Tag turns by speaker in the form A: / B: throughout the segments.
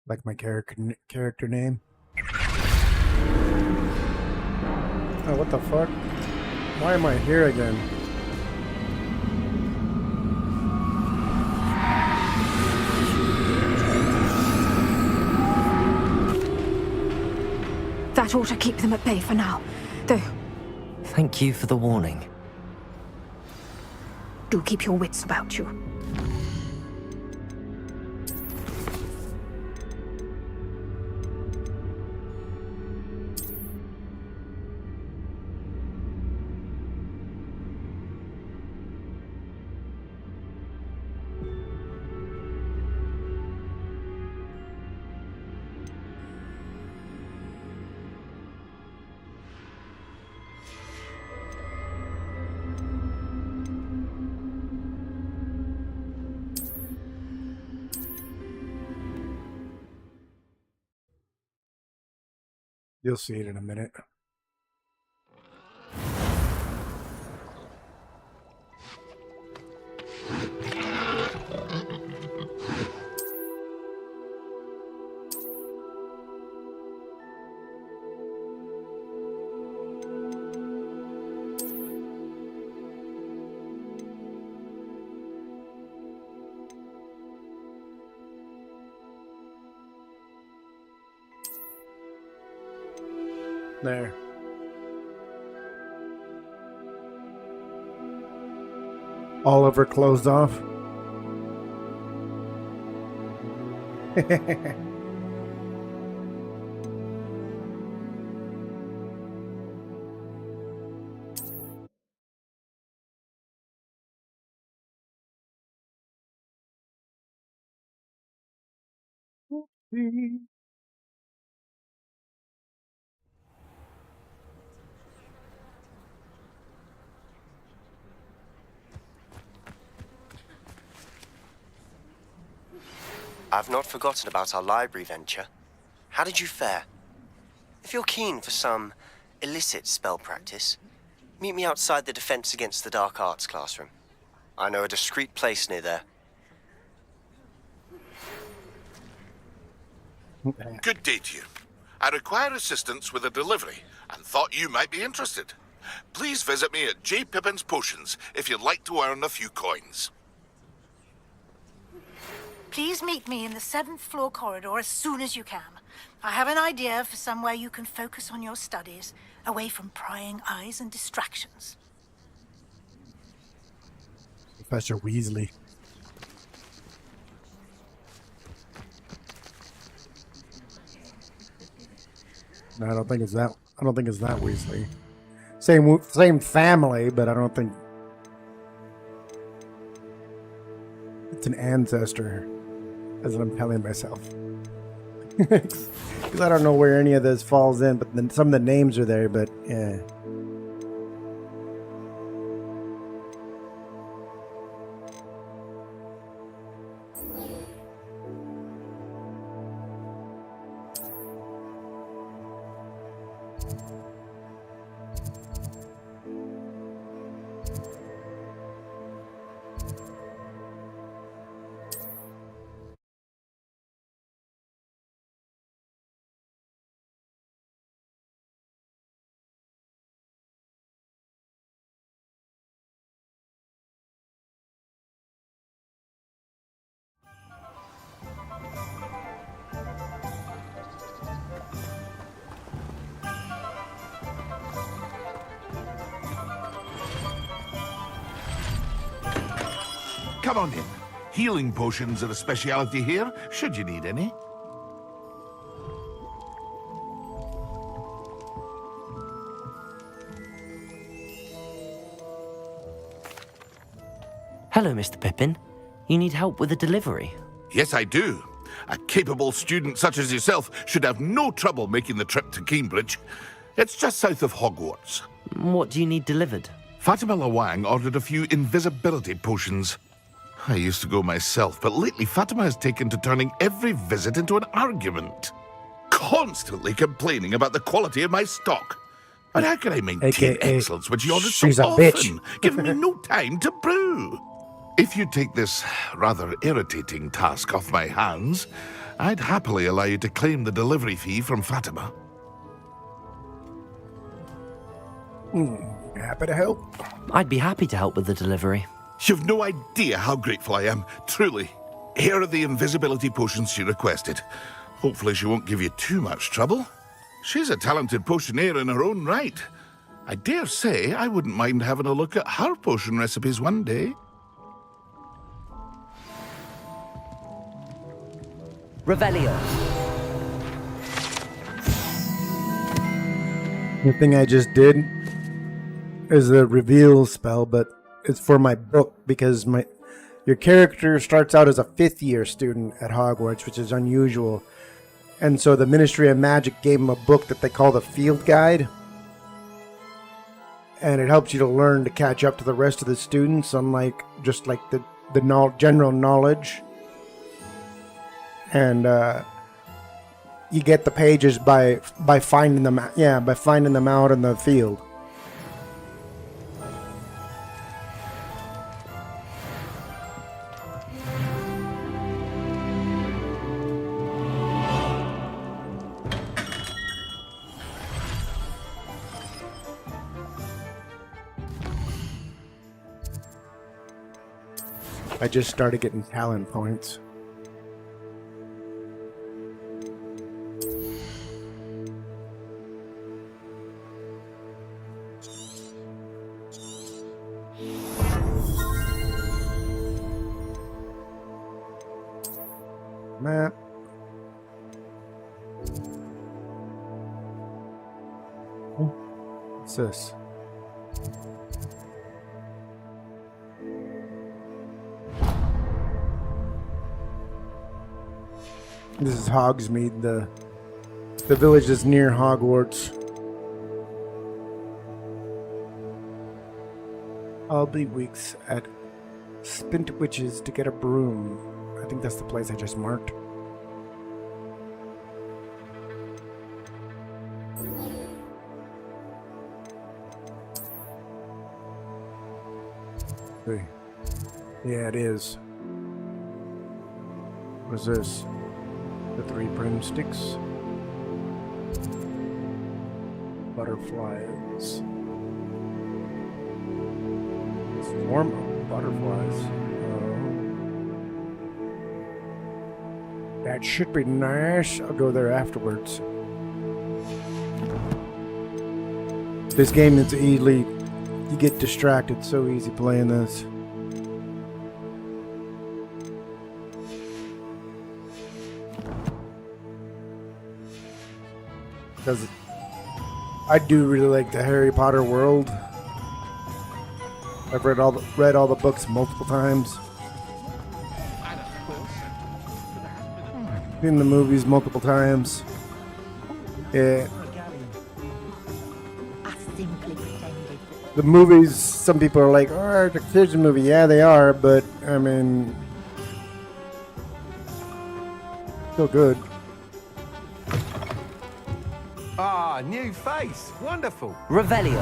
A: Like my character name. Oh, what the fuck? Why am I here again?
B: That ought to keep them at bay for now. Though,
C: Thank you for the warning.
B: do keep your wits about you.
A: You'll see it in a minute. There. Oliver closed off.
D: I've not forgotten about our library venture. How did you fare? If you're keen for some illicit spell practice, meet me outside the Defense Against the Dark Arts classroom. I know a discreet place near there.
E: Good day to you. I require assistance with a delivery and thought you might be interested. Please visit me at J. Pippin's Potions if you'd like to earn a few coins.
F: Please meet me in the 7th floor corridor as soon as you can. I have an idea for somewhere you can focus on your studies, away from prying eyes and distractions.
A: Professor Weasley. No, I don't think it's that. I don't think it's that Weasley. Same family, but I don't think it's an ancestor. That's what I'm telling myself. Because I don't know where any of this falls in, but then some of the names are there. But yeah.
E: Come on in. Healing potions are a speciality here, should you need any.
C: Hello, Mr. Pippin. You need help with a delivery?
E: Yes, I do. A capable student such as yourself should have no trouble making the trip to Cambridge. It's just south of Hogwarts.
C: What do you need delivered?
E: Fatima Lawang ordered a few invisibility potions. I used to go myself, but lately Fatima has taken to turning every visit into an argument. Constantly complaining about the quality of my stock. But how can I maintain
A: AKA,
E: excellence when she orders so
A: she's a
E: often,
A: bitch.
E: giving me no time to brew? If you take this rather irritating task off my hands, I'd happily allow you to claim the delivery fee from Fatima.
A: Happy to help.
C: I'd be happy to help with the delivery.
E: You've no idea how grateful I am, truly. Here are the invisibility potions she requested. Hopefully she won't give you too much trouble. She's a talented potioneer in her own right. I dare say I wouldn't mind having a look at her potion recipes one day.
C: Revelio.
A: The thing I just did is the reveal spell, but it's for my book because your character starts out as a 5th-year student at Hogwarts, which is unusual. And so the Ministry of Magic gave him a book that they call the Field Guide. And it helps you to learn to catch up to the rest of the students, unlike just like the general knowledge. And you get the pages by finding them. Yeah, by finding them out in the field. I just started getting talent points. Map. What's this? This is Hogsmeade, the village is near Hogwarts. I'll be weeks at Spint Witches to get a broom. I think that's the place I just marked. See. Yeah, it is. What is this? The 3 broomsticks. Butterflies. Swarm of butterflies. That should be nice. I'll go there afterwards. This game is easily... You get distracted so easy playing this. Because I do really like the Harry Potter world. I've read all the books multiple times. Seen the movies multiple times. Yeah. The movies, some people are like, oh, it's a kids movie. Yeah, they are, but I mean, still good.
G: Ah, new face. Wonderful.
C: Revelio.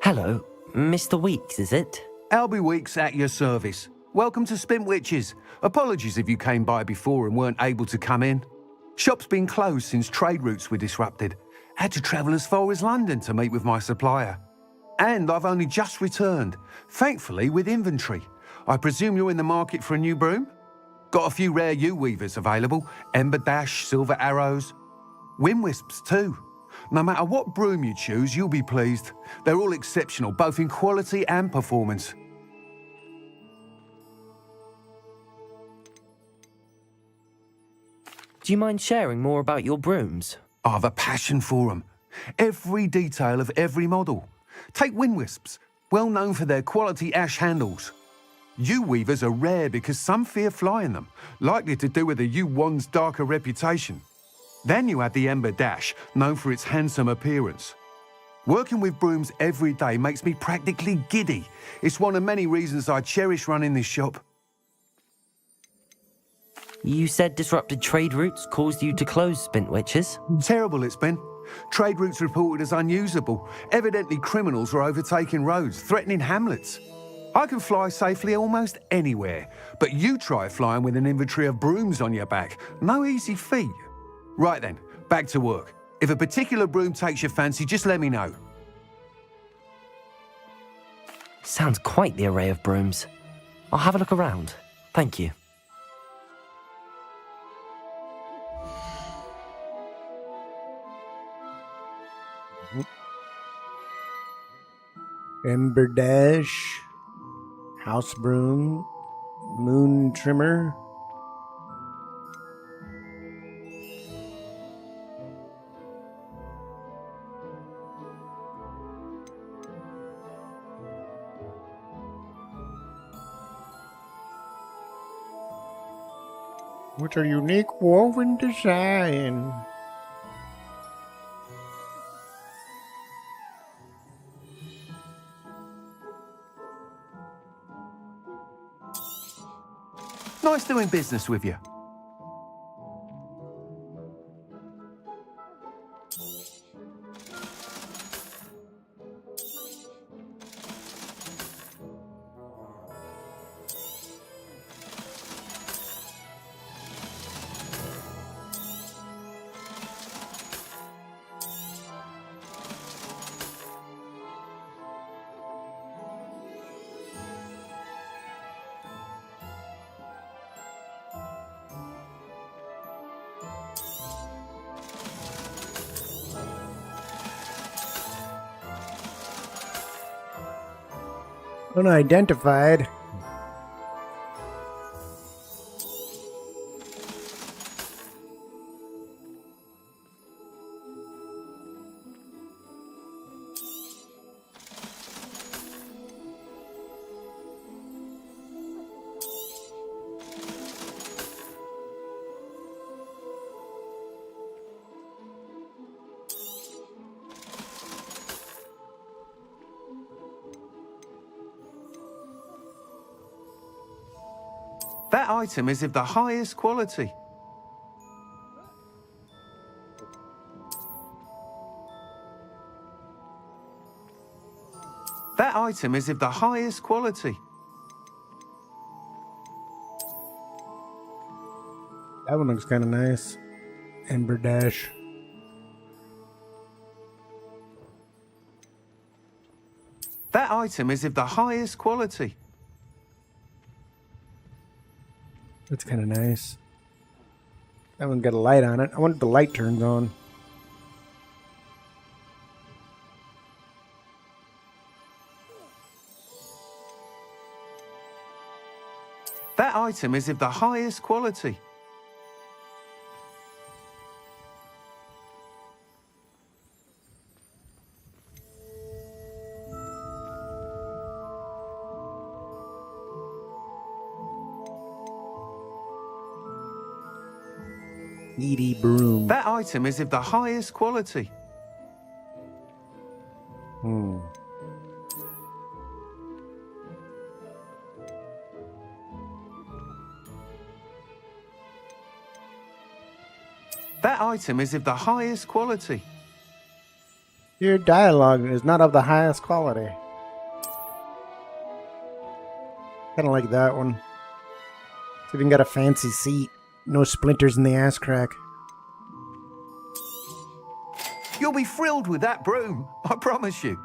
C: Hello, Mr. Weeks, is it?
G: Albie Weeks at your service. Welcome to Spint Witches. Apologies if you came by before and weren't able to come in. Shop's been closed since trade routes were disrupted. Had to travel as far as London to meet with my supplier. And I've only just returned, thankfully with inventory. I presume you're in the market for a new broom? Got a few rare yew-weavers available, Ember Dash, Silver Arrows. Wind-wisps too. No matter what broom you choose, you'll be pleased. They're all exceptional, both in quality and performance.
C: Do you mind sharing more about your brooms?
G: I've a passion for them. Every detail of every model. Take Wind-wisps, well known for their quality ash handles. Yew-weavers are rare because some fear flying them, likely to do with the yew-wand's darker reputation. Then you have the Ember Dash, known for its handsome appearance. Working with brooms every day makes me practically giddy. It's one of many reasons I cherish running this shop.
C: You said disrupted trade routes caused you to close Spintwitches?
G: Terrible it's been. Trade routes reported as unusable. Evidently criminals were overtaking roads, threatening hamlets. I can fly safely almost anywhere, but you try flying with an inventory of brooms on your back. No easy feat. Right then, back to work. If a particular broom takes your fancy, just let me know.
C: Sounds quite the array of brooms. I'll have a look around. Thank you.
A: Ember Dash, House Broom, Moon Trimmer. With a unique woven design.
G: Nice doing business with you.
A: Unidentified.
G: That item is of the highest quality. That item is of the highest quality.
A: That one looks kind of nice. Ember Dash.
G: That item is of the highest quality.
A: That's kind of nice. That one got a light on it. I wonder if the light turns on.
G: That item is of the highest quality.
A: Needy Broom.
G: That item is of the highest quality. That item is of the highest quality.
A: Your dialogue is not of the highest quality. Kind of like that one. It's even got a fancy seat. No splinters in the ass crack.
G: You'll be thrilled with that broom, I promise you.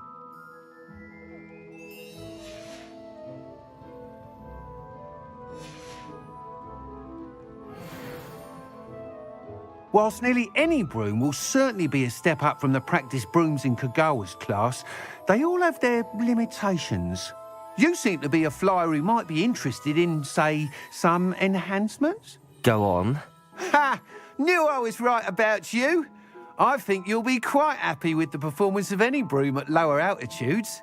G: Whilst nearly any broom will certainly be a step up from the practice brooms in Kagawa's class, they all have their limitations. You seem to be a flyer who might be interested in, say, some enhancements?
C: Go on.
G: Ha! Knew I was right about you. I think you'll be quite happy with the performance of any broom at lower altitudes.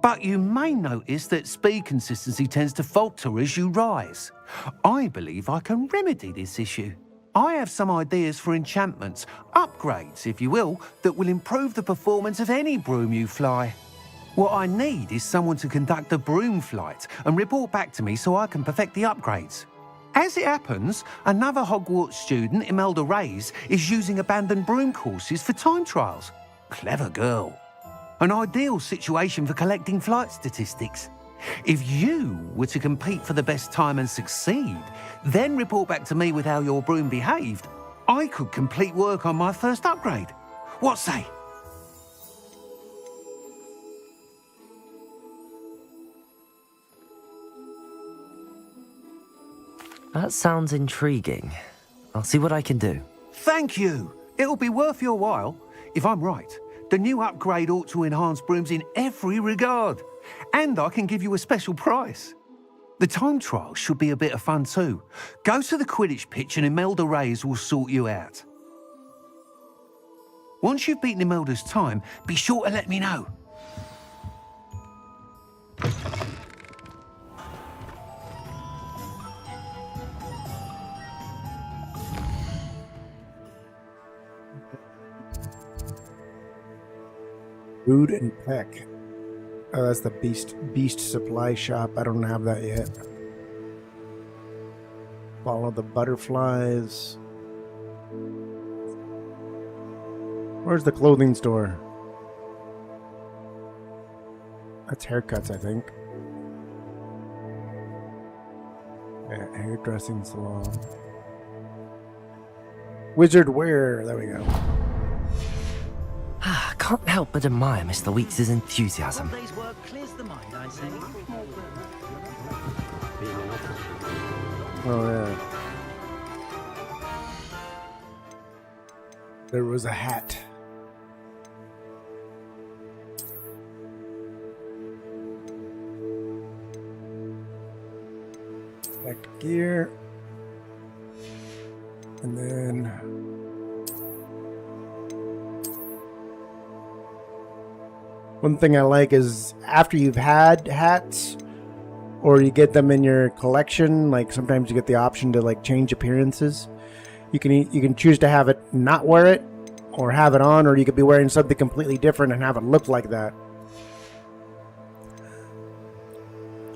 G: But you may notice that speed consistency tends to falter as you rise. I believe I can remedy this issue. I have some ideas for enchantments, upgrades, if you will, that will improve the performance of any broom you fly. What I need is someone to conduct a broom flight and report back to me so I can perfect the upgrades. As it happens, another Hogwarts student, Imelda Reyes, is using abandoned broom courses for time trials. Clever girl. An ideal situation for collecting flight statistics. If you were to compete for the best time and succeed, then report back to me with how your broom behaved, I could complete work on my first upgrade. What say?
C: That sounds intriguing. I'll see what I can do.
G: Thank you. It'll be worth your while. If I'm right, the new upgrade ought to enhance brooms in every regard. And I can give you a special price. The time trial should be a bit of fun too. Go to the Quidditch pitch and Imelda Reyes will sort you out. Once you've beaten Imelda's time, be sure to let me know.
A: Food and Peck. Oh, that's the beast supply shop. I don't have that yet. Follow the butterflies. Where's the clothing store? That's haircuts, I think. Yeah, hairdressing salon. Wizard wear. There we go.
C: Can't help but admire Mr. Weeks' enthusiasm.
H: One day's work clears the mind, I say.
A: Oh, yeah. There was a hat. Select gear. And then... one thing I like is after you've had hats or you get them in your collection, like sometimes you get the option to like change appearances. You can choose to have it not wear it or have it on, or you could be wearing something completely different and have it look like that.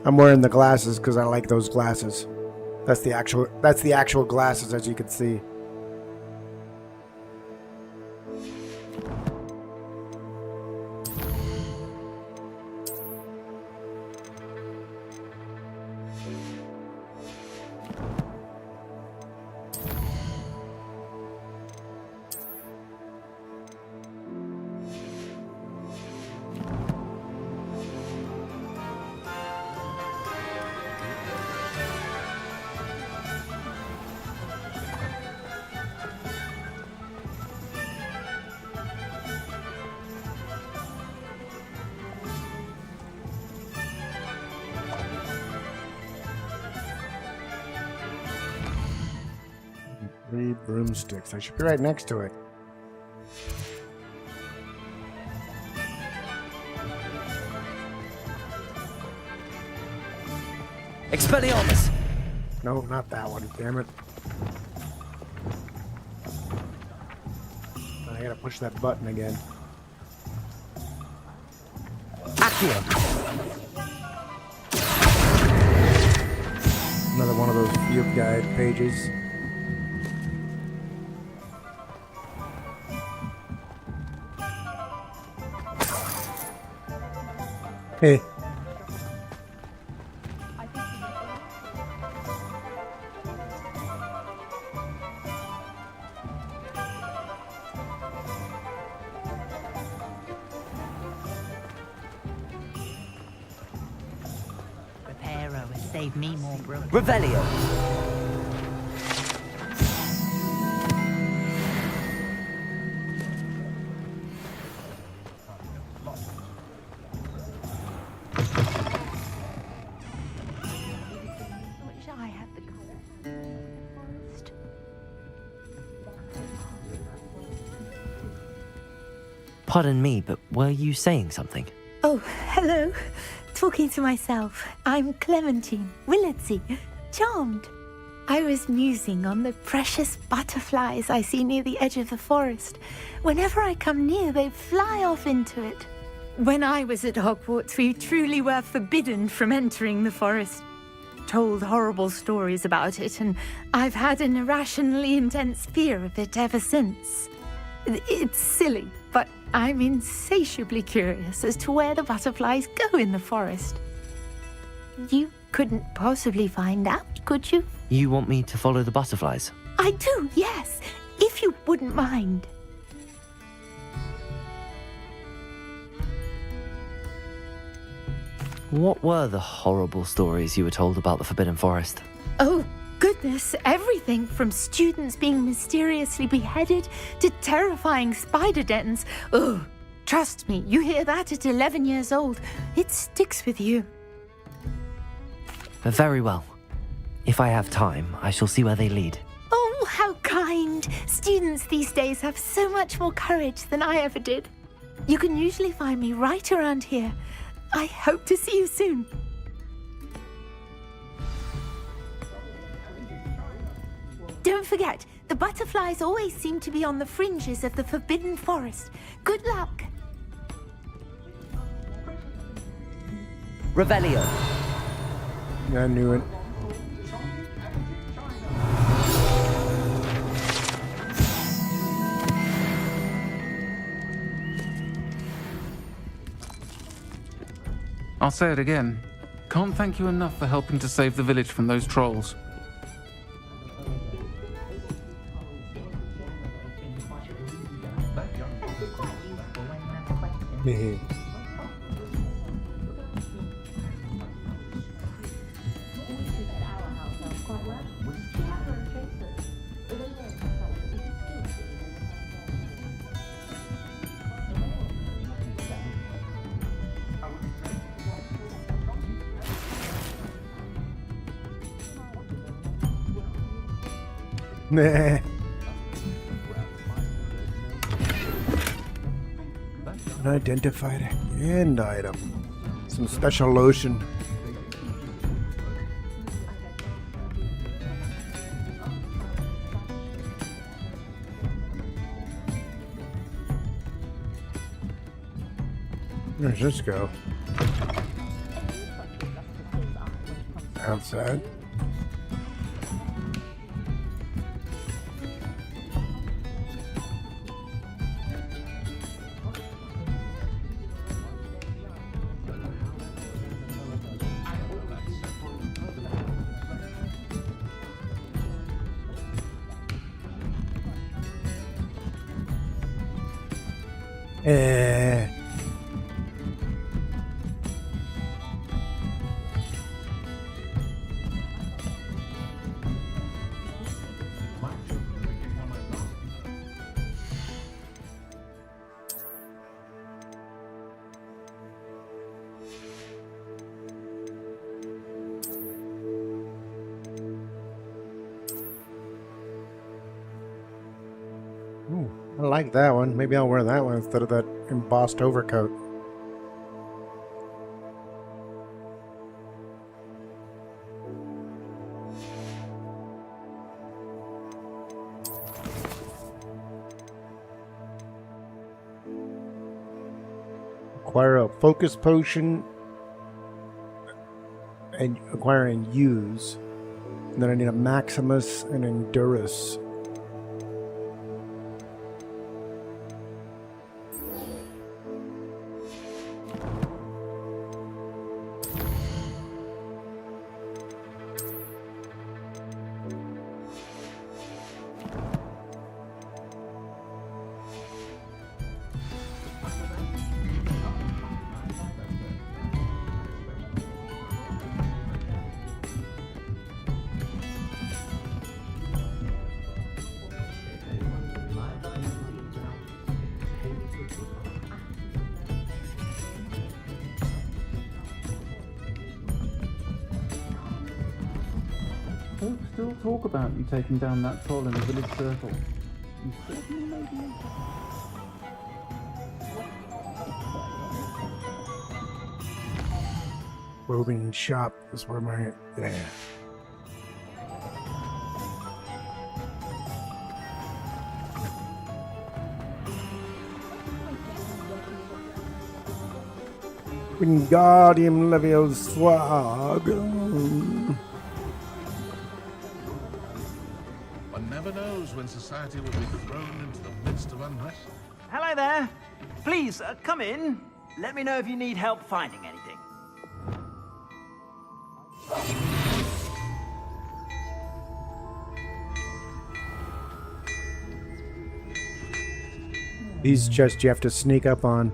A: I'm wearing the glasses because I like those glasses. That's the actual glasses, as you can see. Three broomsticks. I should be right next to it.
C: Expelliarmus!
A: No, not that one. Damn it. I gotta push that button again.
C: Accio!
A: Another one of those field guide pages. Hey.
H: Reparo has saved me more broom.
C: Revelio! Pardon me, but were you saying something?
I: Oh, hello. Talking to myself. I'm Clementine Willetsy. Charmed. I was musing on the precious butterflies I see near the edge of the forest. Whenever I come near, they fly off into it. When I was at Hogwarts, we truly were forbidden from entering the forest. Told horrible stories about it, and I've had an irrationally intense fear of it ever since. It's silly, but I'm insatiably curious as to where the butterflies go in the forest. You couldn't possibly find out, could you?
C: You want me to follow the butterflies?
I: I do, yes, if you wouldn't mind.
C: What were the horrible stories you were told about the Forbidden Forest?
I: Oh, goodness, everything from students being mysteriously beheaded to terrifying spider dens. Oh, trust me, you hear that at 11 years old, it sticks with you.
C: Very well. If I have time, I shall see where they lead.
I: Oh, how kind. Students these days have so much more courage than I ever did. You can usually find me right around here. I hope to see you soon. Don't forget, the butterflies always seem to be on the fringes of the Forbidden Forest. Good luck.
C: Revelio.
A: I knew it.
J: I'll say it again. Can't thank you enough for helping to save the village from those trolls.
A: Nah. Unidentified hand item. Some special lotion. Where's this go? Outside. Ooh, I like that one. Maybe I'll wear that one instead of that embossed overcoat. Acquire a focus potion and acquire and use. And then I need a Maximus and Endurus.
J: Folks still talk about you taking down that troll in the village circle. You certainly made me.
A: Roving shop is where my... Yeah. Wingardium Levio-Swag.
E: One never knows when society will be thrown into the midst of unrest.
K: Hello there. Please, come in. Let me know if you need help finding anything.
A: These chests you have to sneak up on.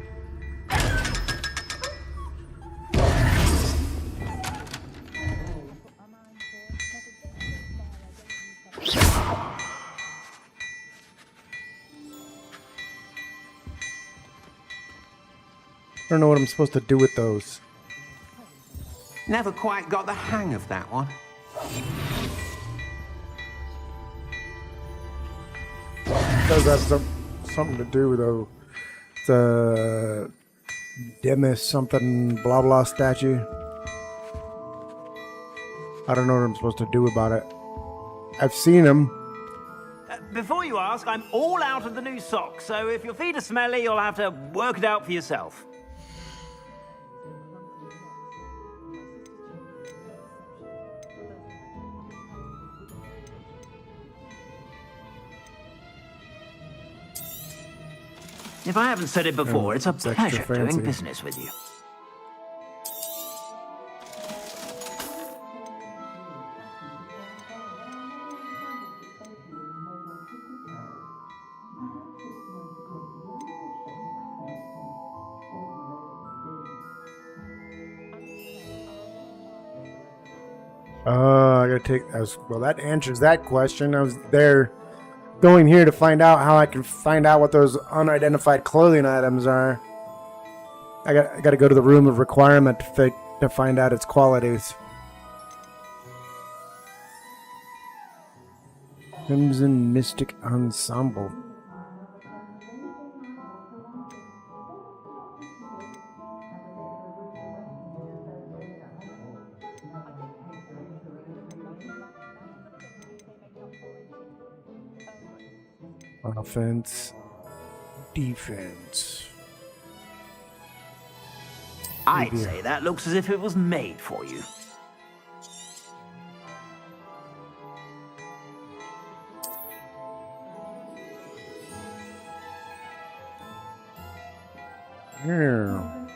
A: I don't know what I'm supposed to do with those.
G: Never quite got the hang of that one.
A: Does have something to do though. The Demis something blah blah statue. I don't know what I'm supposed to do about it. I've seen him.
K: Before you ask, I'm all out of the new socks, so if your feet are smelly, you'll have to work it out for yourself. If I haven't said it before, it's a
A: extra
K: pleasure
A: fancy.
K: doing business with you.
A: I gotta take. Well, that answers that question. I was there, going here to find out how I can find out what those unidentified clothing items are. I got to go to the room of requirement to find out its qualities. Crimson Mystic Ensemble. Offense, defense.
K: I'd say that looks as if it was made for you.
A: Yeah.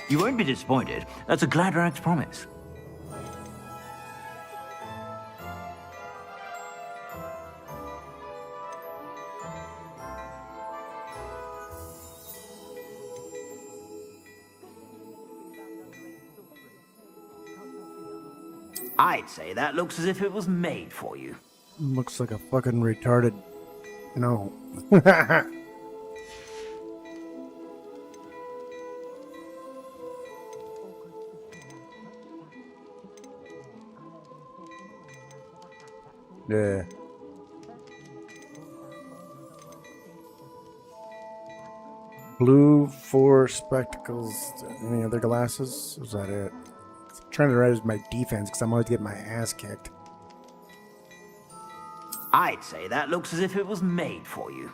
K: You won't be disappointed. That's a Gladrag's promise. I'd say that looks as if it was made for you.
A: Looks like a fucking retarded. No. Yeah. Blue 4 spectacles. Any other glasses? Is that it? I'm trying to raise my defense because I'm always getting my ass kicked.
K: I'd say that looks as if it was made for you.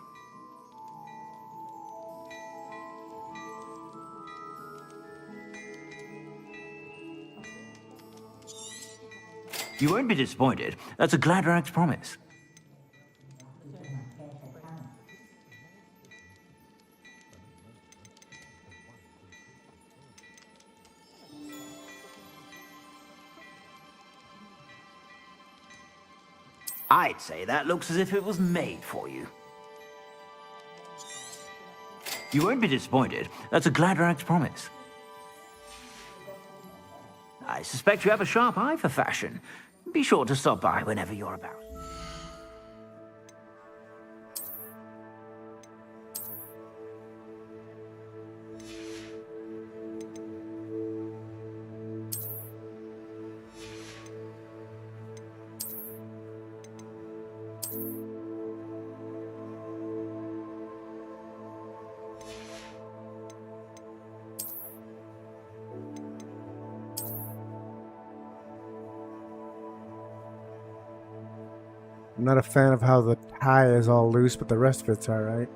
K: You won't be disappointed. That's a Gladrag's promise. I'd say that looks as if it was made for you. You won't be disappointed. That's a Gladrag's promise. I suspect you have a sharp eye for fashion. Be sure to stop by whenever you're about.
A: I'm not a fan of how the tie is all loose, but the rest of it's alright.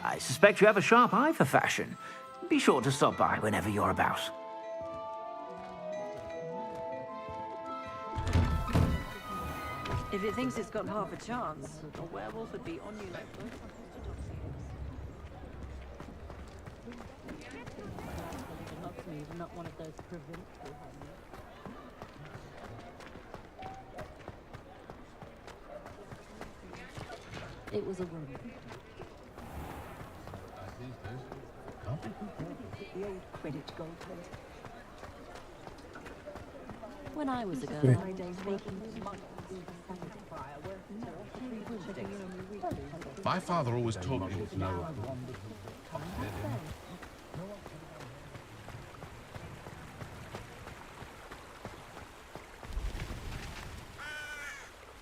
K: I suspect you have a sharp eye for fashion. Be sure to stop by whenever you're about.
H: If it thinks it's got half a chance, a werewolf would be on you like both. Not one of those provincial homes. It was a woman. The old credit gold plate. When I was a girl, my days making
E: My father always told me to know.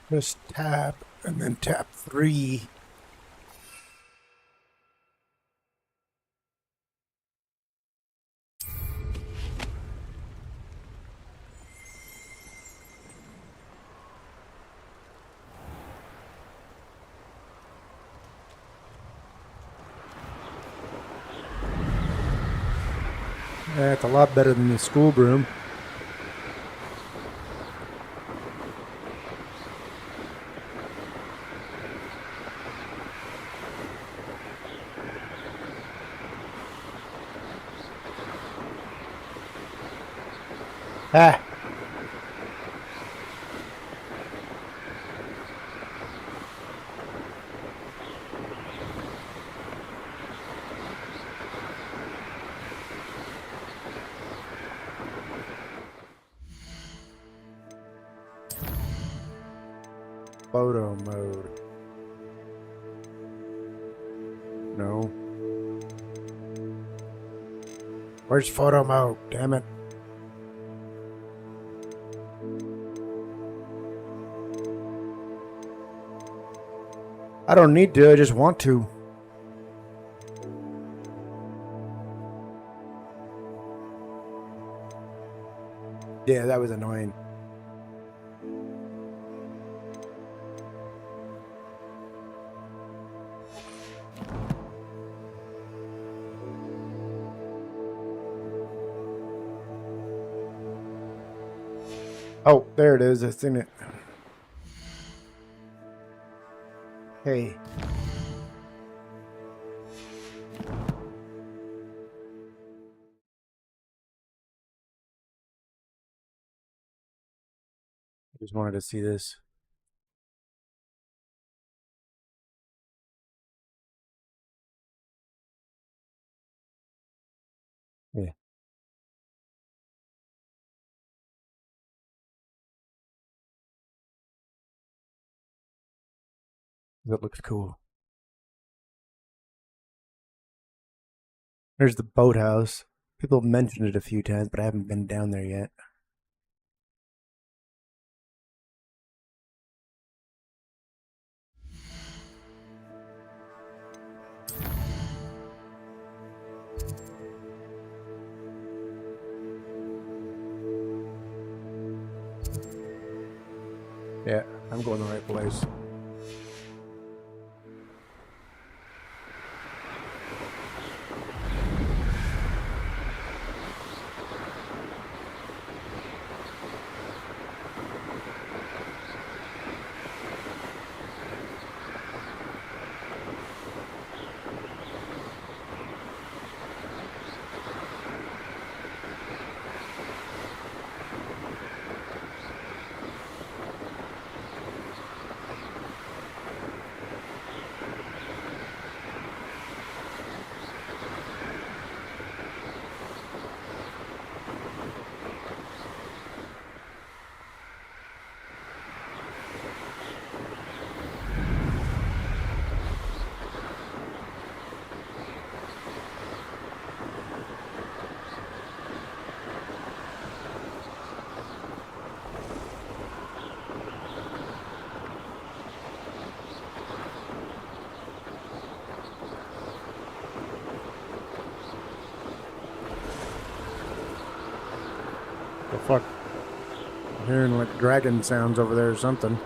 A: Just tap and then tap 3. That's a lot better than the school broom. Ah. Photo mode. No. Where's photo mode? Damn it. I don't need to, I just want to. Yeah, that was annoying. Oh, there it is. I've seen it. Hey. I just wanted to see this. Yeah. That looks cool. There's the boathouse. People have mentioned it a few times, but I haven't been down there yet. Yeah, I'm going the right place. The fuck? I'm hearing like dragon sounds over there or something.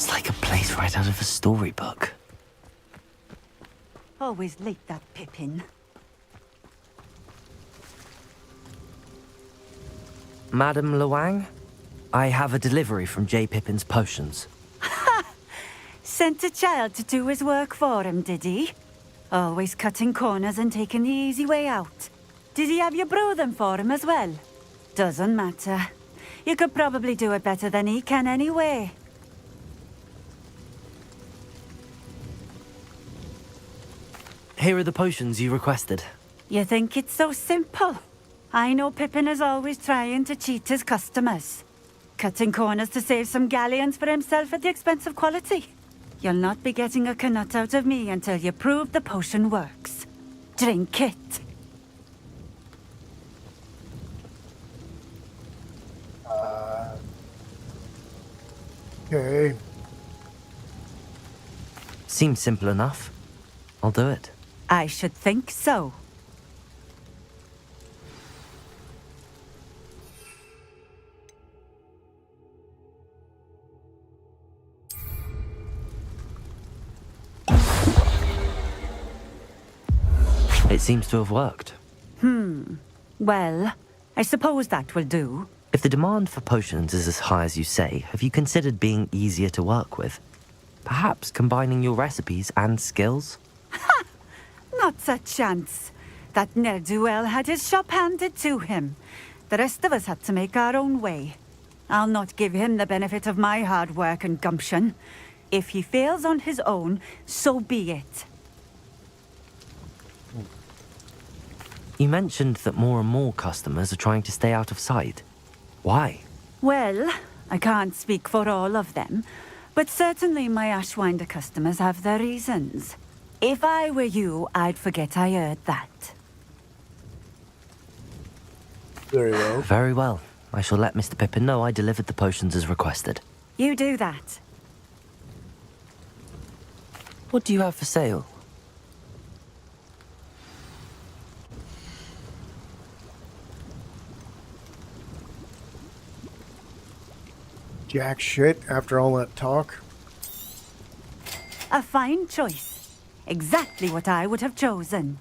C: It's like a place right out of a storybook.
H: Always like that Pippin.
C: Madame Luang, I have a delivery from J. Pippin's potions.
H: Sent a child to do his work for him, did he? Always cutting corners and taking the easy way out. Did he have you brew them for him as well? Doesn't matter. You could probably do it better than he can anyway.
C: Here are the potions you requested.
H: You think it's so simple? I know Pippin is always trying to cheat his customers. Cutting corners to save some galleons for himself at the expense of quality. You'll not be getting a canut out of me until you prove the potion works. Drink it.
A: Okay.
C: Seems simple enough. I'll do it.
H: I should think so.
C: It seems to have worked.
H: Well, I suppose that will do.
C: If the demand for potions is as high as you say, have you considered being easier to work with? Perhaps combining your recipes and skills?
H: Not a chance. That ne'er-do-well had his shop handed to him. The rest of us had to make our own way. I'll not give him the benefit of my hard work and gumption. If he fails on his own, so be it.
C: You mentioned that more and more customers are trying to stay out of sight. Why?
H: Well, I can't speak for all of them, but certainly my Ashwinder customers have their reasons. If I were you, I'd forget I heard that.
A: Very well.
C: Very well. I shall let Mr. Pippin know I delivered the potions as requested.
H: You do that.
C: What do you have for sale?
A: Jack shit after all that talk.
H: A fine choice. Exactly what I would have chosen.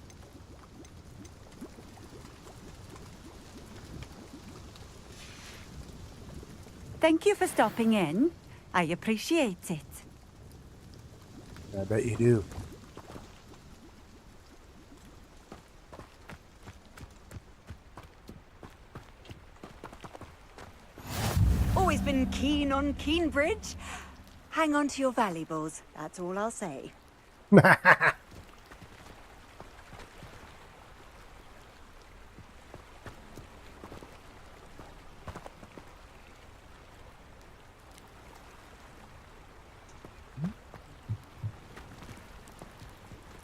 H: Thank you for stopping in. I appreciate it.
A: I bet you do.
H: Always been keen on Keenbridge. Hang on to your valuables, that's all I'll say.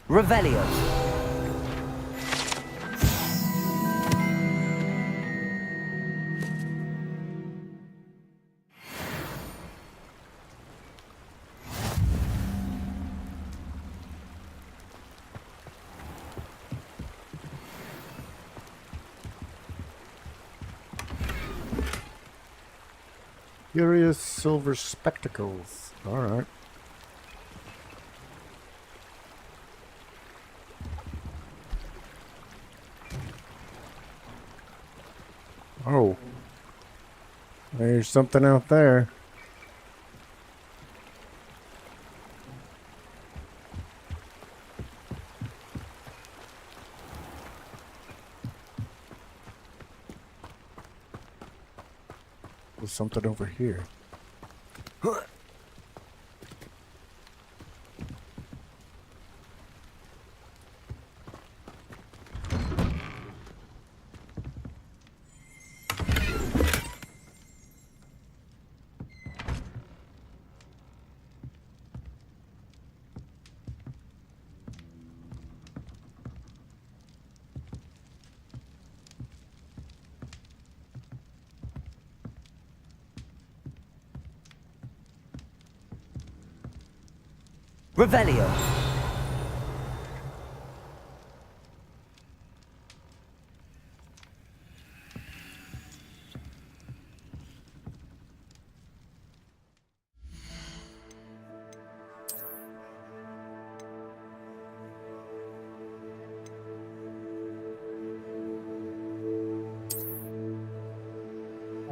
C: Revelio.
A: Curious silver spectacles. All right. Oh. There's something out there. There's something over here.
C: Revelio.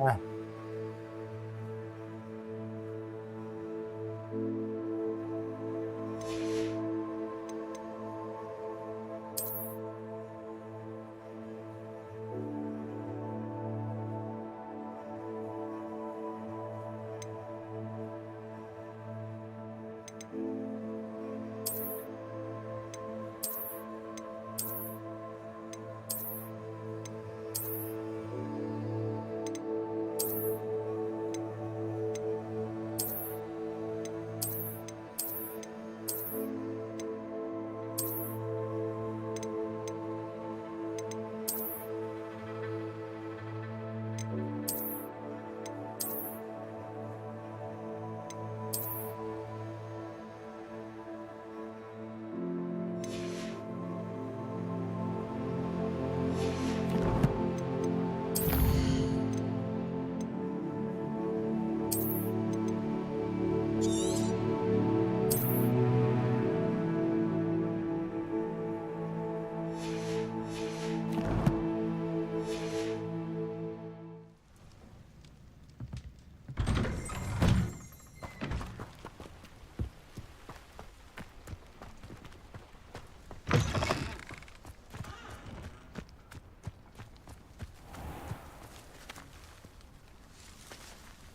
A: Ah.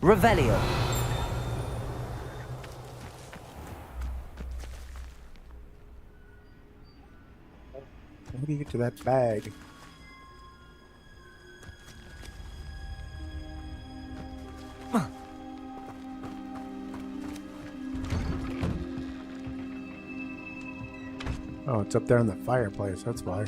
C: Revelio.
A: How do you get to that bag? Oh, it's up there in the fireplace, that's why.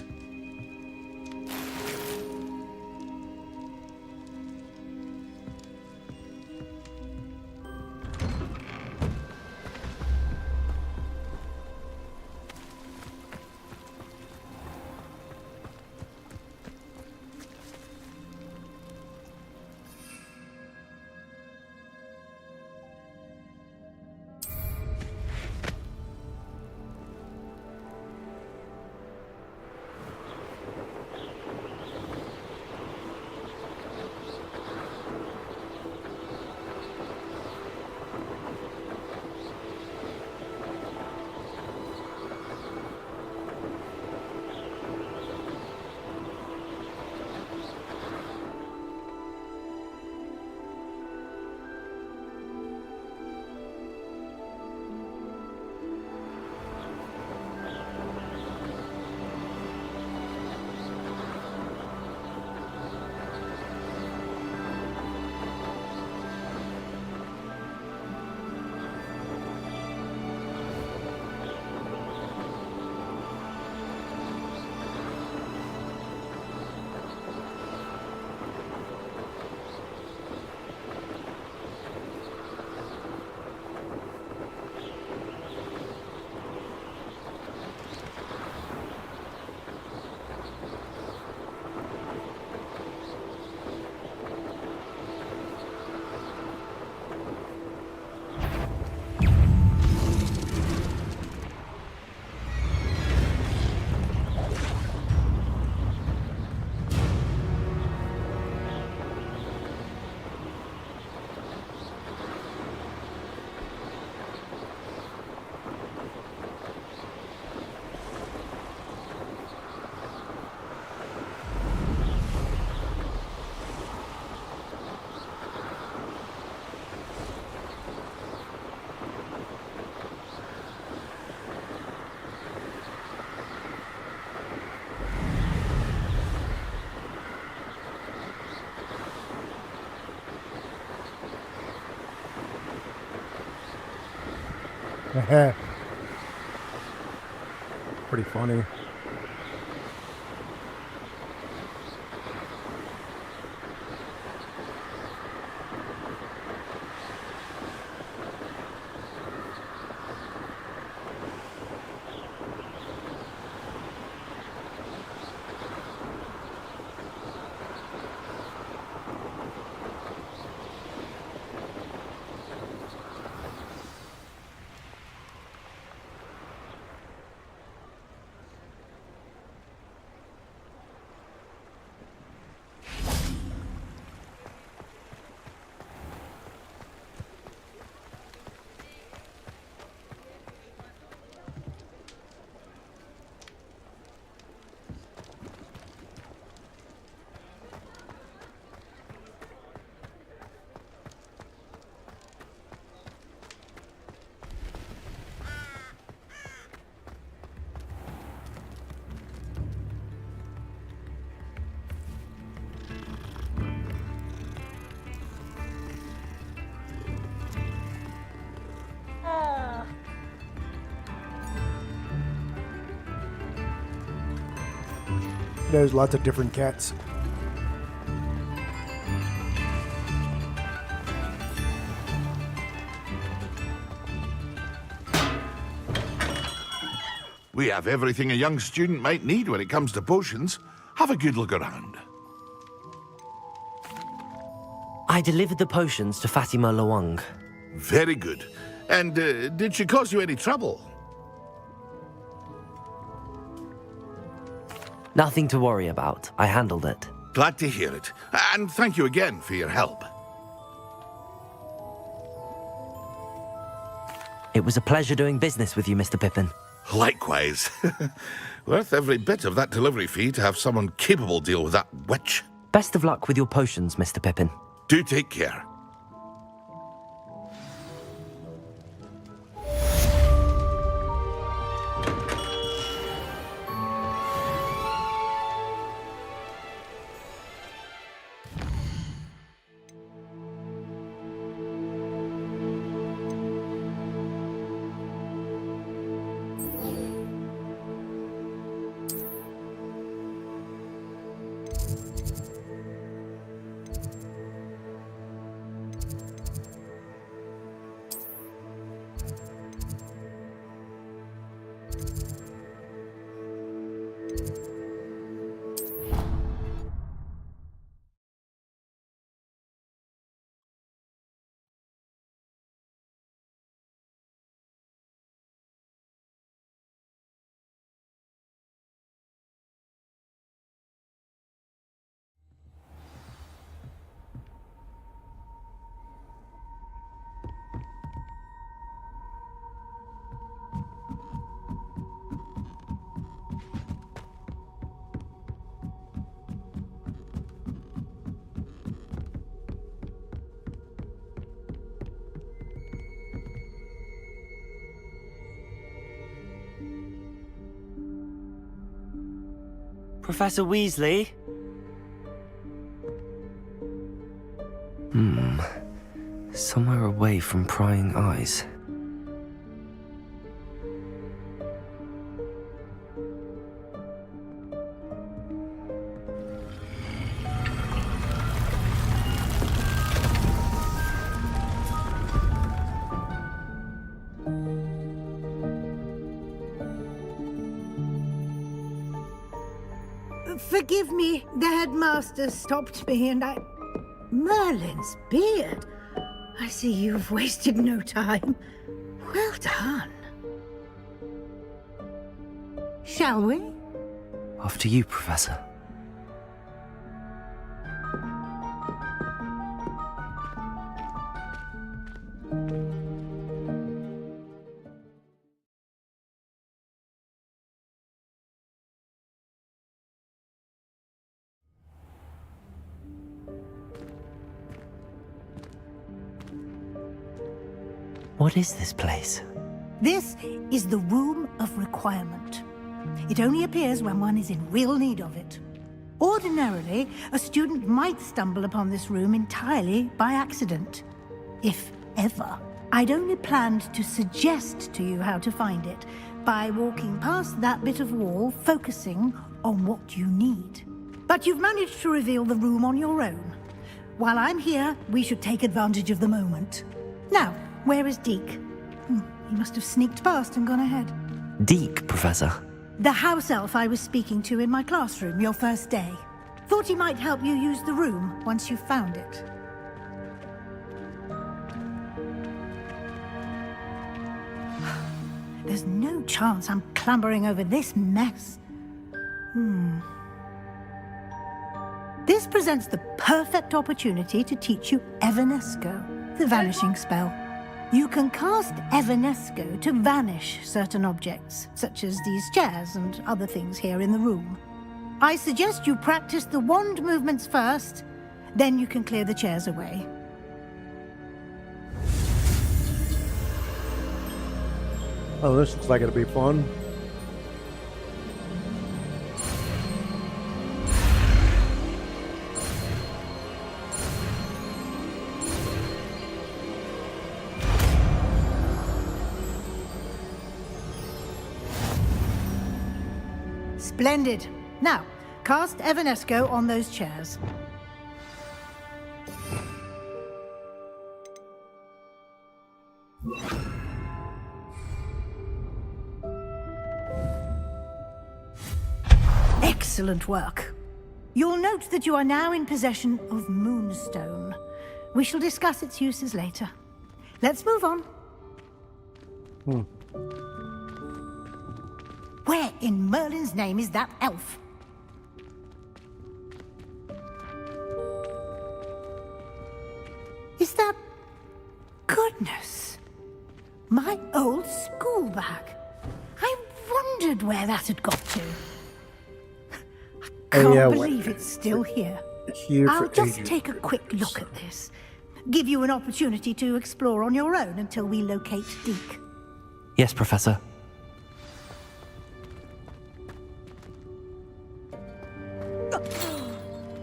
A: Pretty funny. There's lots of different cats.
E: We have everything a young student might need when it comes to potions. Have a good look around.
C: I delivered the potions to Fatima Lawang.
E: Very good. And did she cause you any trouble?
C: Nothing to worry about. I handled it.
E: Glad to hear it. And thank you again for your help.
C: It was a pleasure doing business with you, Mr. Pippin.
E: Likewise. Worth every bit of that delivery fee to have someone capable deal with that witch.
C: Best of luck with your potions, Mr. Pippin.
E: Do take care.
C: Professor Weasley? Somewhere away from prying eyes.
F: Forgive me, the headmaster stopped me and I... Merlin's beard. I see you've wasted no time. Well done. Shall we?
C: After you, Professor. What is this place?
F: This is the Room of Requirement. It only appears when one is in real need of it. Ordinarily, a student might stumble upon this room entirely by accident. If ever. I'd only planned to suggest to you how to find it by walking past that bit of wall, focusing on what you need. But you've managed to reveal the room on your own. While I'm here, we should take advantage of the moment. Now, where is Deke? He must have sneaked past and gone ahead.
C: Deke, Professor.
F: The house elf I was speaking to in my classroom your first day. Thought he might help you use the room once you found it. There's no chance I'm clambering over this mess. This presents the perfect opportunity to teach you Evanesco, the vanishing spell. You can cast Evanesco to vanish certain objects, such as these chairs and other things here in the room. I suggest you practice the wand movements first, then you can clear the chairs away.
A: Oh, this looks like it'll be fun.
F: Splendid. Now, Cast Evanesco on those chairs. Excellent work. You'll note that you are now in possession of Moonstone. We shall discuss its uses later. Let's move on. Where in Merlin's name is that elf? Is that... Goodness! My old school bag. I wondered where that had got to. Can't believe it's still here. I'll just take a quick look at this. Give you an opportunity to explore on your own until we locate Deke.
C: Yes, Professor.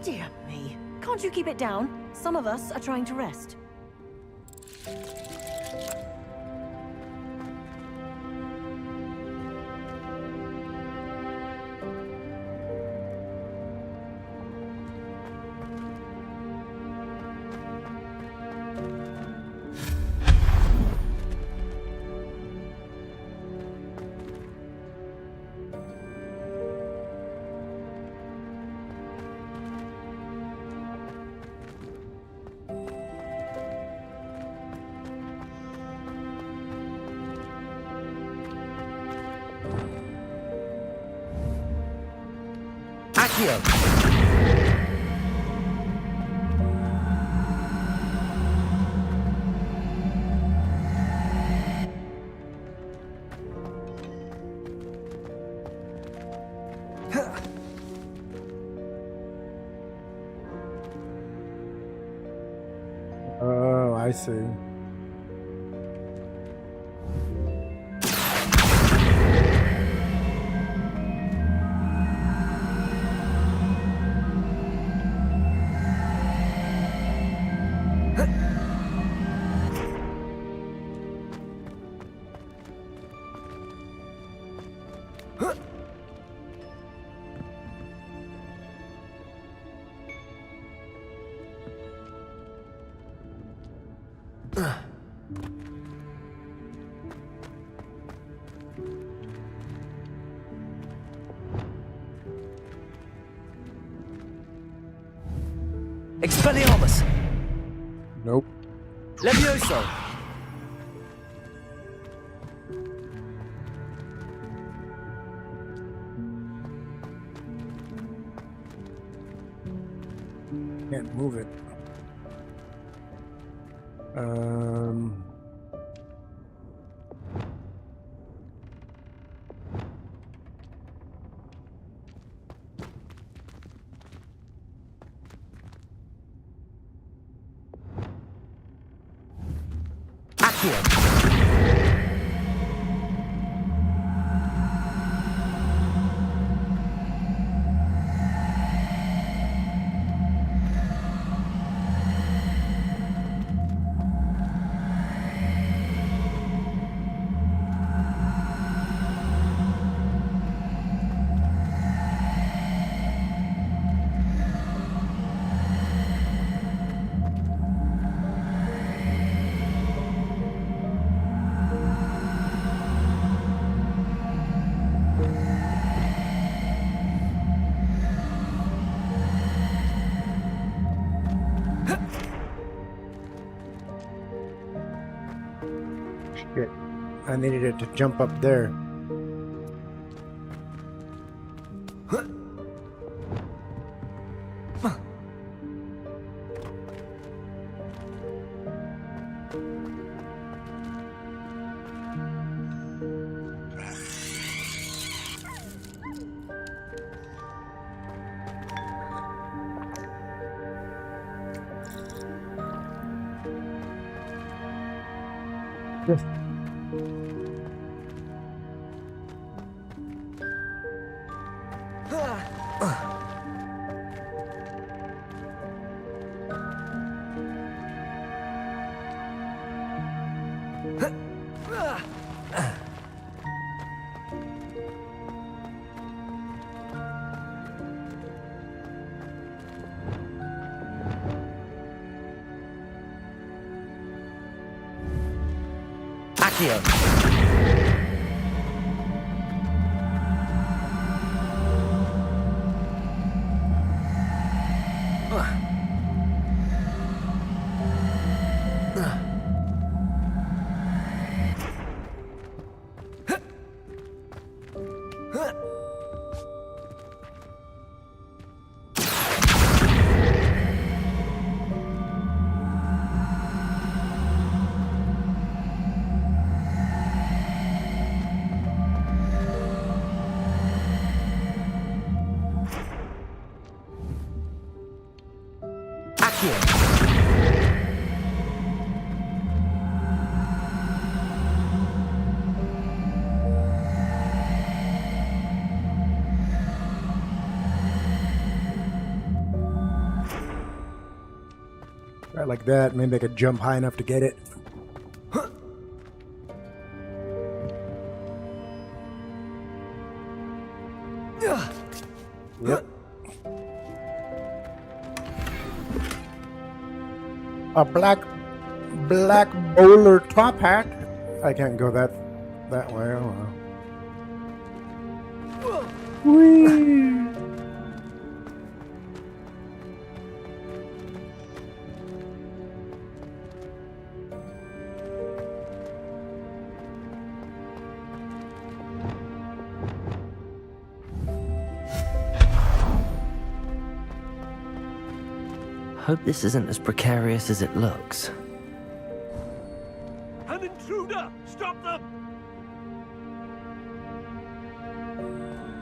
L: Dear me. Can't you keep it down? Some of us are trying to rest.
A: Oh, I see.
M: Expelliarmus!
A: Nope.
M: Levioso!
A: Can't move it. Shit. I needed it to jump up there. Yes.
C: Accio!
A: Right, like that. Maybe I could jump high enough to get it. Yep. A black bowler top hat. I can't go that way. I don't know. Whee!
C: Hope this isn't as precarious as it looks.
M: An intruder! Stop them!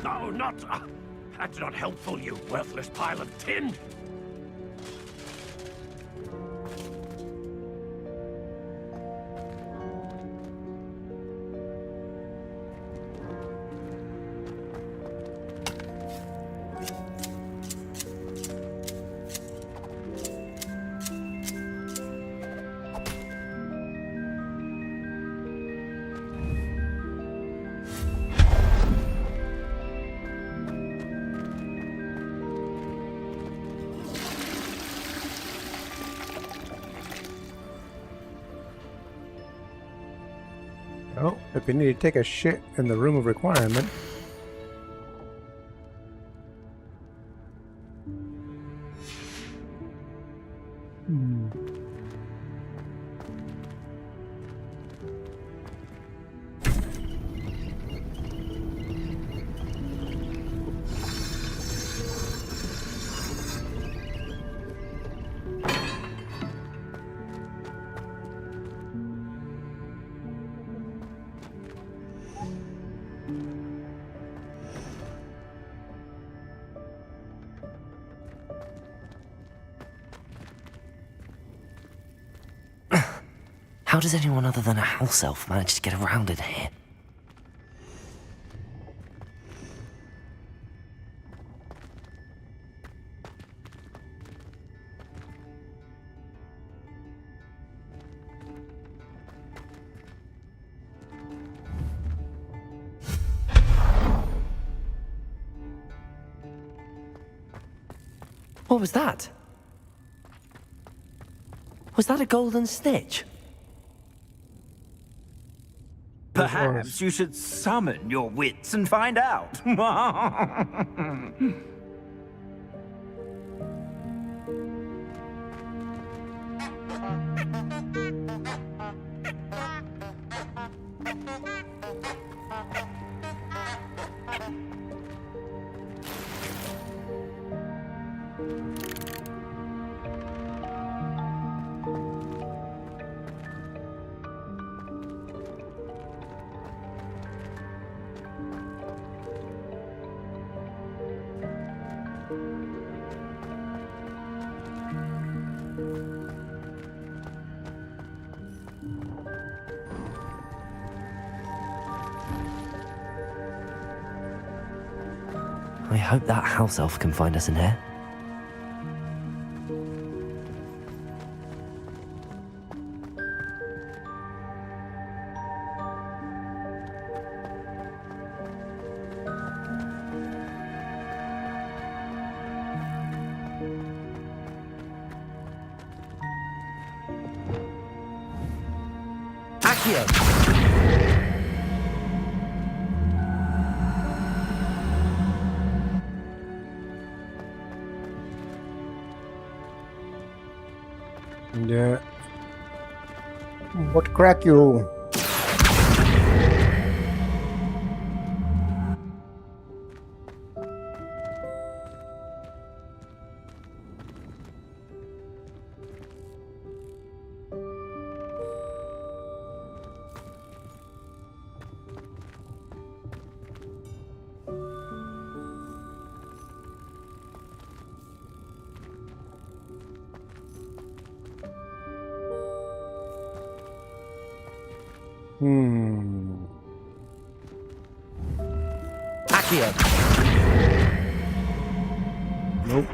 M: No, not... that's not helpful, you worthless pile of tin!
A: Oh, if you need to take a shit in the room of requirement.
C: How does anyone other than a house elf manage to get around in here? What was that? Was that a golden snitch?
K: Perhaps you should summon your wits and find out.
C: I hope that house elf can find us in here. Accio!
A: Yeah. What crack you?
C: Accio!
A: Nope.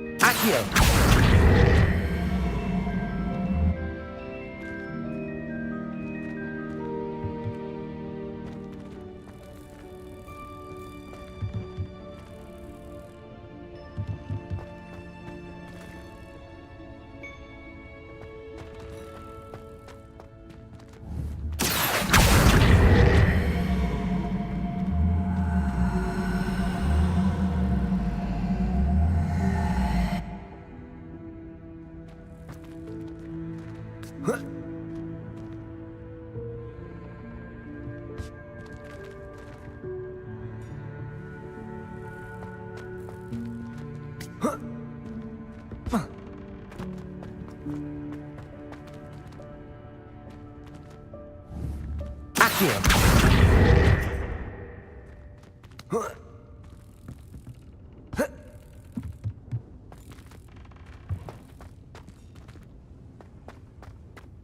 C: Accio!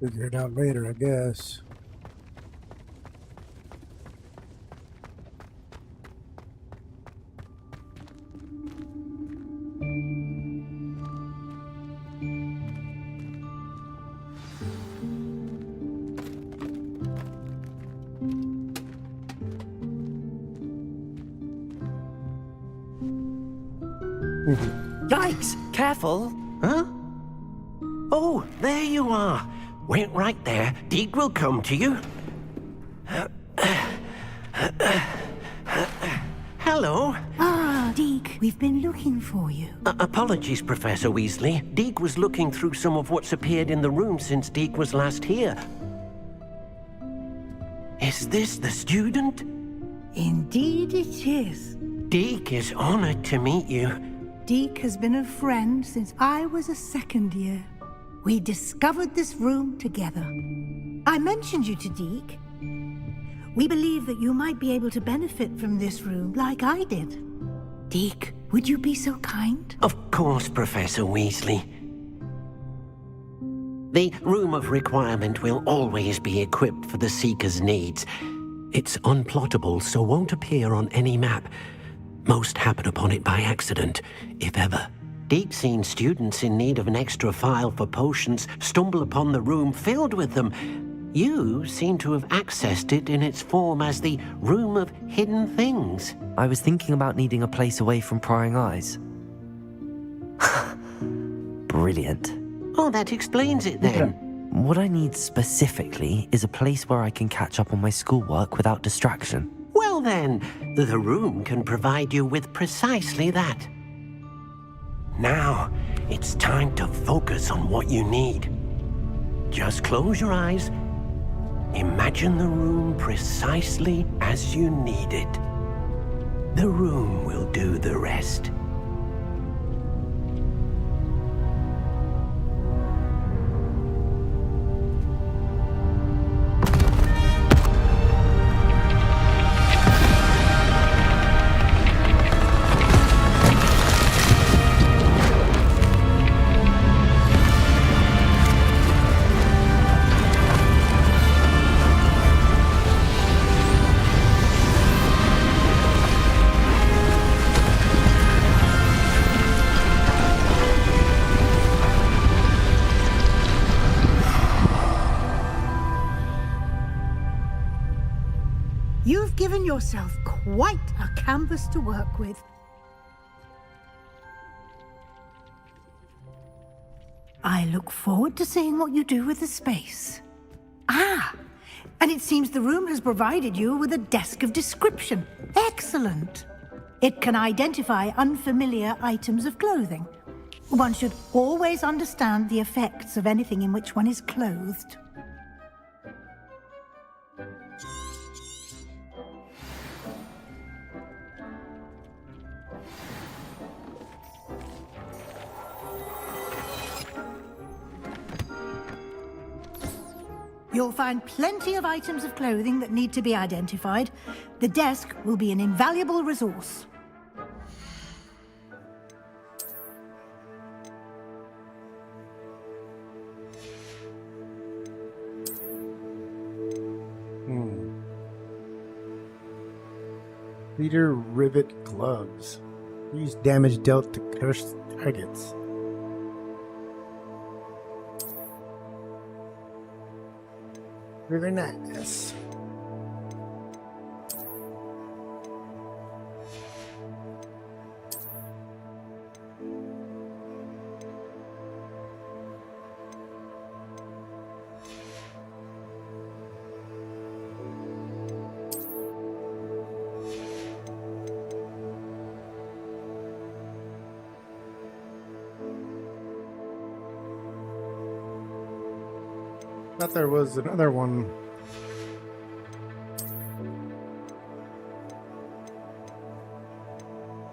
A: Figure it out later, I guess.
M: Yikes! Careful! Huh? Oh, there you are. Wait right there. Deke will come to you. Hello.
F: Ah, Deke, we've been looking for you.
M: Apologies, Professor Weasley. Deke was looking through some of what's appeared in the room since Deke was last here. Is this the student?
F: Indeed it is.
M: Deke is honored to meet you.
F: Deke has been a friend since I was a second year. We discovered this room together. I mentioned you to Deke. We believe that you might be able to benefit from this room like I did. Deke, would you be so kind?
M: Of course, Professor Weasley. The Room of Requirement will always be equipped for the Seeker's needs. It's unplottable, so won't appear on any map. Most happen upon it by accident, if ever. Deke's seen students in need of an extra file for potions stumble upon the room filled with them. You seem to have accessed it in its form as the Room of Hidden Things.
C: I was thinking about needing a place away from prying eyes. Brilliant.
M: Oh, that explains it then.
C: What I need specifically is a place where I can catch up on my schoolwork without distraction.
M: Well then, the room can provide you with precisely that. Now, it's time to focus on what you need. Just close your eyes. Imagine the room precisely as you need it. The room will do the rest.
F: You've given yourself quite a canvas to work with. I look forward to seeing what you do with the space. Ah, and it seems the room has provided you with a desk of description. Excellent. It can identify unfamiliar items of clothing. One should always understand the effects of anything in which one is clothed. You'll find plenty of items of clothing that need to be identified. The desk will be an invaluable resource.
A: Leader rivet gloves. Use damage dealt to cursed targets. Really nice. Thought there was another one.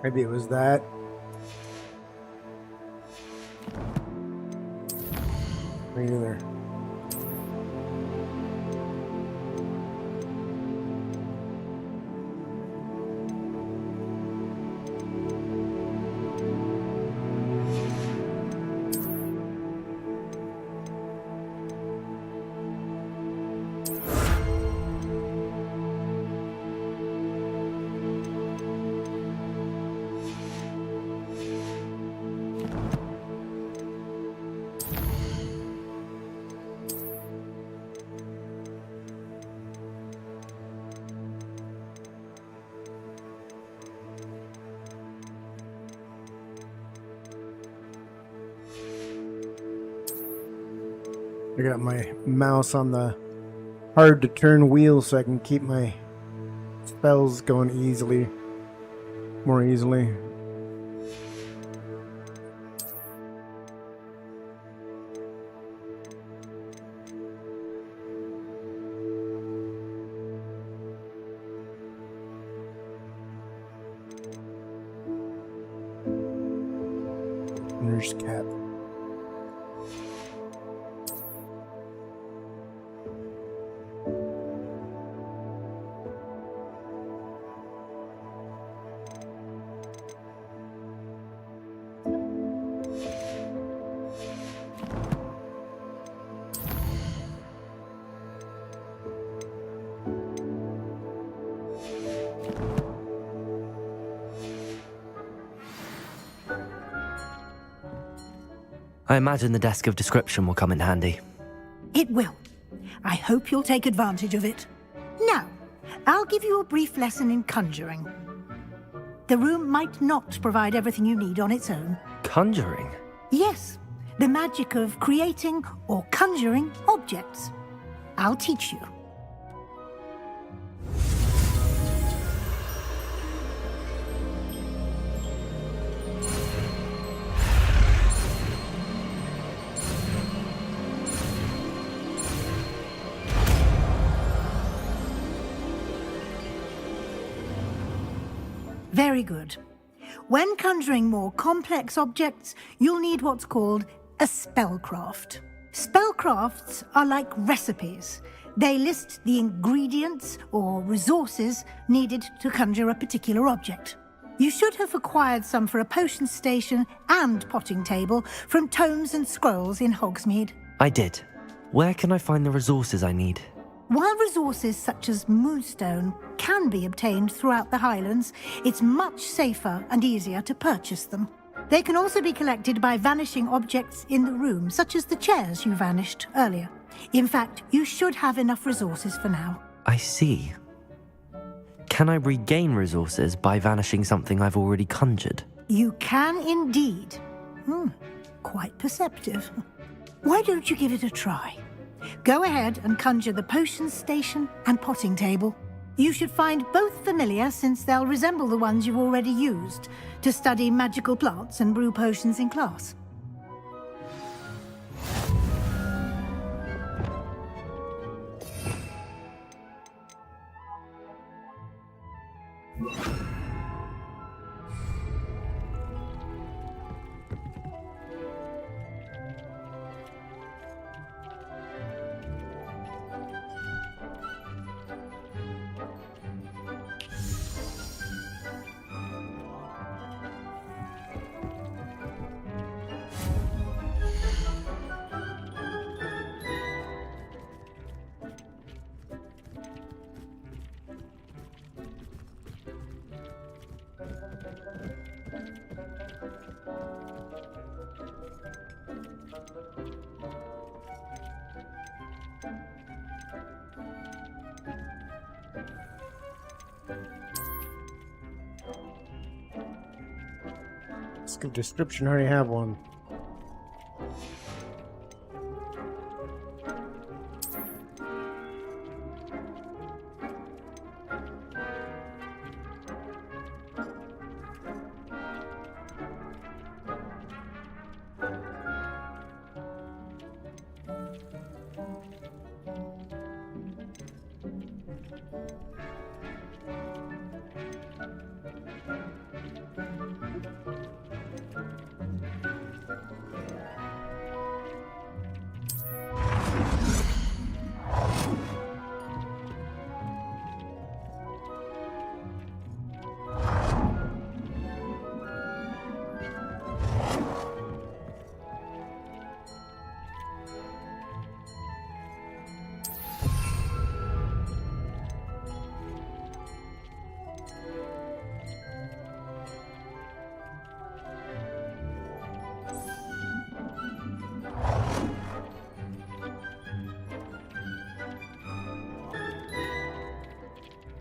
A: Maybe it was that. Me either. I got my mouse on the hard to turn wheel so I can keep my spells going more easily. Nurse cap.
C: I imagine the desk of description will come in handy.
F: It will. I hope you'll take advantage of it. Now, I'll give you a brief lesson in conjuring. The room might not provide everything you need on its own.
C: Conjuring?
F: Yes. The magic of creating or conjuring objects. I'll teach you. Very good. When conjuring more complex objects, you'll need what's called a spellcraft. Spellcrafts are like recipes. They list the ingredients or resources needed to conjure a particular object. You should have acquired some for a potion station and potting table from tomes and scrolls in Hogsmeade.
C: I did. Where can I find the resources I need?
F: While resources such as moonstone can be obtained throughout the Highlands, it's much safer and easier to purchase them. They can also be collected by vanishing objects in the room, such as the chairs you vanished earlier. In fact, you should have enough resources for now.
C: I see. Can I regain resources by vanishing something I've already conjured?
F: You can indeed. Quite perceptive. Why don't you give it a try? Go ahead and conjure the potion station and potting table. You should find both familiar, since they'll resemble the ones you've already used to study magical plants and brew potions in class.
A: Skill description, I already have one.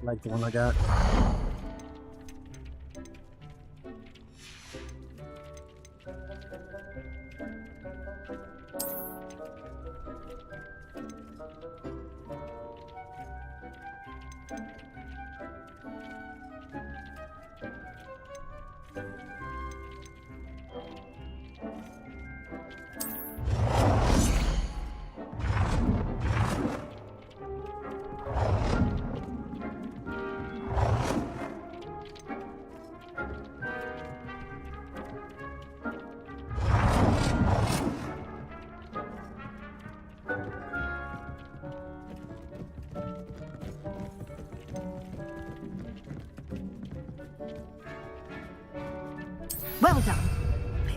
A: Like the one I got.
F: Well done.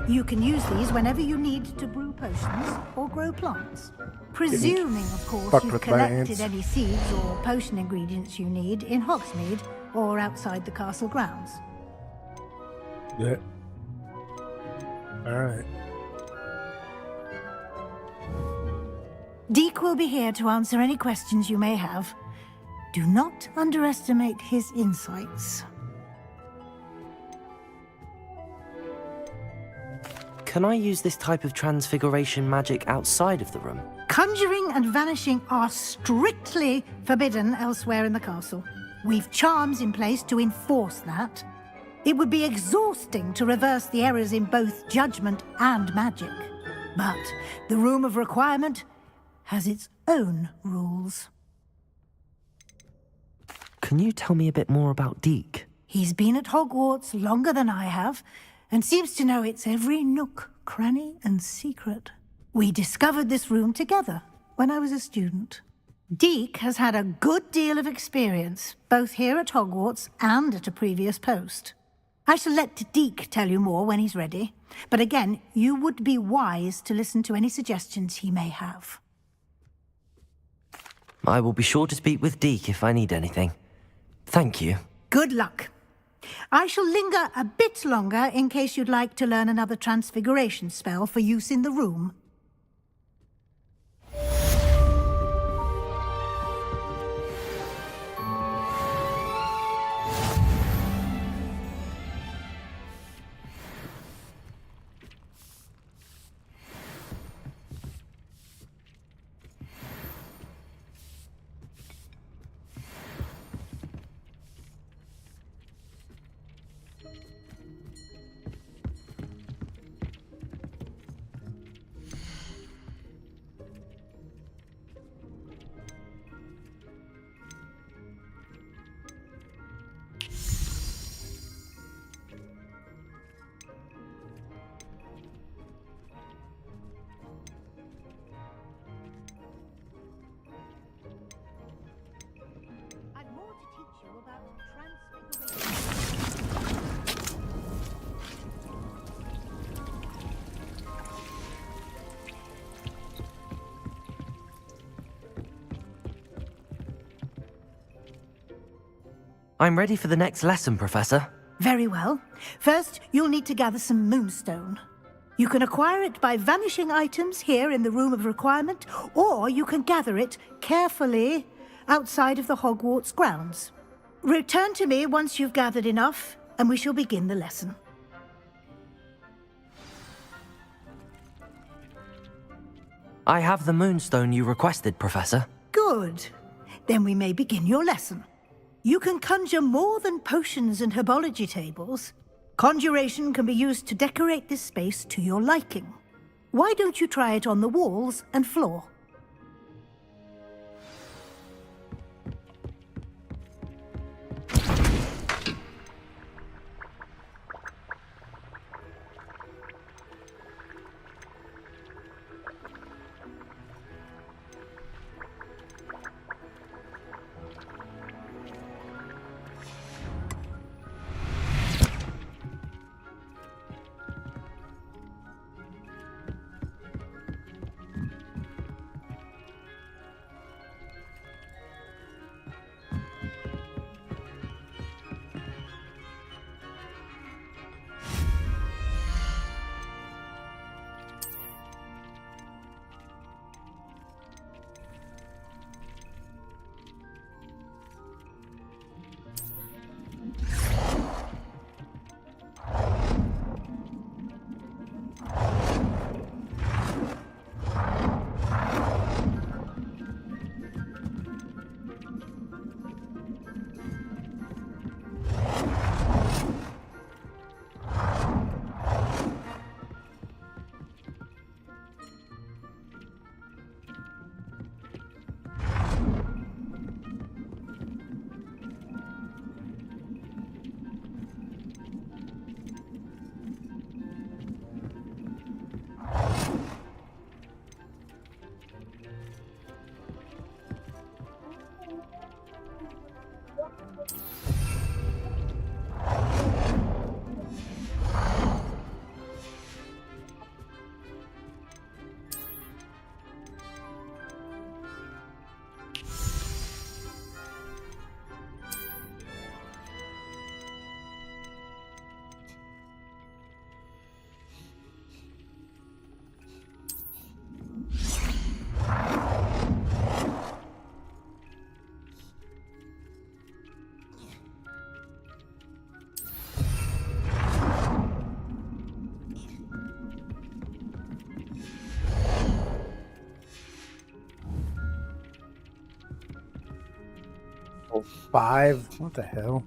F: You can use these whenever you need to brew potions or grow plants. Presuming, of course, you've collected any seeds or potion ingredients you need in Hogsmeade or outside the castle grounds.
A: Yeah. Alright.
F: Deke will be here to answer any questions you may have. Do not underestimate his insights.
C: Can I use this type of transfiguration magic outside of the room?
F: Conjuring and vanishing are strictly forbidden elsewhere in the castle. We've charms in place to enforce that. It would be exhausting to reverse the errors in both judgment and magic. But the Room of Requirement has its own rules.
C: Can you tell me a bit more about Deke?
F: He's been at Hogwarts longer than I have, and seems to know its every nook, cranny, and secret. We discovered this room together when I was a student. Deke has had a good deal of experience, both here at Hogwarts and at a previous post. I shall let Deke tell you more when he's ready, but again, you would be wise to listen to any suggestions he may have.
C: I will be sure to speak with Deke if I need anything. Thank you.
F: Good luck. I shall linger a bit longer in case you'd like to learn another transfiguration spell for use in the room.
C: I'm ready for the next lesson, Professor.
F: Very well. First, you'll need to gather some moonstone. You can acquire it by vanishing items here in the Room of Requirement, or you can gather it carefully outside of the Hogwarts grounds. Return to me once you've gathered enough, and we shall begin the lesson.
C: I have the moonstone you requested, Professor.
F: Good. Then we may begin your lesson. You can conjure more than potions and herbology tables. Conjuration can be used to decorate this space to your liking. Why don't you try it on the walls and floor?
A: 5? What the hell?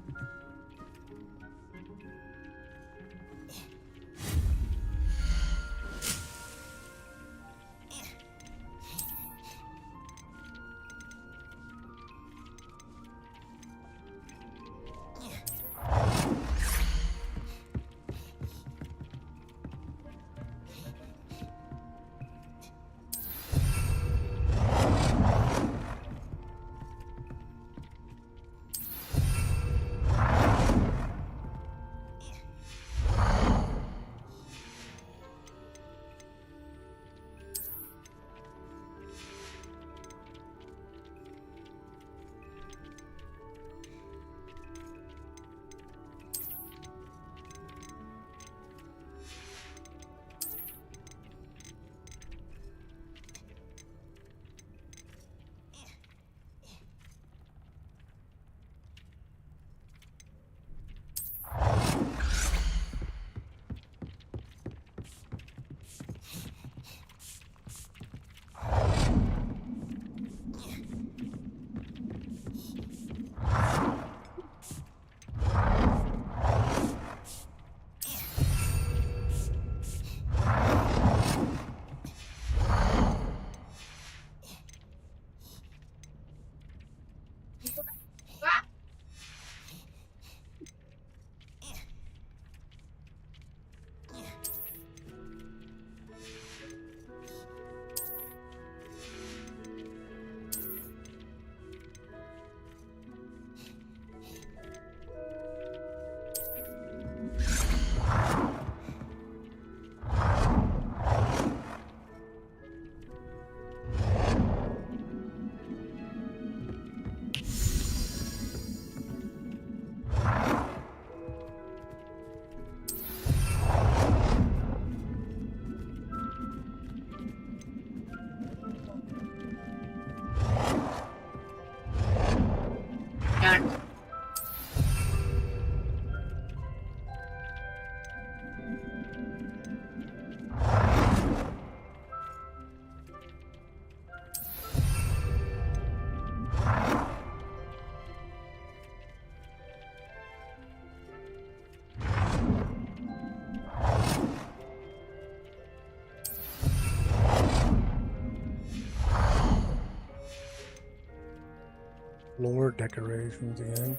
A: Floor decorations again.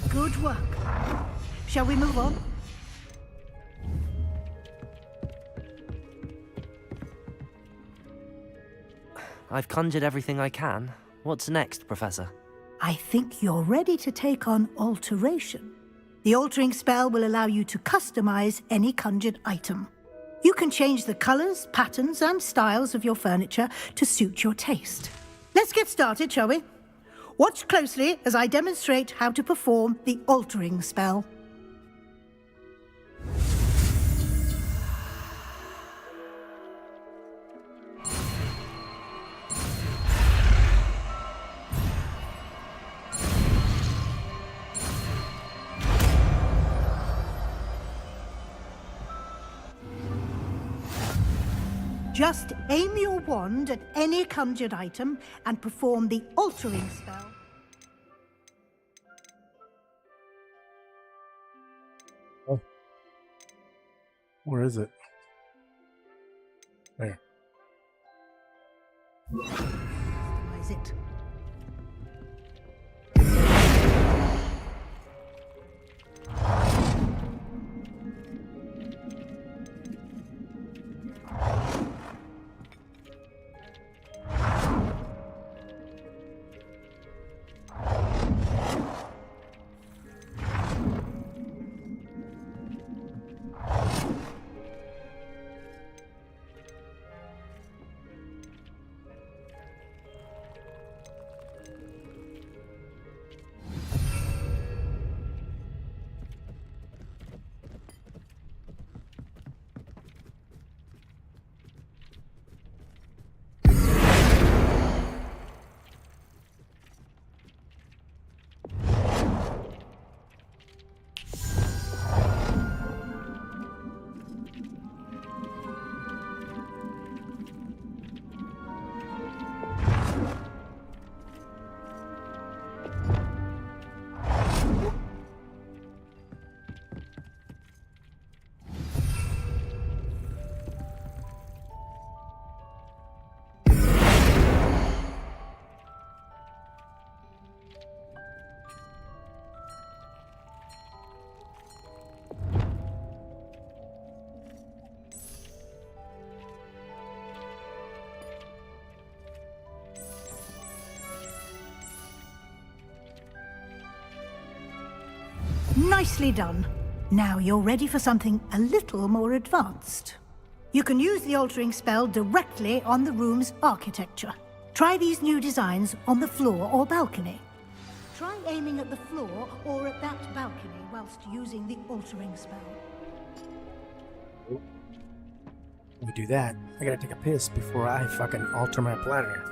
F: Good work. Shall we move on?
C: I've conjured everything I can. What's next, Professor?
F: I think you're ready to take on alteration. The altering spell will allow you to customize any conjured item. You can change the colors, patterns, and styles of your furniture to suit your taste. Let's get started, shall we? Watch closely as I demonstrate how to perform the altering spell. Just aim your wand at any conjured item and perform the altering spell.
A: Oh. Where is it? There.
F: Customize it. Nicely done. Now you're ready for something a little more advanced. You can use the altering spell directly on the room's architecture. Try these new designs on the floor or balcony. Try aiming at the floor or at that balcony whilst using the altering spell.
A: Let me do that. I gotta take a piss before I fucking alter my planner.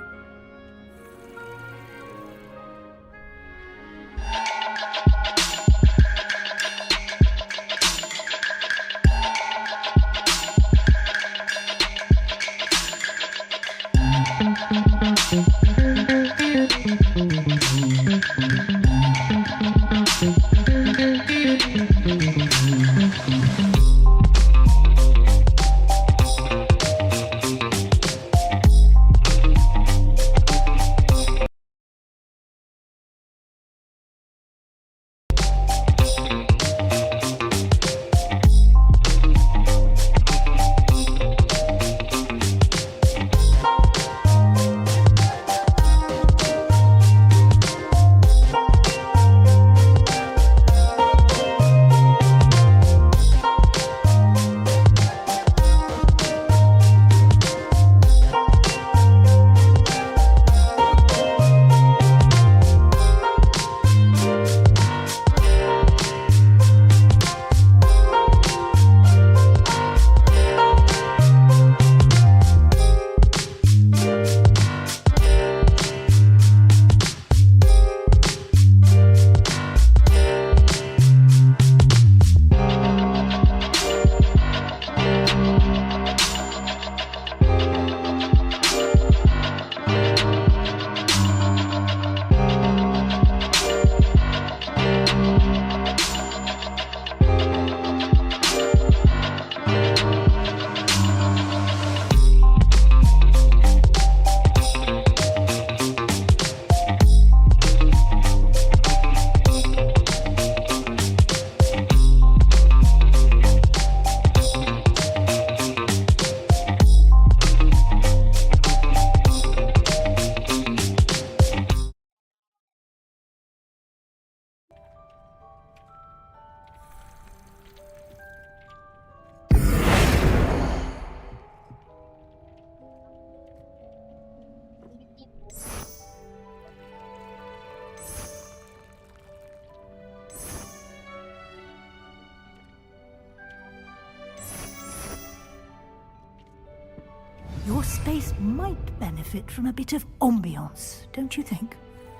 F: Your space might benefit from a bit of ambiance, don't you think?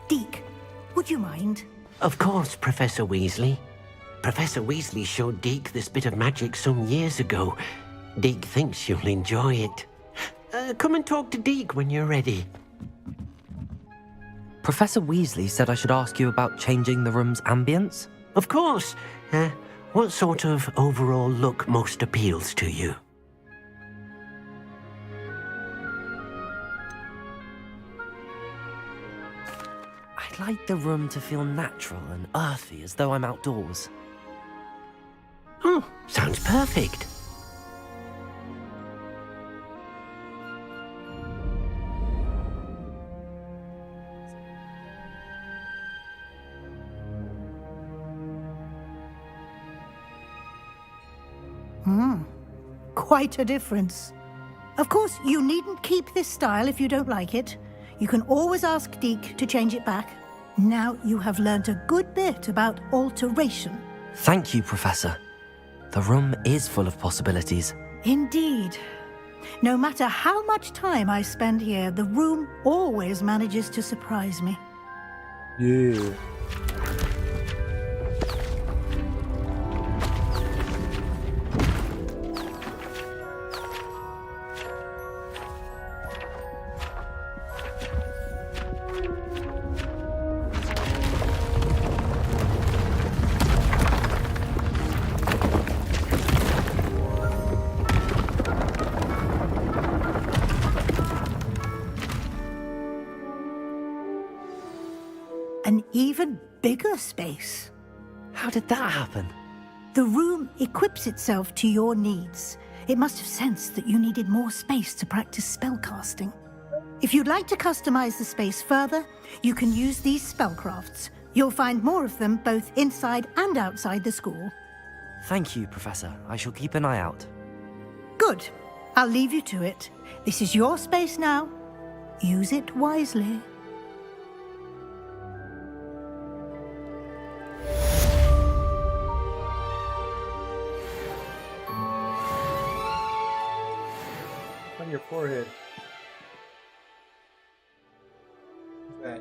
F: Deke, would you mind?
M: Of course, Professor Weasley. Professor Weasley showed Deke this bit of magic some years ago. Deke thinks you'll enjoy it. Come and talk to Deke when you're ready.
C: Professor Weasley said I should ask you about changing the room's ambience?
M: Of course. What sort of overall look most appeals to you?
C: I'd like the room to feel natural and earthy, as though I'm outdoors.
M: Oh, sounds perfect.
F: Quite a difference. Of course, you needn't keep this style if you don't like it. You can always ask Deke to change it back. Now you have learnt a good bit about alteration.
C: Thank you, Professor. The room is full of possibilities.
F: Indeed. No matter how much time I spend here, the room always manages to surprise me.
A: Yeah.
F: An even bigger space.
C: How did that happen?
F: The room equips itself to your needs. It must have sensed that you needed more space to practice spellcasting. If you'd like to customize the space further, you can use these spellcrafts. You'll find more of them both inside and outside the school.
C: Thank you, Professor. I shall keep an eye out.
F: Good. I'll leave you to it. This is your space now. Use it wisely.
A: On your forehead. What's that?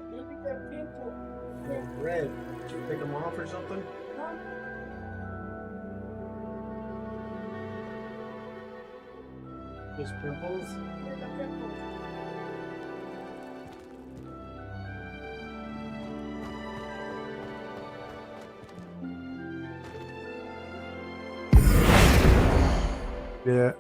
A: Oh, red. Did you pick them off or something? Just pimples? Yeah.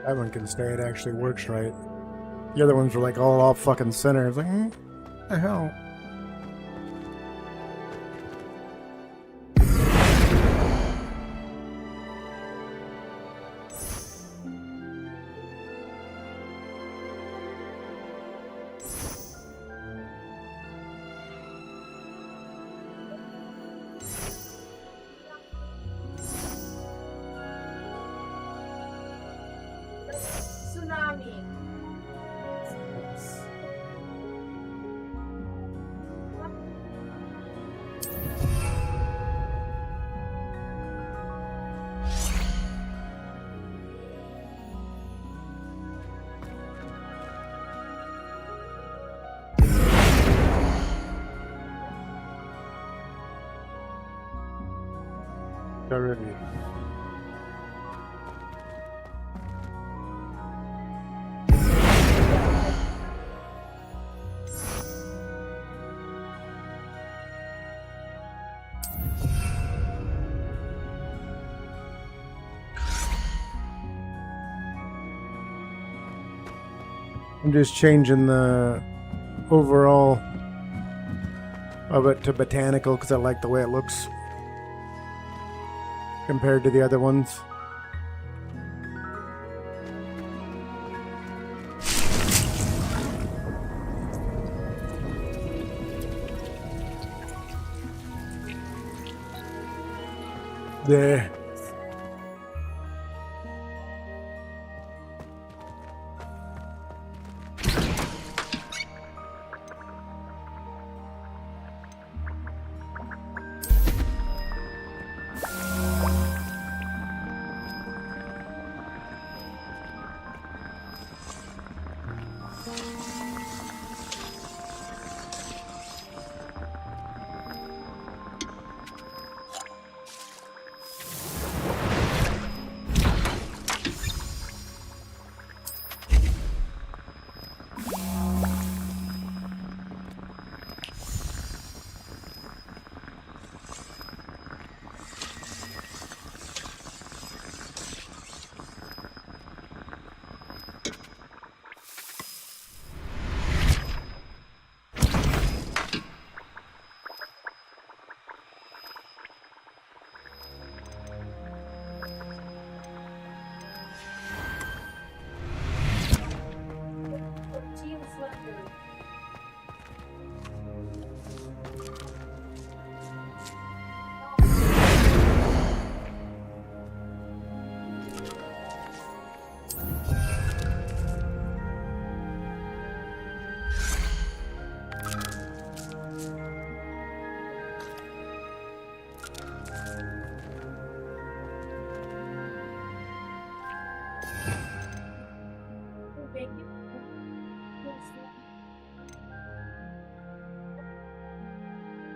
A: That one can stay. It actually works right. The other ones were like all off fucking center. It's like, what the hell?
N: Tsunami.
A: already. I'm just changing the overall of it to botanical because I like the way it looks compared to the other ones. There.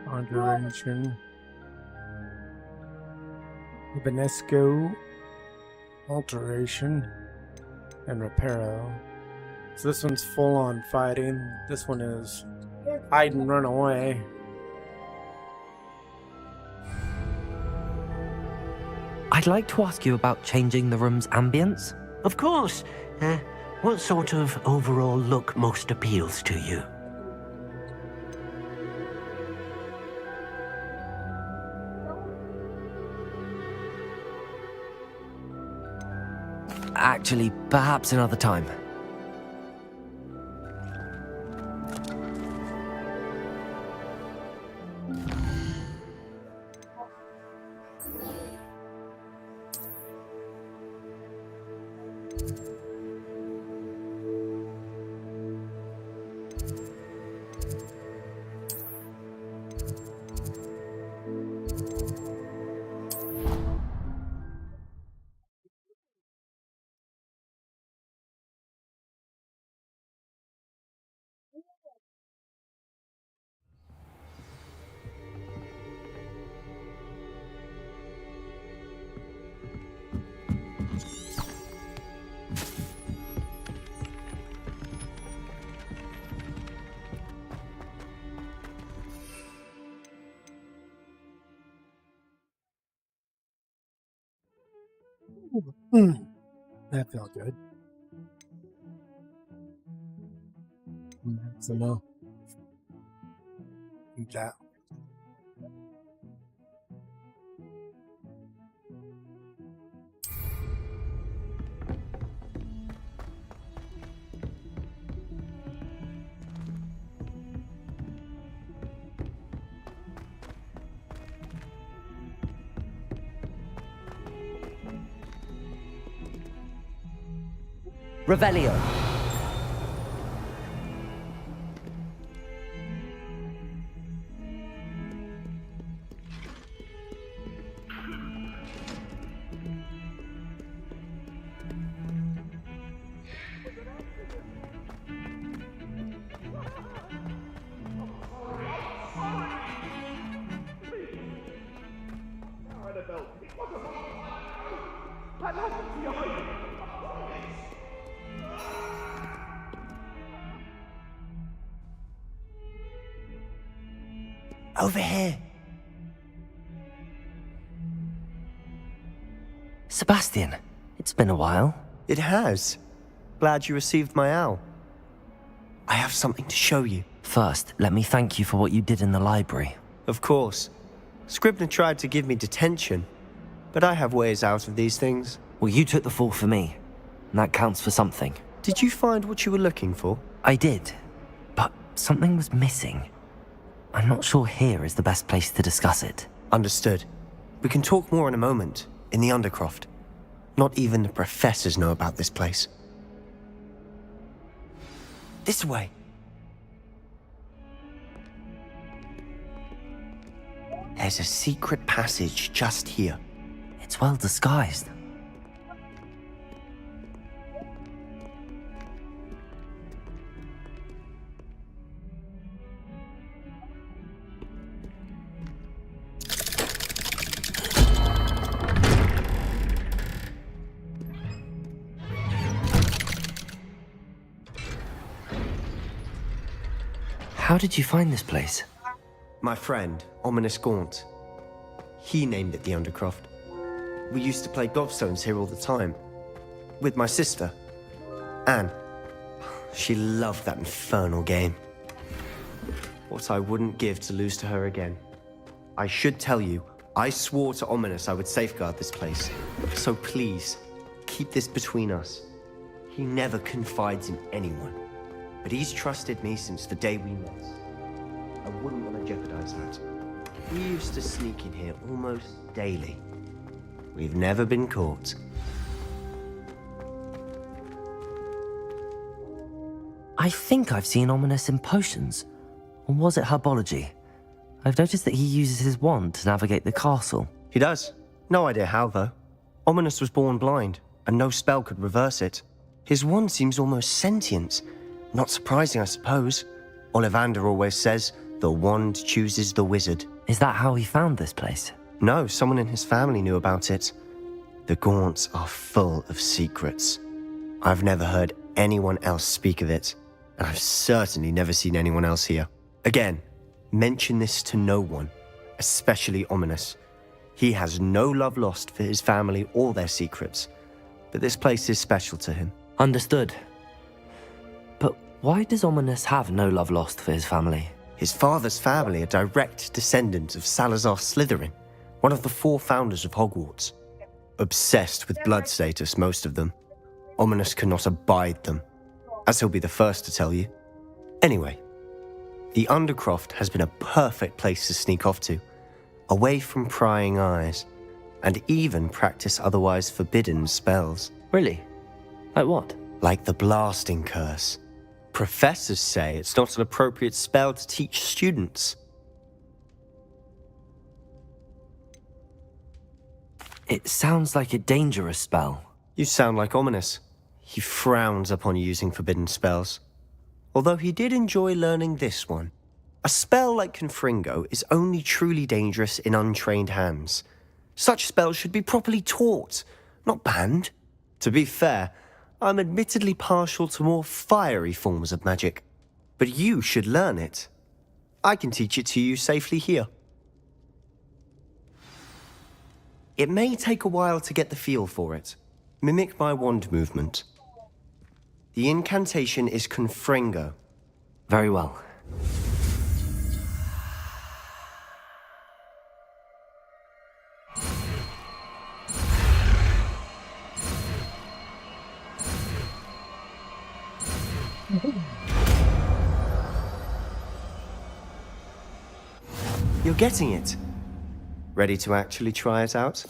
A: Conjuration, Benesco, Alteration, and Reparo. So this one's full on fighting. This one is hide and run away.
C: I'd like to ask you about changing the room's ambience.
M: Of course. What sort of overall look most appeals to you?
C: Actually, perhaps another time.
A: That felt good. So no. That.
C: Revelio.
D: Over here.
C: Sebastian, it's been a while.
D: It has. Glad you received my owl. I have something to show you.
C: First, let me thank you for what you did in the library.
D: Of course. Scribner tried to give me detention, but I have ways out of these things.
C: Well, you took the fall for me, and that counts for something.
D: Did you find what you were looking for?
C: I did, but something was missing. I'm not sure here is the best place to discuss it.
D: Understood. We can talk more in a moment, in the Undercroft. Not even the professors know about this place. This way. There's a secret passage just here.
C: It's well disguised. How did you find this place?
D: My friend, Ominous Gaunt. He named it the Undercroft. We used to play gobstones here all the time. With my sister, Anne. She loved that infernal game. What I wouldn't give to lose to her again. I should tell you, I swore to Ominous I would safeguard this place. So please, keep this between us. He never confides in anyone. But he's trusted me since the day we met. I wouldn't want to jeopardize that. We used to sneak in here almost daily. We've never been caught.
C: I think I've seen Ominous in potions. Or was it herbology? I've noticed that he uses his wand to navigate the castle.
D: He does. No idea how, though. Ominous was born blind, and no spell could reverse it. His wand seems almost sentient. Not surprising, I suppose. Ollivander always says, the wand chooses the wizard.
C: Is that how he found this place?
D: No, someone in his family knew about it. The Gaunts are full of secrets. I've never heard anyone else speak of it, and I've certainly never seen anyone else here. Again, mention this to no one, especially Ominous. He has no love lost for his family or their secrets, but this place is special to him.
C: Understood. But why does Ominous have no love lost for his family?
D: His father's family are direct descendants of Salazar Slytherin, one of the 4 founders of Hogwarts. Obsessed with blood status, most of them. Ominous cannot abide them, as he'll be the first to tell you. Anyway, the Undercroft has been a perfect place to sneak off to, away from prying eyes, and even practice otherwise forbidden spells.
C: Really? Like what?
D: Like the blasting curse. Professors say it's not an appropriate spell to teach students.
C: It sounds like a dangerous spell.
D: You sound like Ominous. He frowns upon using forbidden spells. Although he did enjoy learning this one. A spell like Confringo is only truly dangerous in untrained hands. Such spells should be properly taught, not banned. To be fair, I'm admittedly partial to more fiery forms of magic. But you should learn it. I can teach it to you safely here. It may take a while to get the feel for it. Mimic my wand movement. The incantation is Confringo.
C: Very well.
D: You're getting it. Ready to actually try it out?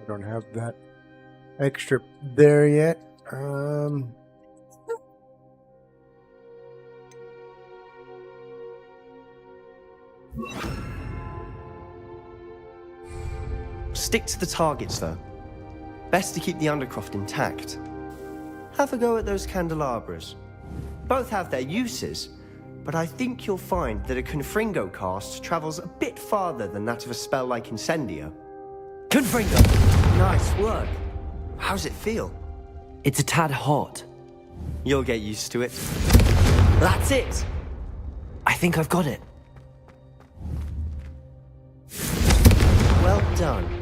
A: I don't have that extra there yet.
D: Stick to the targets, though. Best to keep the Undercroft intact. Have a go at those candelabras. Both have their uses, but I think you'll find that a Confringo cast travels a bit farther than that of a spell like Incendio. Confringo! Nice work. How's it feel?
C: It's a tad hot.
D: You'll get used to it. That's it!
C: I think I've got it.
D: Well done.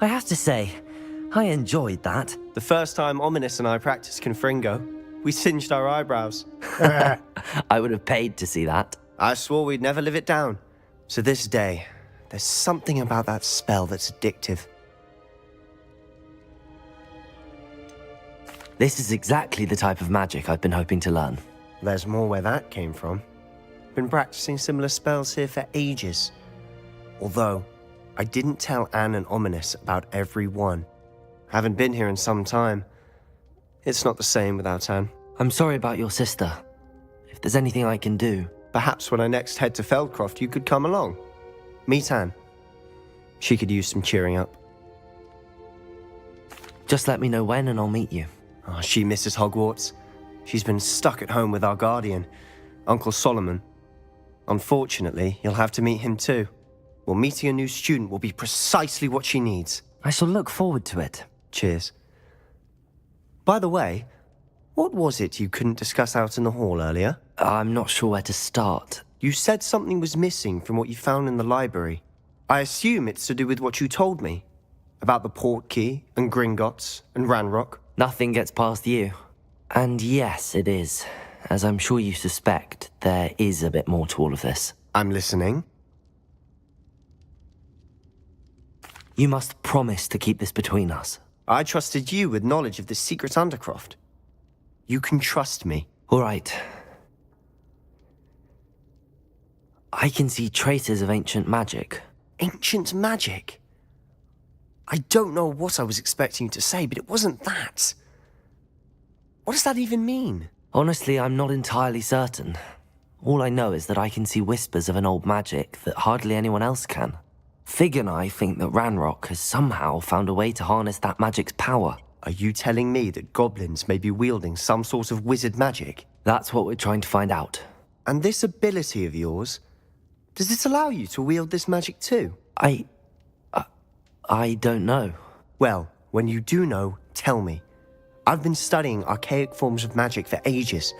C: I have to say, I enjoyed that.
D: The first time Ominous and I practiced Confringo, we singed our eyebrows.
C: I would have paid to see that.
D: I swore we'd never live it down. So this day, there's something about that spell that's addictive.
C: This is exactly the type of magic I've been hoping to learn.
D: There's more where that came from. Been practicing similar spells here for ages. Although, I didn't tell Anne and Ominous about every one. Haven't been here in some time. It's not the same without Anne.
C: I'm sorry about your sister. If there's anything I can do...
D: Perhaps when I next head to Feldcroft, you could come along. Meet Anne. She could use some cheering up.
C: Just let me know when and I'll meet you.
D: Oh, she misses Hogwarts. She's been stuck at home with our guardian, Uncle Solomon. Unfortunately, you'll have to meet him too. Well, meeting a new student will be precisely what she needs.
C: I shall look forward to it.
D: Cheers. By the way, what was it you couldn't discuss out in the hall earlier?
C: I'm not sure where to start.
D: You said something was missing from what you found in the library. I assume it's to do with what you told me. About the Portkey, and Gringotts, and Ranrock.
C: Nothing gets past you. And yes, it is. As I'm sure you suspect, there is a bit more to all of this.
D: I'm listening.
C: You must promise to keep this between us.
D: I trusted you with knowledge of the secret Undercroft. You can trust me.
C: All right. I can see traces of ancient magic.
D: Ancient magic? I don't know what I was expecting you to say, but it wasn't that. What does that even mean?
C: Honestly, I'm not entirely certain. All I know is that I can see whispers of an old magic that hardly anyone else can. Fig and I think that Ranrock has somehow found a way to harness that magic's power.
D: Are you telling me that goblins may be wielding some sort of wizard magic?
C: That's what we're trying to find out.
D: And this ability of yours, does it allow you to wield this magic too?
C: I don't know.
D: Well, when you do know, tell me. I've been studying archaic forms of magic for ages.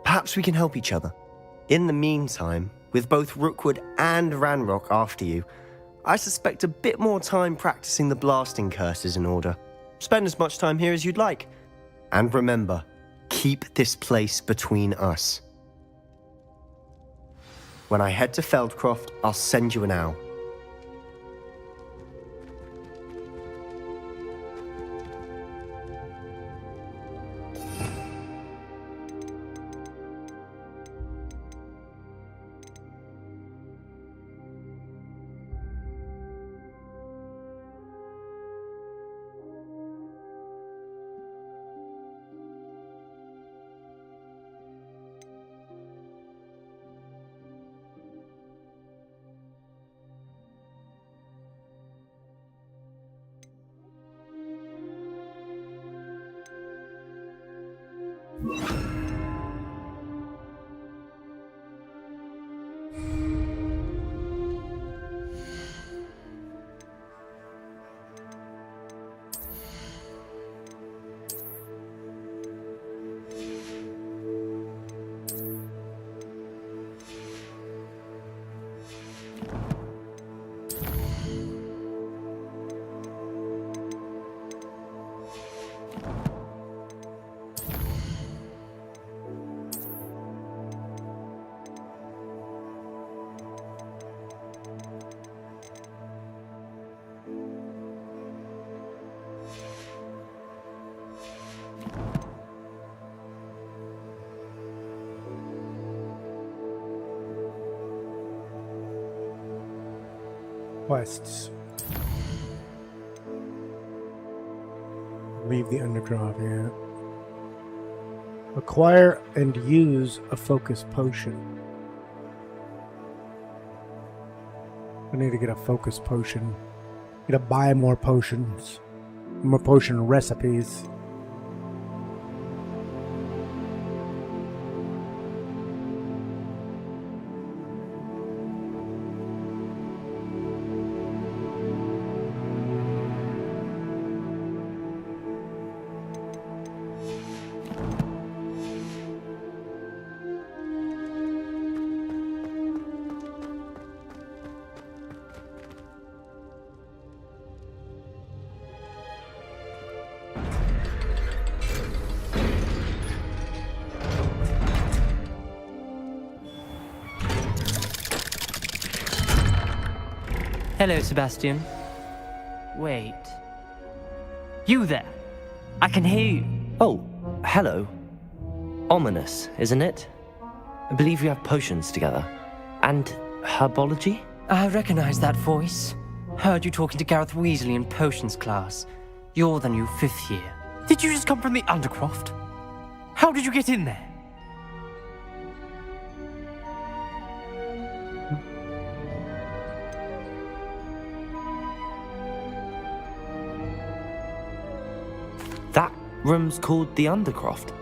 D: Perhaps we can help each other. In the meantime, with both Rookwood and Ranrock after you, I suspect a bit more time practicing the blasting curses in order. Spend as much time here as you'd like. And remember, keep this place between us. When I head to Feldcroft, I'll send you an owl.
A: Quests. Leave the Undercroft, yeah. Acquire and use a focus potion. I need to get a focus potion. Need to buy more potions. More potion recipes.
N: Hello, Sebastian. Wait. You there? I can hear you.
C: Oh, hello. Ominous, isn't it? I believe we have potions together. And herbology?
N: I recognize that voice. Heard you talking to Gareth Weasley in potions class. You're the new 5th year. Did you just come from the Undercroft? How did you get in there?
C: That room's called the Undercroft.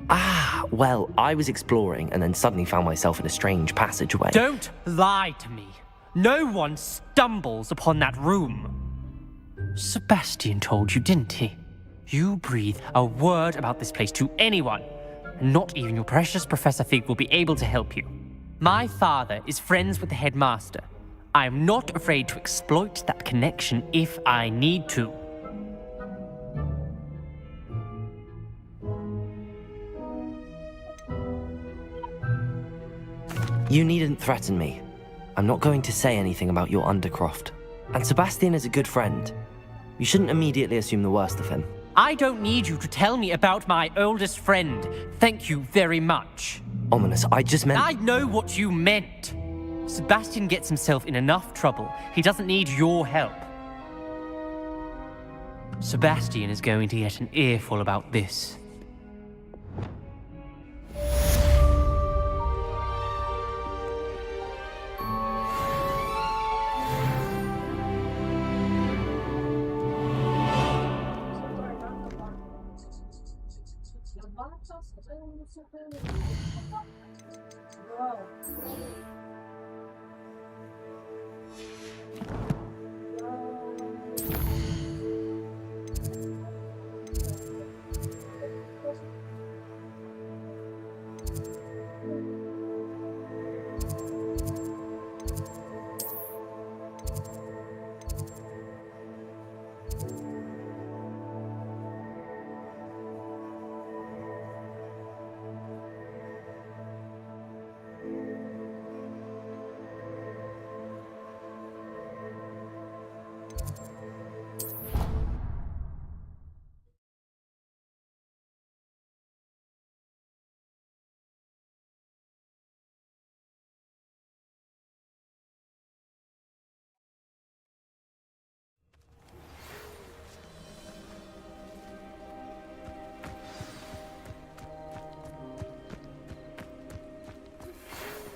C: Ah, well, I was exploring and then suddenly found myself in a strange passageway.
N: Don't lie to me. No one stumbles upon that room. Sebastian told you, didn't he? You breathe a word about this place to anyone, and not even your precious Professor Fig will be able to help you. My father is friends with the headmaster. I am not afraid to exploit that connection if I need to.
C: You needn't threaten me. I'm not going to say anything about your Undercroft. And Sebastian is a good friend. You shouldn't immediately assume the worst of him.
N: I don't need you to tell me about my oldest friend. Thank you very much.
C: Ominous, I just meant...
N: I know what you meant. Sebastian gets himself in enough trouble. He doesn't need your help. Sebastian is going to get an earful about this.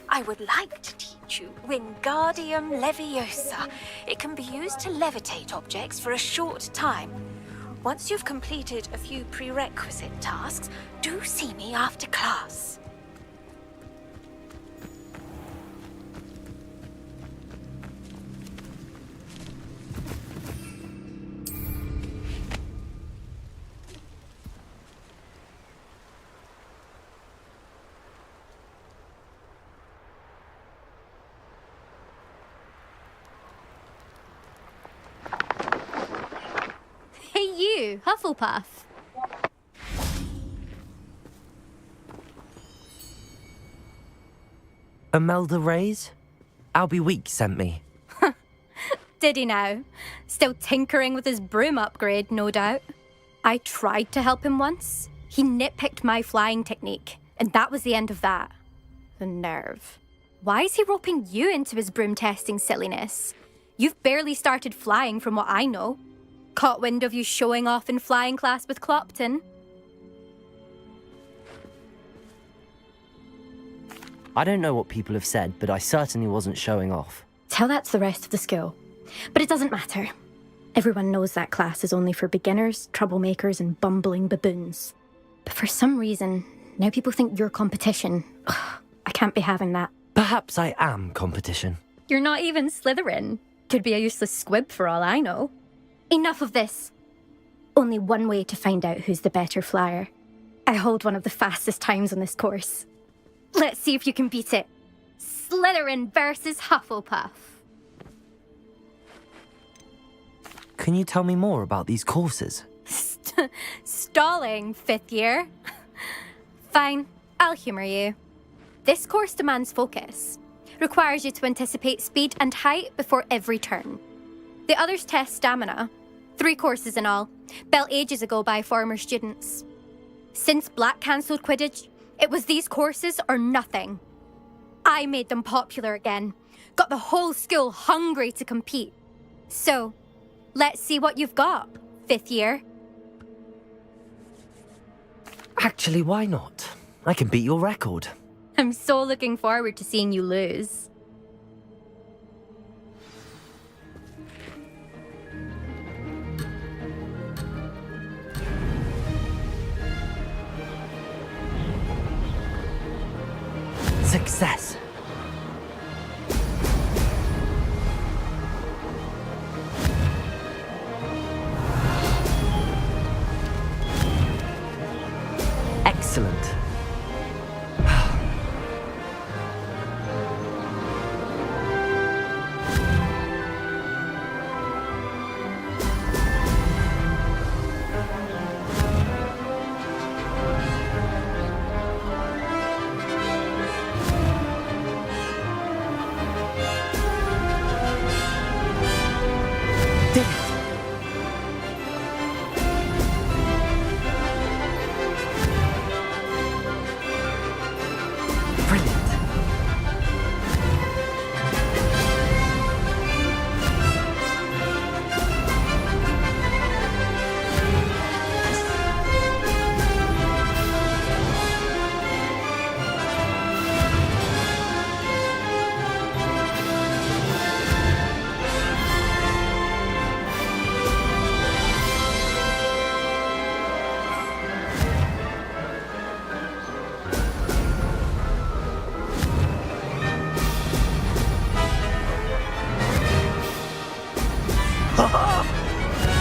B: I would like to teach you Wingardium Levio-Swag. It can be used to levitate objects for a short time. Once you've completed a few prerequisite tasks, do see me after class.
O: Hey you, Hufflepuff.
C: Imelda Reyes? Albie Week sent me.
O: Did he now? Still tinkering with his broom upgrade, no doubt. I tried to help him once. He nitpicked my flying technique, and that was the end of that. The nerve. Why is he roping you into his broom testing silliness? You've barely started flying from what I know. Caught wind of you showing off in flying class with Clopton.
C: I don't know what people have said, but I certainly wasn't showing off.
O: Tell that to the rest of the school. But it doesn't matter. Everyone knows that class is only for beginners, troublemakers, and bumbling baboons. But for some reason, now people think you're competition. Ugh, I can't be having that.
C: Perhaps I am competition.
O: You're not even Slytherin. Could be a useless squib for all I know. Enough of this. Only one way to find out who's the better flyer. I hold one of the fastest times on this course. Let's see if you can beat it. Slytherin versus Hufflepuff.
C: Can you tell me more about these courses?
O: Stalling, 5th year. Fine, I'll humour you. This course demands focus. Requires you to anticipate speed and height before every turn. The others test stamina. 3 courses in all, built ages ago by former students. Since Black cancelled Quidditch, it was these courses or nothing. I made them popular again. Got the whole school hungry to compete. So, let's see what you've got, 5th year.
C: Actually, why not? I can beat your record.
O: I'm so looking forward to seeing you lose.
C: Success. Excellent.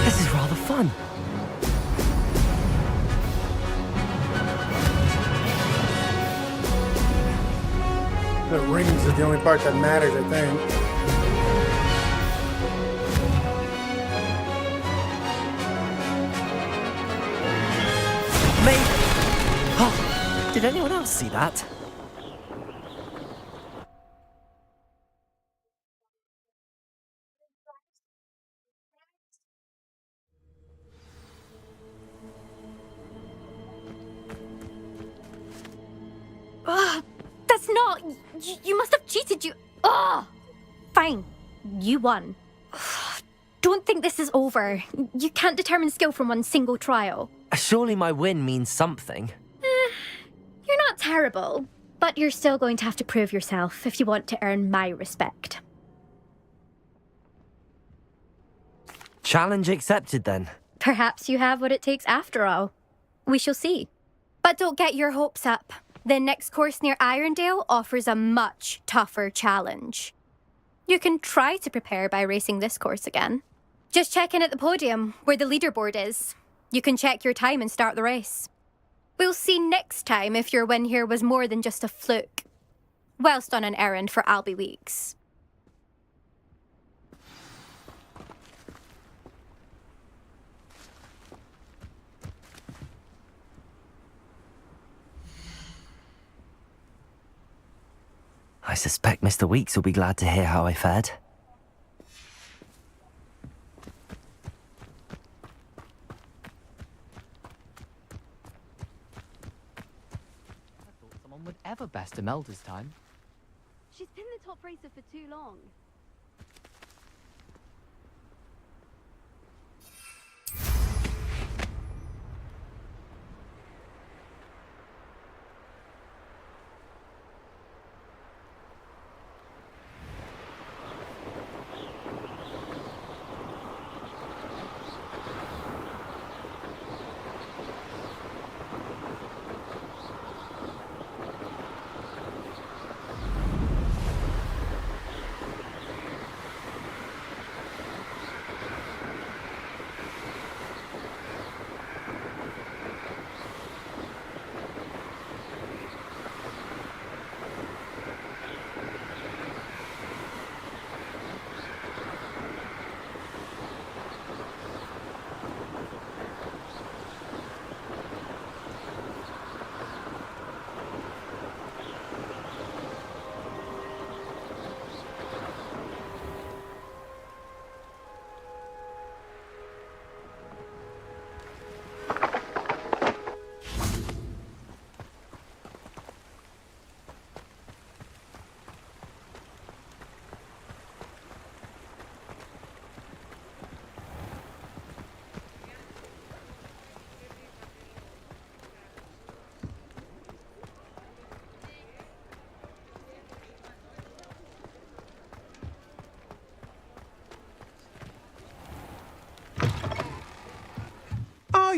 C: This is rather fun.
A: The rings is the only part that matters, I think.
C: Maybe. Oh, did anyone else see that?
O: That's not... You must have cheated, you... Ugh! Fine. You won. Don't think this is over. You can't determine skill from one single trial.
C: Surely my win means something.
O: You're not terrible, but you're still going to have to prove yourself if you want to earn my respect.
C: Challenge accepted, then.
O: Perhaps you have what it takes after all. We shall see. But don't get your hopes up. The next course near Irondale offers a much tougher challenge. You can try to prepare by racing this course again. Just check in at the podium, where the leaderboard is. You can check your time and start the race. We'll see next time if your win here was more than just a fluke. Whilst on an errand for Albie Weeks.
C: I suspect Mr. Weeks will be glad to hear how I fared.
P: I thought someone would ever best Imelda's time.
Q: She's been the top racer for too long.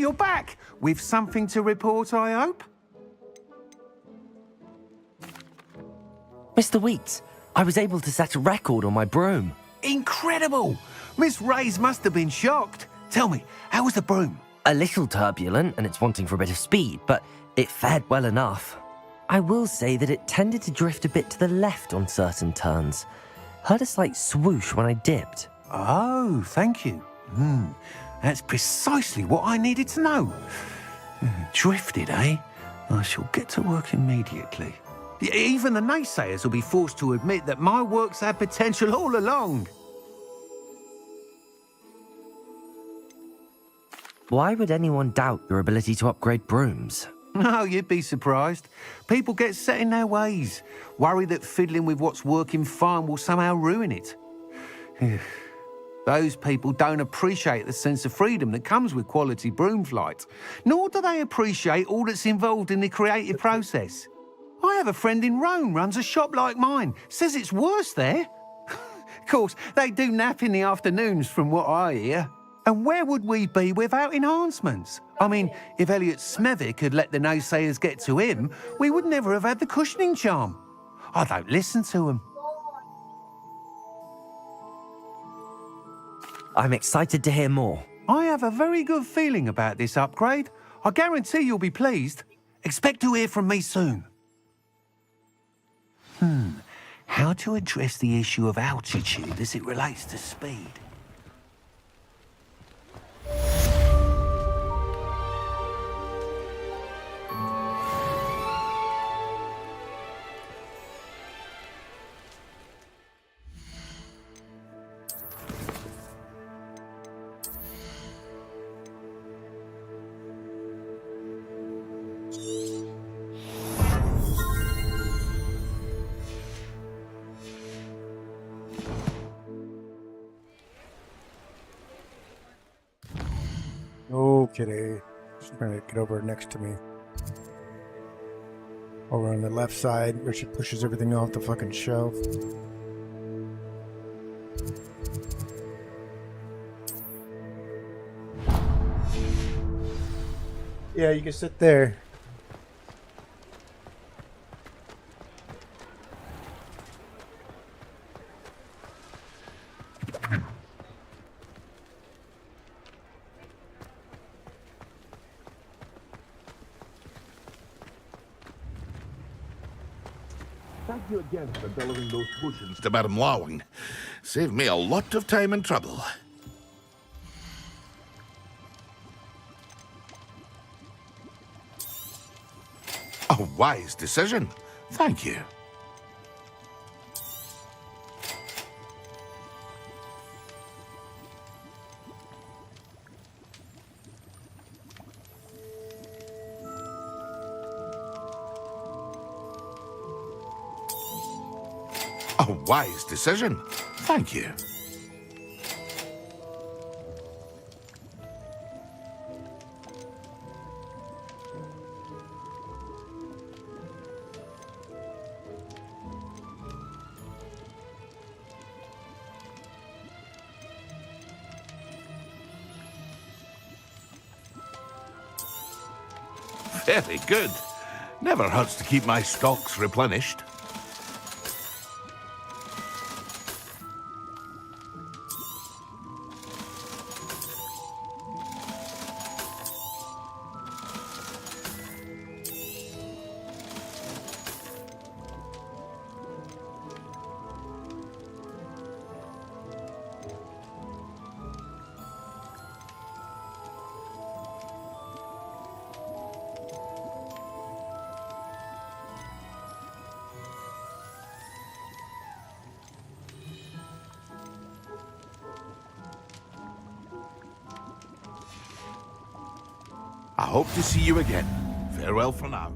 G: you're back. With something to report, I hope?
C: Mr. Weeks, I was able to set a record on my broom.
G: Incredible! Miss Reyes must have been shocked. Tell me, how was the broom?
C: A little turbulent and it's wanting for a bit of speed, but it fared well enough. I will say that it tended to drift a bit to the left on certain turns. Heard a slight swoosh when I dipped.
G: Oh, thank you. That's precisely what I needed to know. Drifted, eh? I shall get to work immediately. Even the naysayers will be forced to admit that my work's had potential all along.
C: Why would anyone doubt your ability to upgrade brooms?
G: No, you'd be surprised. People get set in their ways, worry that fiddling with what's working fine will somehow ruin it. Those people don't appreciate the sense of freedom that comes with quality broom flight, nor do they appreciate all that's involved in the creative process. I have a friend in Rome runs a shop like mine, says it's worse there. Of course, they do nap in the afternoons from what I hear. And where would we be without enhancements? I mean, if Elliot Smethwick had let the naysayers get to him, we would never have had the cushioning charm. I don't listen to them.
C: I'm excited to hear more.
G: I have a very good feeling about this upgrade. I guarantee you'll be pleased. Expect to hear from me soon. How to address the issue of altitude as it relates to speed?
A: Okay, she's trying to get over next to me. Over on the left side, where she pushes everything off the fucking shelf. Yeah, you can sit there.
E: Thank you again for delivering those potions to Madame Lawing. Saved me a lot of time and trouble. A wise decision. Thank you. A wise decision. Thank you. Very good. Never hurts to keep my stocks replenished. I hope to see you again. Farewell for now.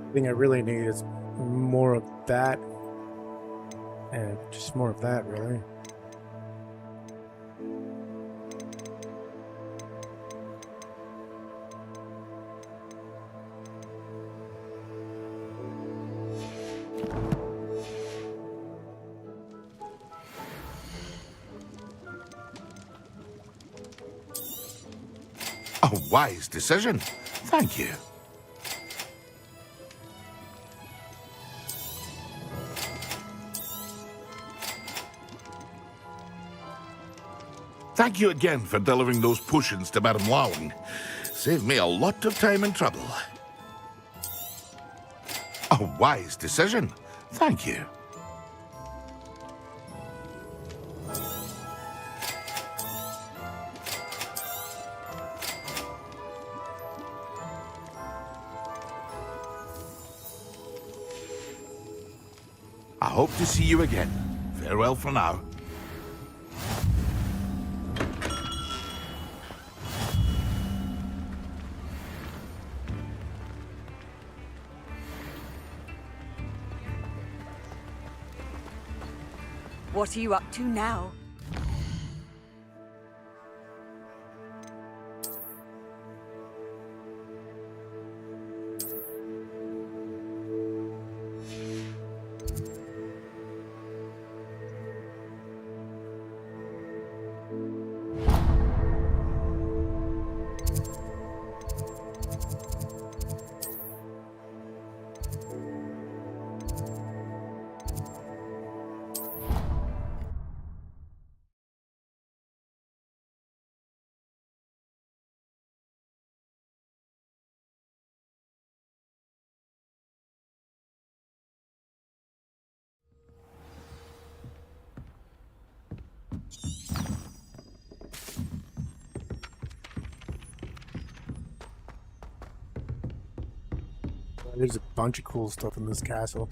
A: The thing I really need is more of that. And just more of that, really.
E: A wise decision. Thank you. Thank you again for delivering those potions to Madame Lowing. Saved me a lot of time and trouble. A wise decision. Thank you. I hope to see you again. Farewell for now.
R: What are you up to now?
A: There's a bunch of cool stuff in this castle.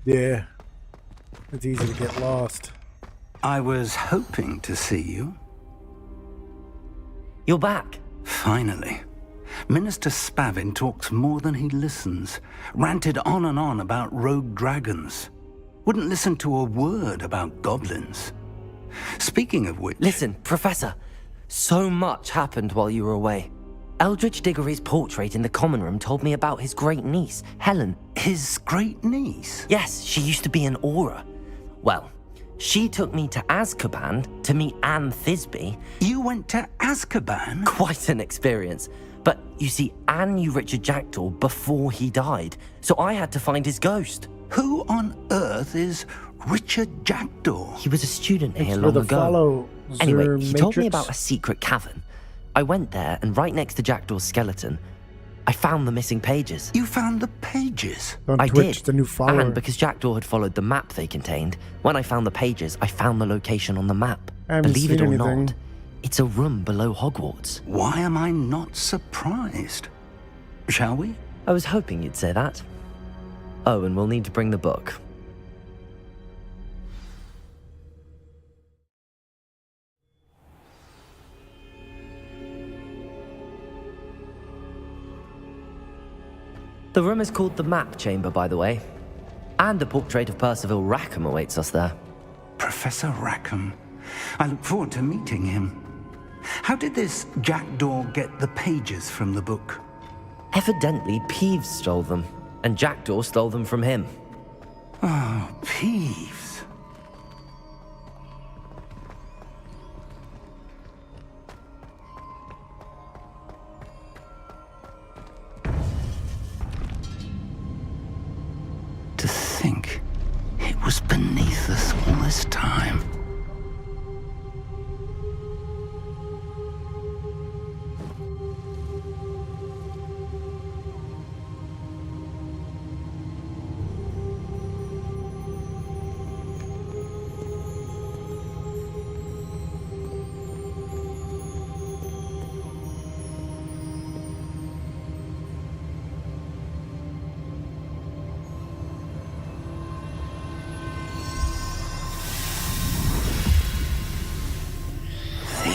A: Yeah, it's easy to get lost.
S: I was hoping to see you.
C: You're back.
S: Finally. Minister Spavin talks more than he listens. Ranted on and on about rogue dragons. Wouldn't listen to a word about goblins. Speaking of which...
C: Listen, Professor. So much happened while you were away. Eldridge Diggory's portrait in the common room told me about his great niece, Helen.
S: His great niece?
C: Yes, she used to be an Auror. Well, she took me to Azkaban to meet Anne Thisbe.
S: You went to Azkaban?
C: Quite an experience. But you see, Anne knew Richard Jackdaw before he died, so I had to find his ghost.
S: Who on earth is Richard Jackdaw?
C: He was a student here long ago. Anyway, he told me about a secret cavern. I went there, and right next to Jackdaw's skeleton, I found the missing pages.
S: You found the pages?
A: On
C: I
A: Twitch,
C: did.
A: the new follower.
C: And because Jackdaw had followed the map they contained, when I found the pages, I found the location on the map.
A: I haven't
C: Believe it
A: seen
C: or
A: anything.
C: not, it's a room below Hogwarts.
S: Why am I not surprised? Shall we?
C: I was hoping you'd say that. Oh, and we'll need to bring the book. The room is called the Map Chamber, by the way. And a portrait of Percival Rackham awaits us there.
S: Professor Rackham. I look forward to meeting him. How did this Jackdaw get the pages from the book?
C: Evidently, Peeves stole them, and Jackdaw stole them from him.
S: Oh, Peeves. To think it was beneath us all this time.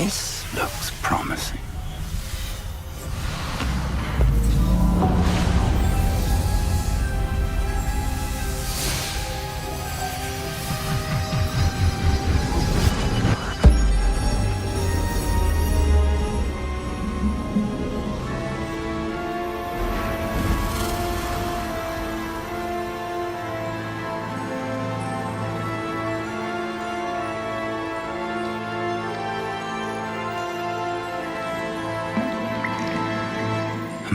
S: This looks promising.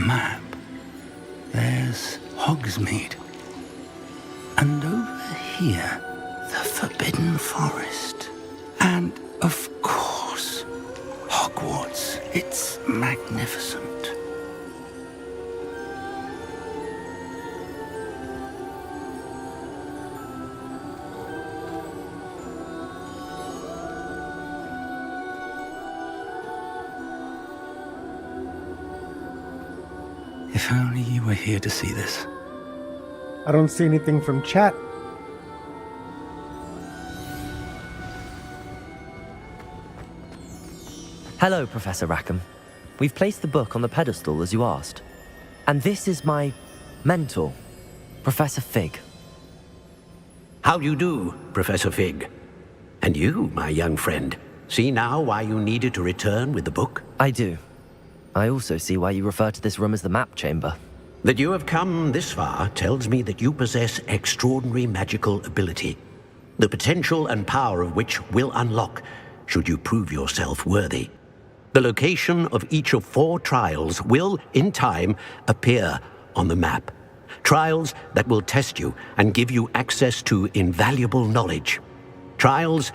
S: Map. There's Hogsmeade. And over here, the Forbidden Forest. And, of course, Hogwarts. It's magnificent. If only you were here to see this.
A: I don't see anything from chat.
C: Hello, Professor Rackham. We've placed the book on the pedestal as you asked. And this is my mentor, Professor Fig.
M: How do you do, Professor Fig? And you, my young friend, see now why you needed to return with the book?
C: I do. I also see why you refer to this room as the map chamber.
M: That you have come this far tells me that you possess extraordinary magical ability, the potential and power of which will unlock should you prove yourself worthy. The location of each of 4 trials will, in time, appear on the map. Trials that will test you and give you access to invaluable knowledge. Trials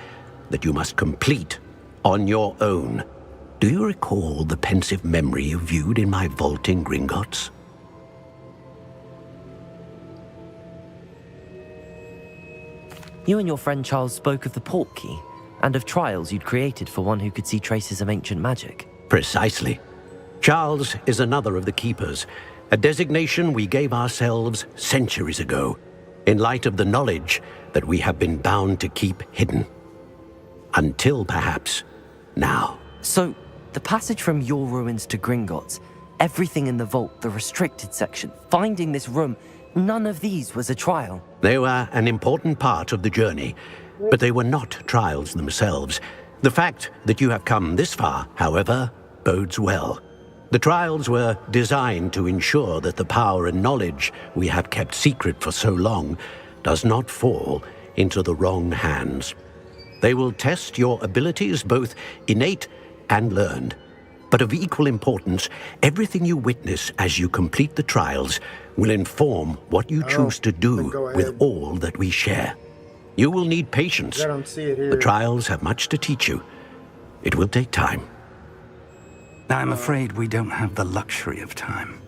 M: that you must complete on your own. Do you recall the pensive memory you viewed in my vault in Gringotts?
C: You and your friend Charles spoke of the Portkey, and of trials you'd created for one who could see traces of ancient magic.
M: Precisely. Charles is another of the Keepers, a designation we gave ourselves centuries ago, in light of the knowledge that we have been bound to keep hidden. Until, perhaps, now.
C: So, the passage from your ruins to Gringotts, everything in the vault, the restricted section, finding this room, none of these was a trial.
M: They were an important part of the journey, but they were not trials themselves. The fact that you have come this far, however, bodes well. The trials were designed to ensure that the power and knowledge we have kept secret for so long does not fall into the wrong hands. They will test your abilities, both innate and learned. But of equal importance, everything you witness as you complete the trials will inform what you choose to do with all that we share. You will need patience.
A: I don't see it here.
M: The trials have much to teach you. It will take time.
S: I'm afraid we don't have the luxury of time.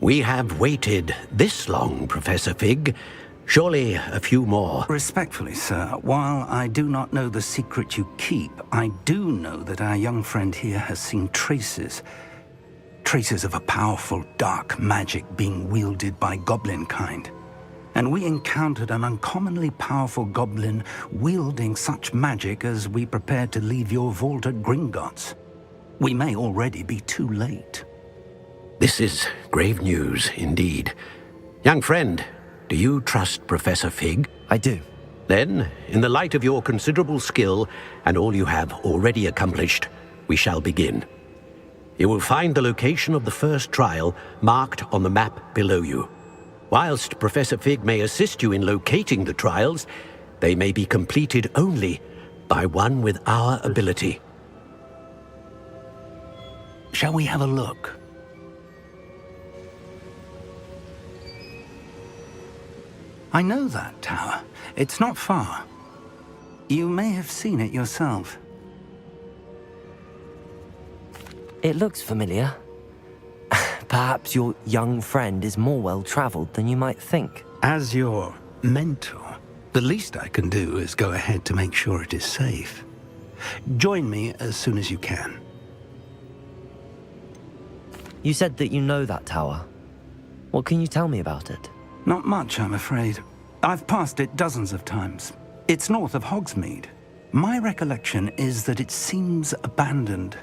M: We have waited this long, Professor Fig. Surely a few more.
S: Respectfully, sir, while I do not know the secret you keep, I do know that our young friend here has seen traces of a powerful dark magic being wielded by goblin kind. And we encountered an uncommonly powerful goblin wielding such magic as we prepared to leave your vault at Gringotts. We may already be too late.
M: This is grave news indeed. Young friend, do you trust Professor Fig?
C: I do.
M: Then, in the light of your considerable skill and all you have already accomplished, we shall begin. You will find the location of the first trial marked on the map below you. Whilst Professor Fig may assist you in locating the trials, they may be completed only by one with our ability.
S: Shall we have a look? I know that tower. It's not far. You may have seen it yourself.
C: It looks familiar. Perhaps your young friend is more well-traveled than you might think.
S: As your mentor, the least I can do is go ahead to make sure it is safe. Join me as soon as you can.
C: You said that you know that tower. What can you tell me about it?
S: Not much, I'm afraid. I've passed it dozens of times. It's north of Hogsmeade. My recollection is that it seems abandoned.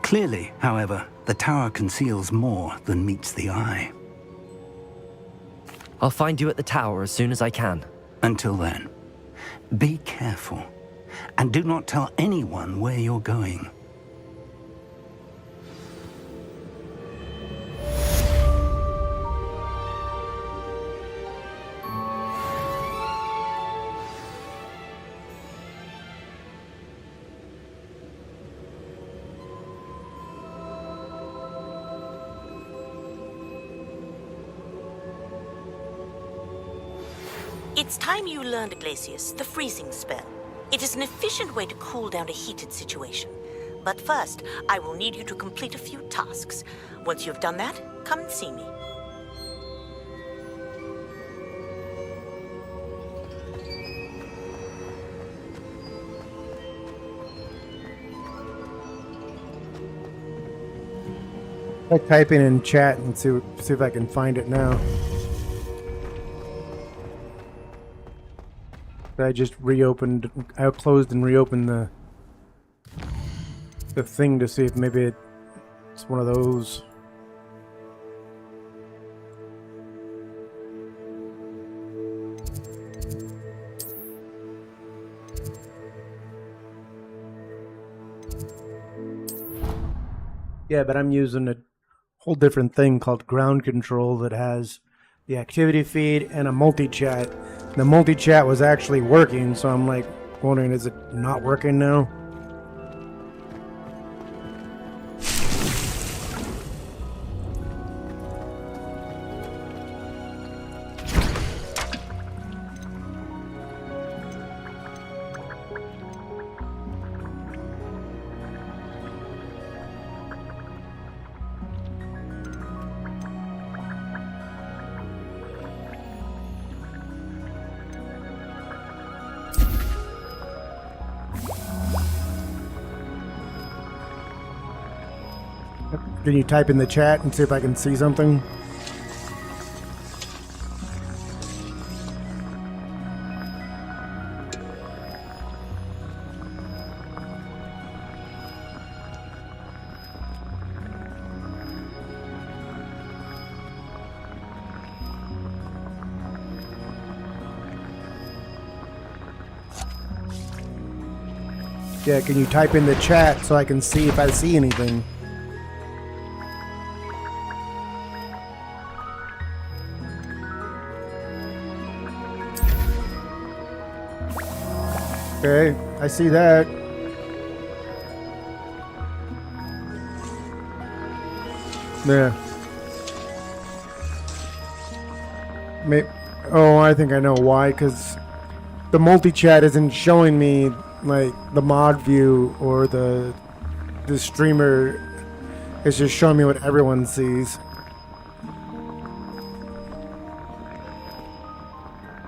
S: Clearly, however, the tower conceals more than meets the eye.
C: I'll find you at the tower as soon as I can.
S: Until then, be careful, and do not tell anyone where you're going.
T: It's time you learned, Glacius, the freezing spell. It is an efficient way to cool down a heated situation. But first, I will need you to complete a few tasks. Once you've done that, come and see me.
A: I'll type it in chat and see if I can find it now. I just reopened. I closed and reopened the thing to see if maybe it's one of those. Yeah, but I'm using a whole different thing called ground control that has the activity feed and a multi-chat. The multi-chat was actually working, so I'm like wondering, is it not working now? Can you type in the chat and see if I can see something? Yeah, can you type in the chat so I can see if I see anything? Okay, I see that. Yeah. Oh, I think I know why, because the multi-chat isn't showing me like the mod view or the streamer. It's just showing me what everyone sees.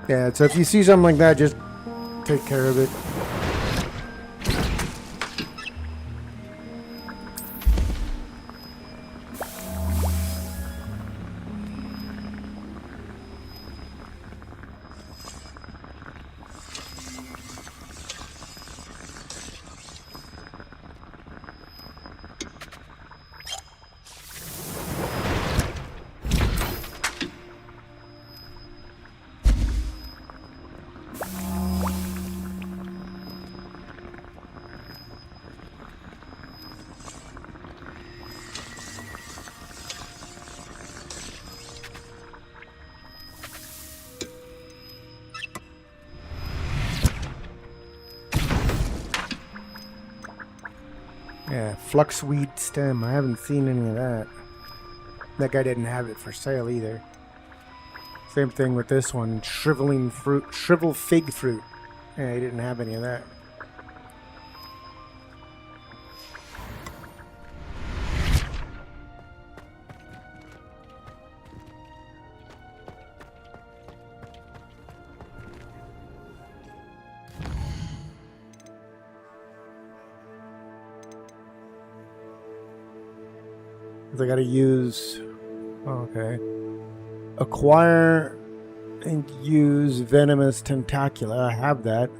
A: Yeah, so if you see something like that, just take care of it. Yeah, fluxweed stem. I haven't seen any of that. That guy didn't have it for sale either. Same thing with this one. Shriveling fruit. Shrivel fig fruit. Yeah, he didn't have any of that. I gotta use, okay, acquire and use venomous tentacula. I have that.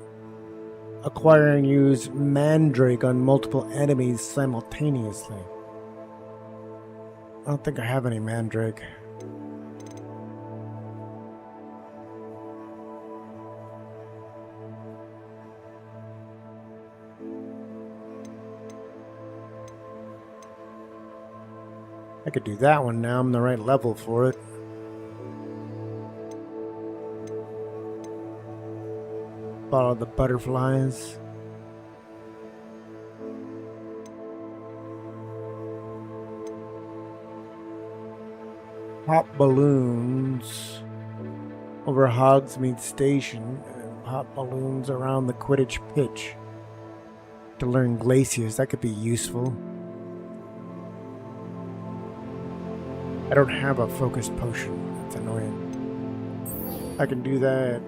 A: acquire and use Mandrake on multiple enemies simultaneously. I don't think I have any Mandrake. I could do that one now. I'm the right level for it. Follow the butterflies. Pop balloons over Hogsmeade Station and pop balloons around the Quidditch pitch to learn Glaciers. That could be useful. I don't have a focused potion. That's annoying. I can do that.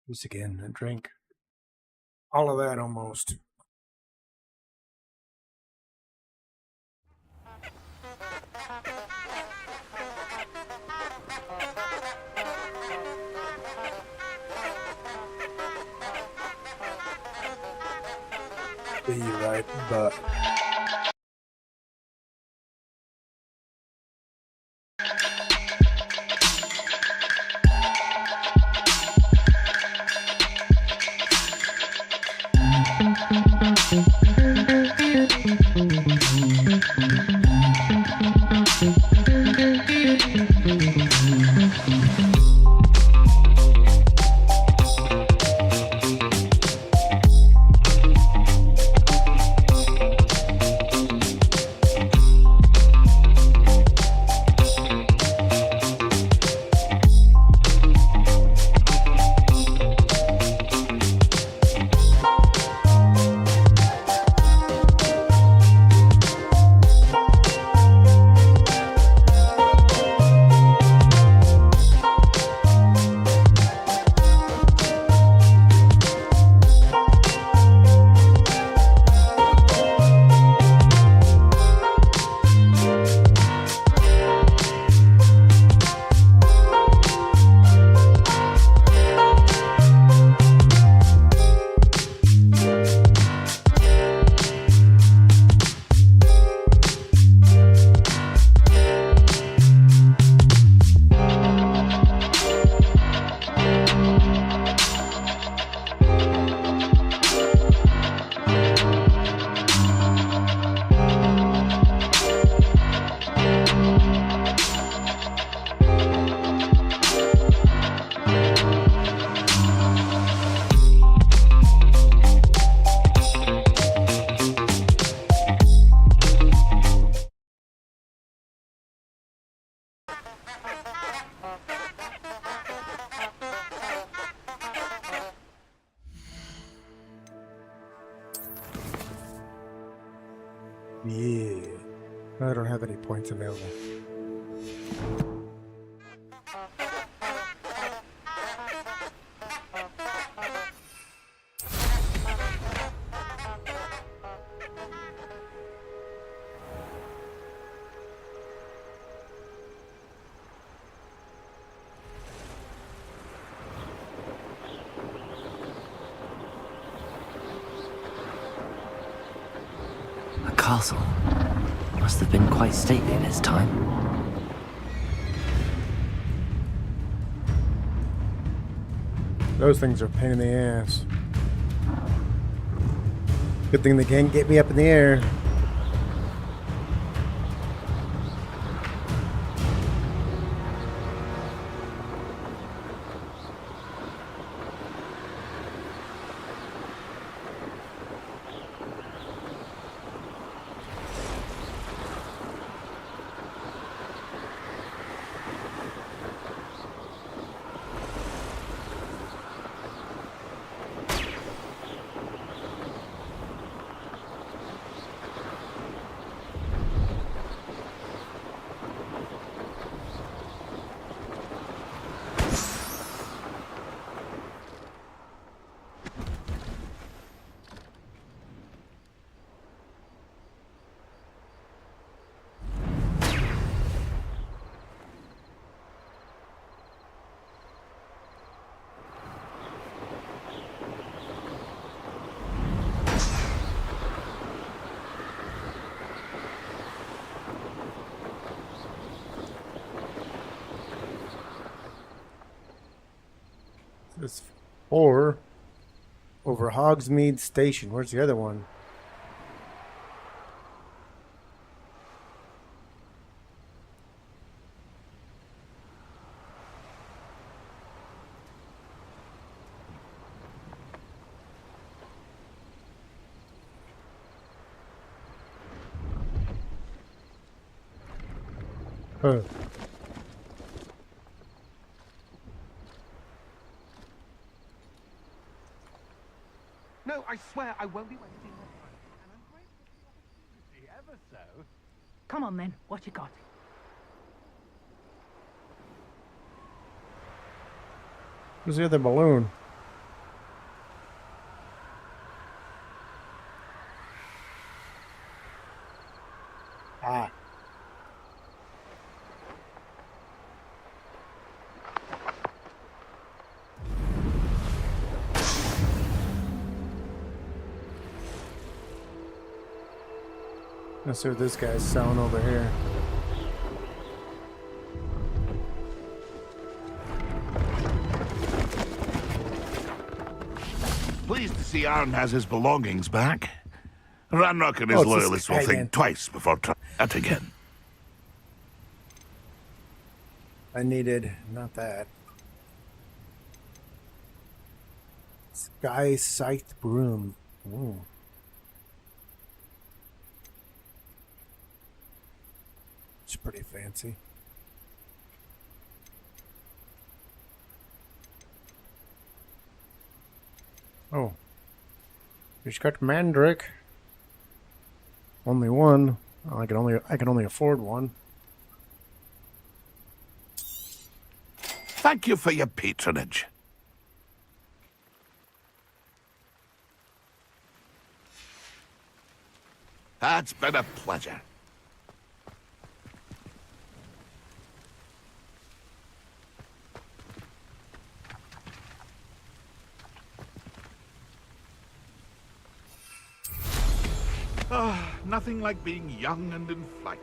A: Use again and drink. All of that almost. Be right back. Yeah. I don't have any points available.
C: A castle. Must have been quite stately in its time.
A: Those things are a pain in the ass. Good thing they can't get me up in the air. This 4 over Hogsmeade Station. Where's the other one? Huh.
G: No, I swear I won't be wasting your time. And I'm grateful for the opportunity, ever so.
F: Come on then, what you got?
A: Where's the other balloon? Ah. Let's see what this guy's selling over here.
E: Pleased to see Aaron has his belongings back. Ranrock and his
A: Oh, it's this
E: loyalists will
A: guy
E: think
A: again.
E: twice before trying that again.
A: I needed, not that. Sky Scythe Broom. Ooh. It's pretty fancy. Oh. He's got Mandrake. Only one. Oh, I can only afford one.
E: Thank you for your patronage. It's been a pleasure. Nothing like being young and in flight.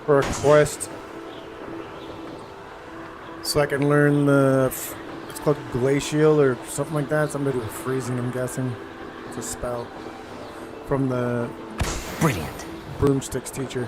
A: For a quest, so I can learn the, it's called glacial or something like that, something to do with freezing, I'm guessing. It's a spell from the
C: Brilliant
A: broomsticks teacher.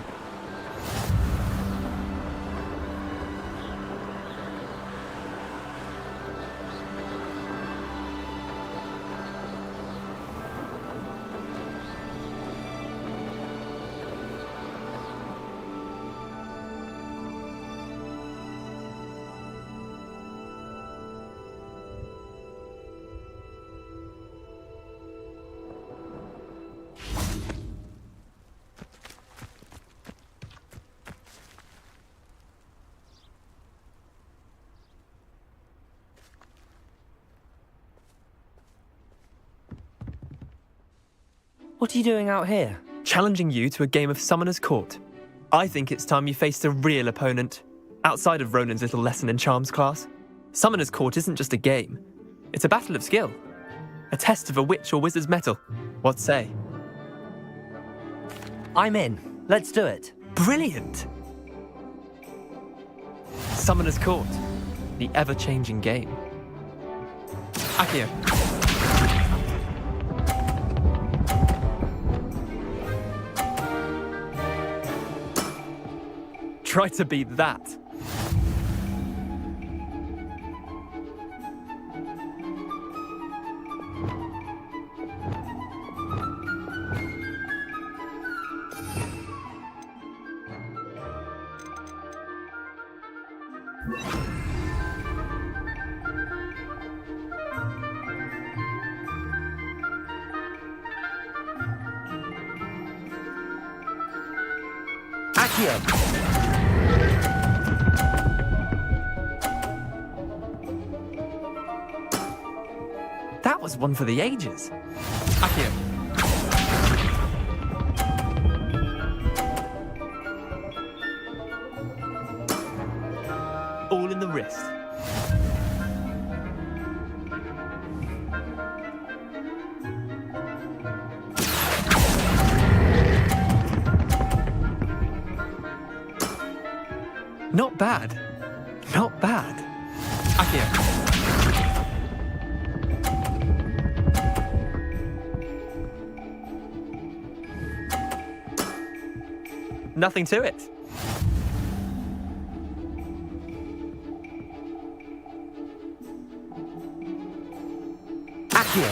U: What are you doing out here?
V: Challenging you to a game of Summoner's Court. I think it's time you faced a real opponent.
I: Outside of Ronan's little lesson in charms class, Summoner's Court isn't just a game. It's a battle of skill. A test of a witch or wizard's mettle. What say?
U: I'm in. Let's do it.
I: Brilliant! Summoner's Court. The ever-changing game. Accio. Try to beat that.
U: Accio.
I: That was one for the ages. Accio. All in the wrist. Not bad. Not bad. Accio. Nothing to it.
U: Accio.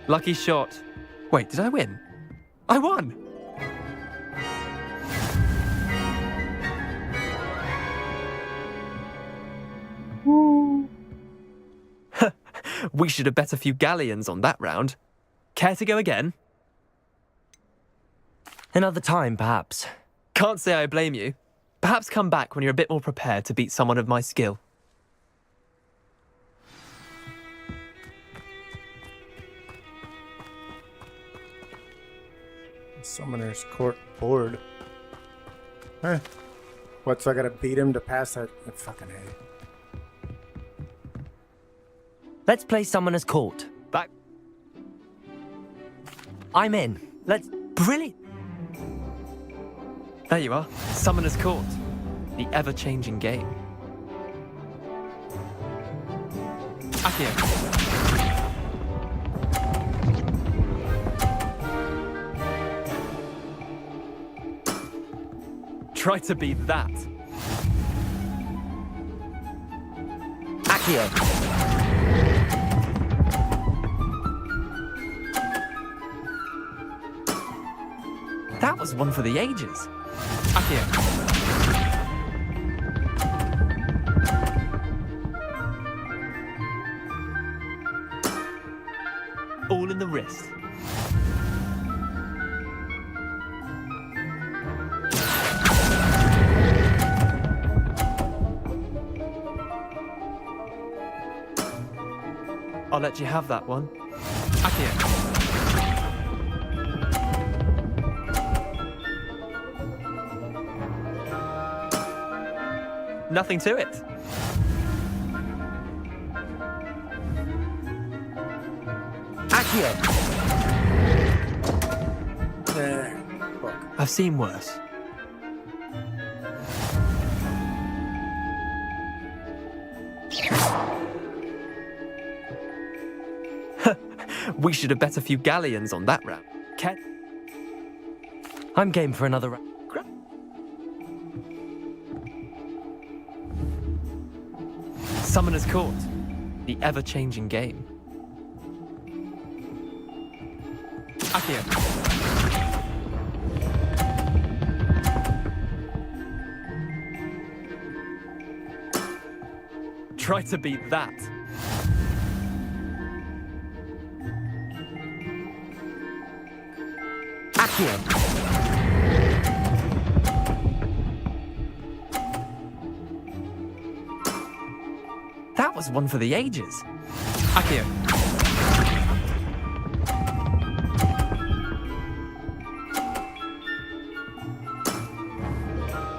I: Lucky shot. Wait, did I win? I won! We should have bet a few galleons on that round. Care to go again?
U: Another time, perhaps.
I: Can't say I blame you. Perhaps come back when you're a bit more prepared to beat someone of my skill.
A: Summoner's Court board. Huh. What, so I gotta beat him to pass that? Fucking A.
U: Let's play Summoner's Court.
I: Back.
U: I'm in. Let's... Brilliant!
I: There you are. Summoner's Court. The ever-changing game. Accio. Try to beat that.
U: Accio.
I: That was one for the ages. Accio. All in the wrist. I'll let you have that one. Accio. Nothing to it.
U: Accio.
I: I've seen worse. We should have bet a few galleons on that round. Ken?
U: I'm game for another round.
I: Summoner's Court. The ever-changing game. Accio. Try to beat that.
U: Accio.
I: That was one for the ages. Accio.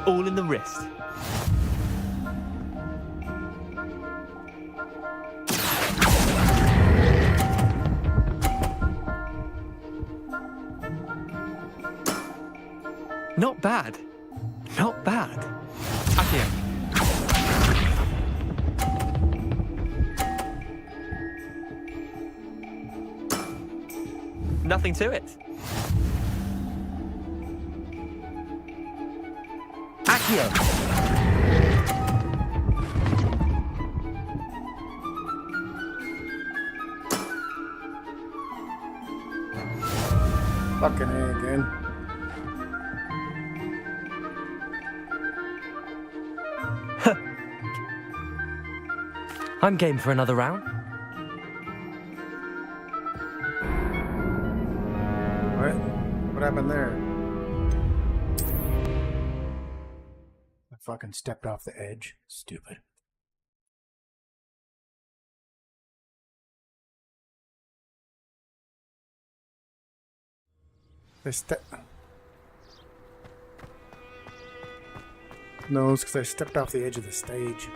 I: All in the wrist. Not bad. Not bad. Accio. Nothing to it.
U: Accio.
A: Fucking A again.
U: I'm game for another round.
A: What? What happened there? I fucking stepped off the edge. Stupid. No, it's because I stepped off the edge of the stage.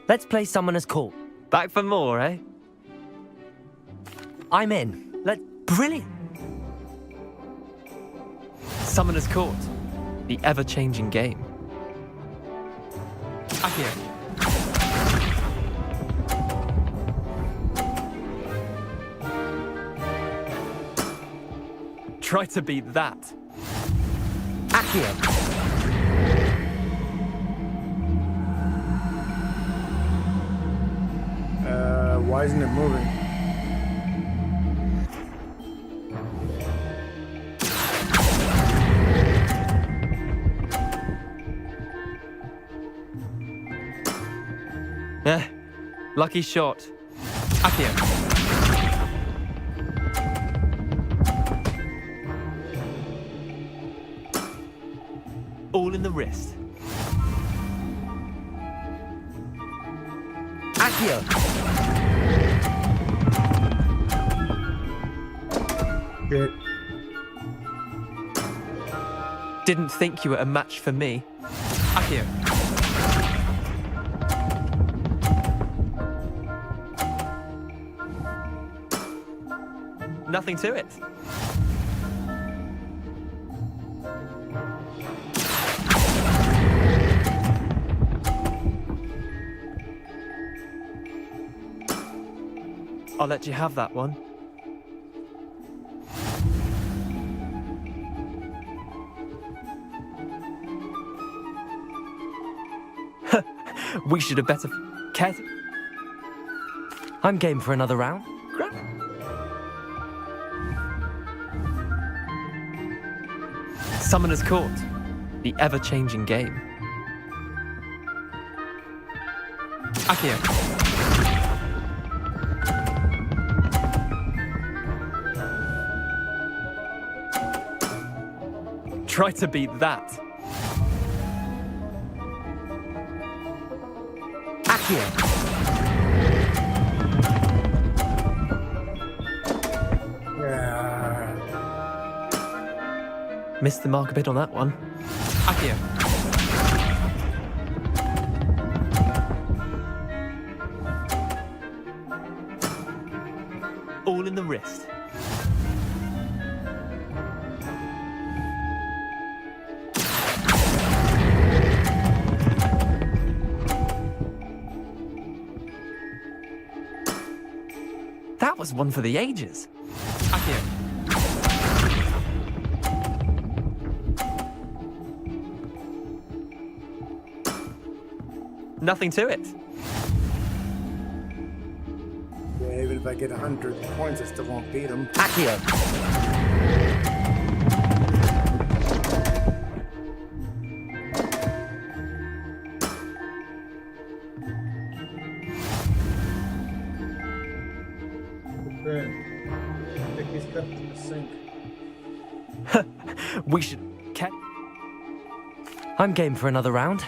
U: Let's play Summoner's Call.
I: Back for more, eh?
U: I'm in. Brilliant.
I: Summoner's Court. The ever-changing game. Accio. Try to beat that.
U: Accio.
A: Why isn't it moving?
I: Lucky shot. Accio. All in the wrist.
U: Accio.
A: Good.
I: Didn't think you were a match for me. Accio. Nothing to it. I'll let you have that one. We should have better cared.
U: I'm game for another round.
I: Summoner's Court. The ever-changing game. Accio. Try to beat that.
U: Accio.
I: Missed the mark a bit on that one. Accio. All in the wrist. That was one for the ages. Accio. Nothing to it.
A: Yeah, even if I get 100 points, I still won't beat him.
U: Accio.
A: Take these cups to the sink.
I: We should...
U: I'm game for another round.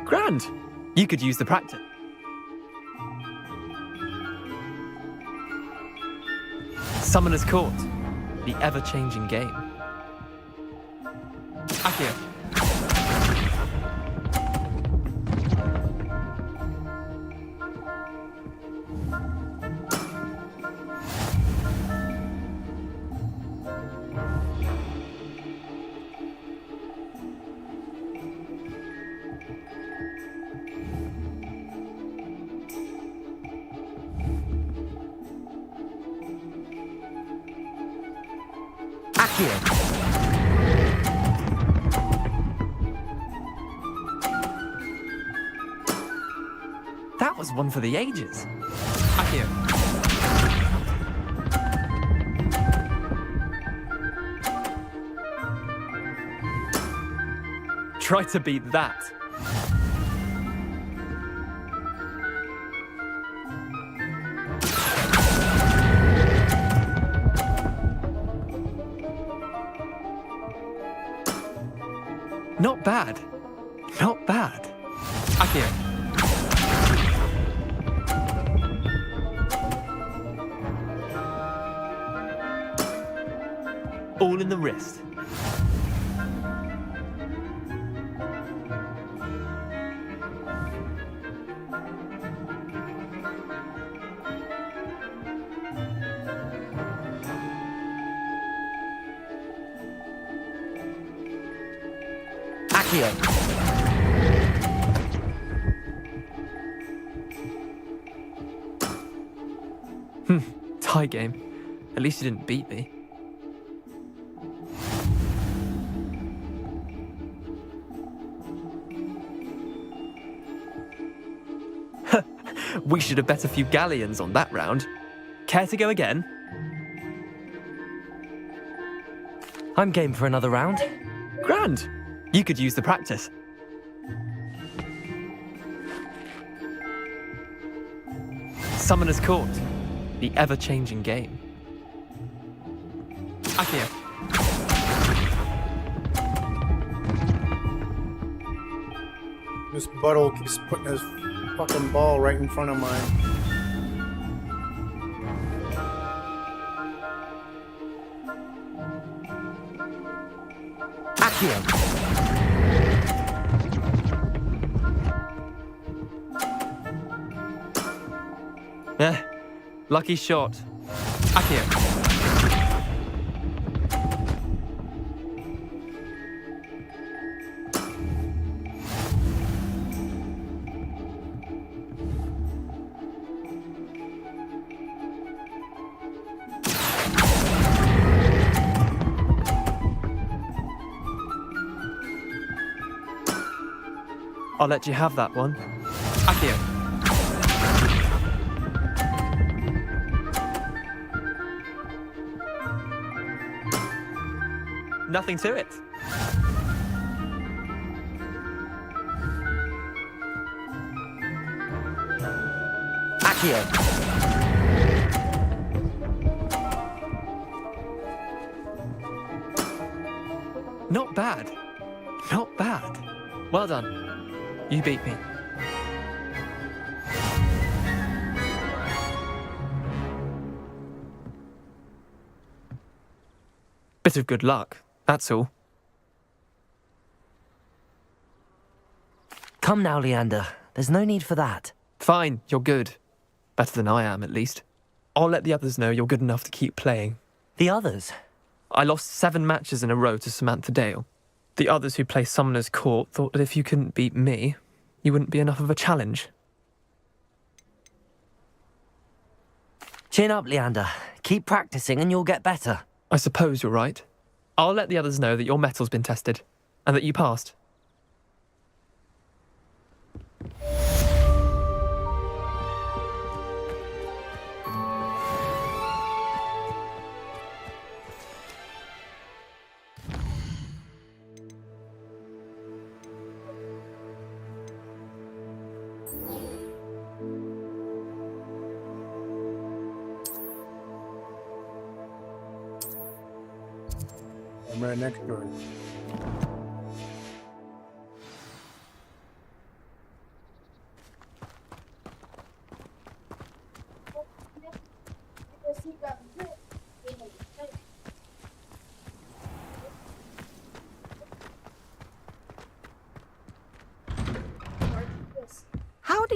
I: Grand! You could use the practice. Summoner's Court. The ever-changing game. Accio. That was one for the ages. Accio. Try to beat that. Not bad. Not bad. Accio. All in the wrist.
C: Accio.
I: Tie game. At least you didn't beat me. We should have bet a few galleons on that round. Care to go again?
C: I'm game for another round.
I: Grand! You could use the practice. Summoner's Court. The ever-changing game. Accio.
A: This butthole keeps putting his fucking ball right in front of mine.
C: Accio.
I: Lucky shot. Accio. I'll let you have that one. Accio. Nothing to it.
C: Accio.
I: Not bad. Not bad. Well done. You beat me. Bit of good luck, that's all.
C: Come now, Leander. There's no need for that.
I: Fine, you're good. Better than I am, at least. I'll let the others know you're good enough to keep playing.
C: The others?
I: I lost 7 matches in a row to Samantha Dale. The others who play Summoner's Court thought that if you couldn't beat me, you wouldn't be enough of a challenge.
C: Chin up, Leander. Keep practicing and you'll get better.
I: I suppose you're right. I'll let the others know that your metal's been tested, and that you passed.
A: I'm right next to her.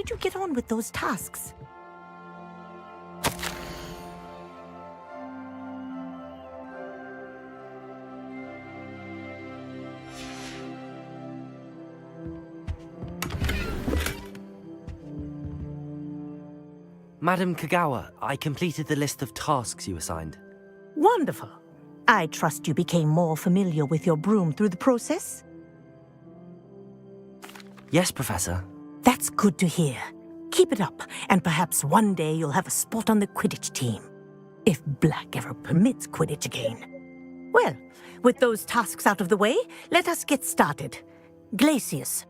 T: did you get on with those tasks?
C: Madam Kagawa, I completed the list of tasks you assigned.
T: Wonderful. I trust you became more familiar with your broom through the process?
C: Yes, Professor.
T: That's good to hear. Keep it up, and perhaps one day you'll have a spot on the Quidditch team. If Black ever permits Quidditch again. Well, with those tasks out of the way, let us get started. Glacius.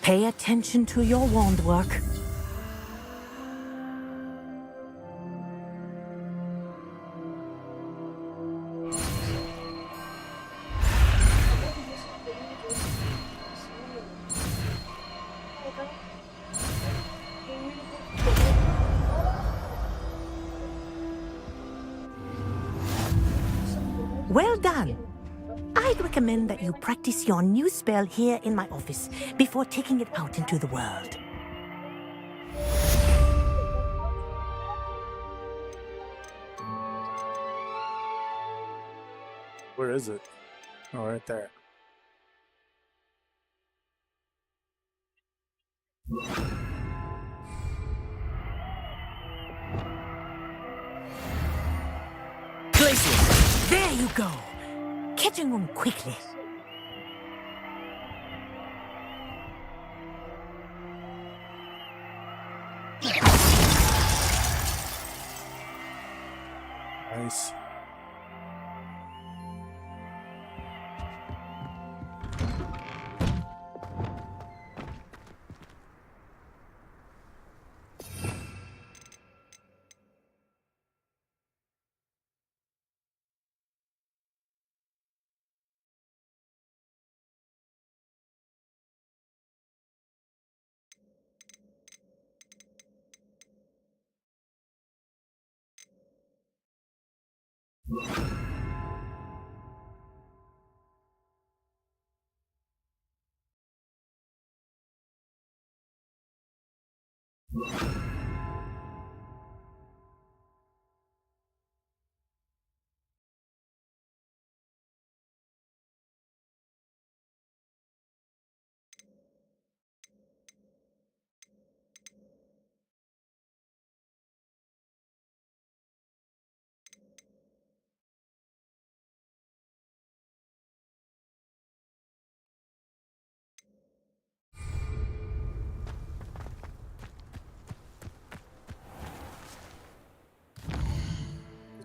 T: Pay attention to your wand work. Well done. I'd recommend that you practice your new spell here in my office before taking it out into the world.
A: Where is it? Oh, right there.
T: Glacius! There you go! Catching on quickly.
A: Nice.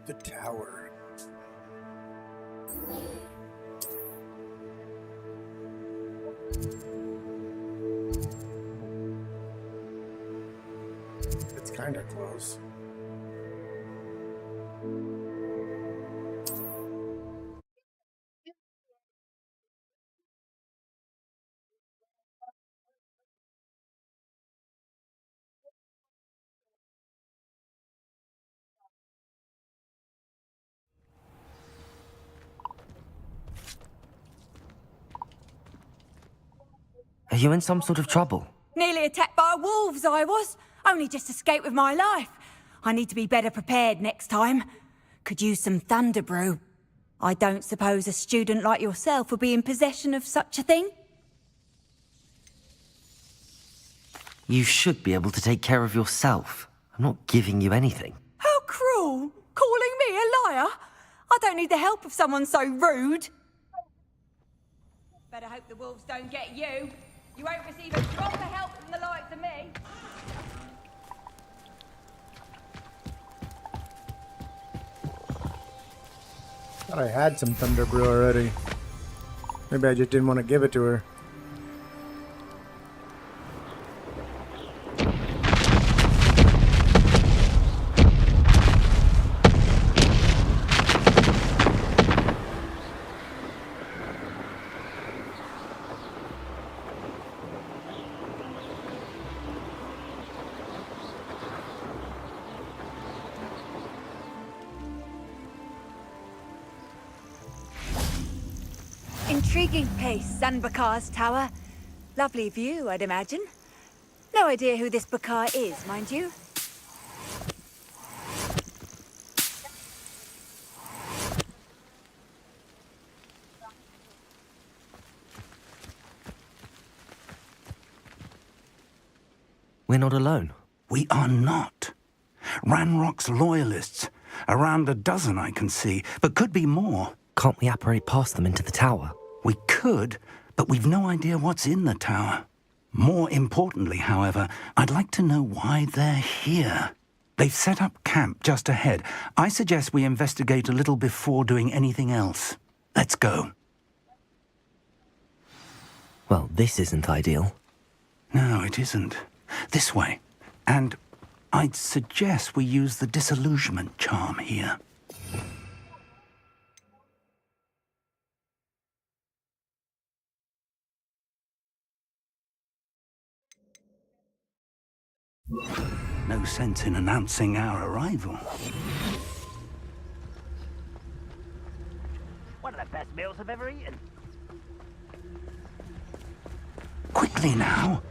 A: The tower. It's kind of close.
C: Are you in some sort of trouble?
R: Nearly attacked by wolves, I was. Only just escaped with my life. I need to be better prepared next time. Could use some thunder brew. I don't suppose a student like yourself would be in possession of such a thing?
C: You should be able to take care of yourself. I'm not giving you anything.
R: How cruel! Calling me a liar? I don't need the help of someone so rude. Better hope the wolves don't get you. You won't receive a drop of help from the likes of me.
A: Thought I had some thunder brew already. Maybe I just didn't want to give it to her.
R: Intriguing place, Zanbakar's tower. Lovely view, I'd imagine. No idea who this Bakar is, mind you.
C: We're not alone.
S: We are not. Ranrock's loyalists. Around a dozen I can see, but could be more.
C: Can't we apparate past them into the tower?
S: We could, but we've no idea what's in the tower. More importantly, however, I'd like to know why they're here. They've set up camp just ahead. I suggest we investigate a little before doing anything else. Let's go.
C: Well, this isn't ideal.
S: No, it isn't. This way. And I'd suggest we use the disillusionment charm here. No sense in announcing our arrival.
K: One of the best meals I've ever eaten.
S: Quickly now.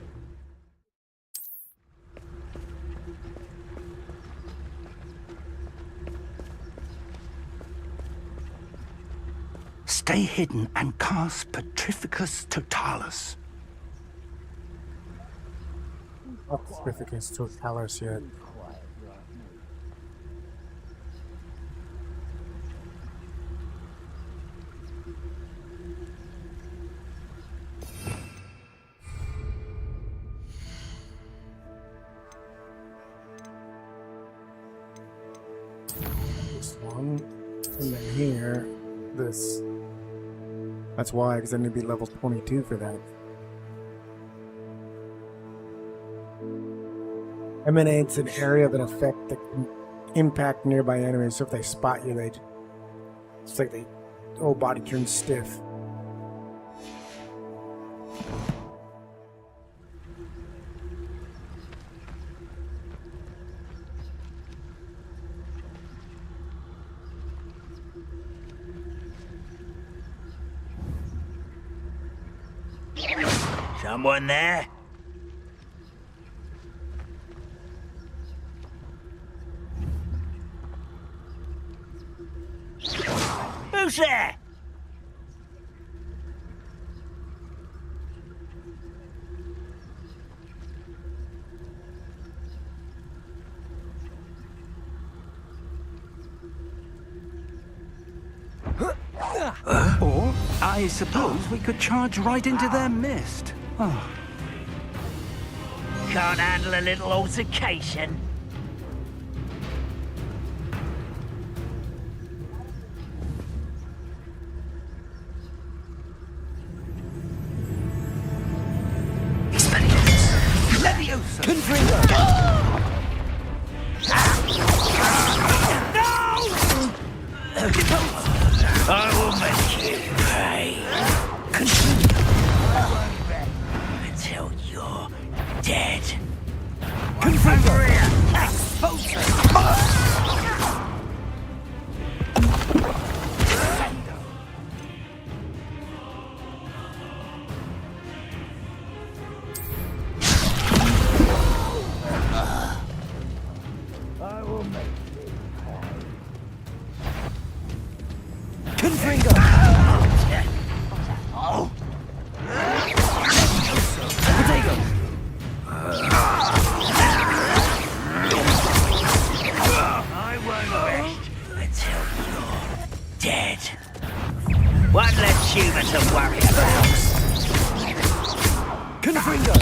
S: Stay hidden and cast Petrificus Totalis.
A: Not Petrificus Totalis yet. This one, and then here, this. That's why, because I need to be level 22 for that. Emanates an area of an effect that can impact nearby enemies. So if they spot you, it's like the whole body turns stiff.
K: Someone there? Who's there?
S: Or, I suppose we could charge right into their mist. Oh.
K: Can't handle a little altercation.
S: Leviosa!
K: Confringo! No! I will make you pay. Until you're dead. Confringo! I will make you pay. Confringo! Oh! Potato! I won't rest until you're dead. One less human to worry about. Confringo!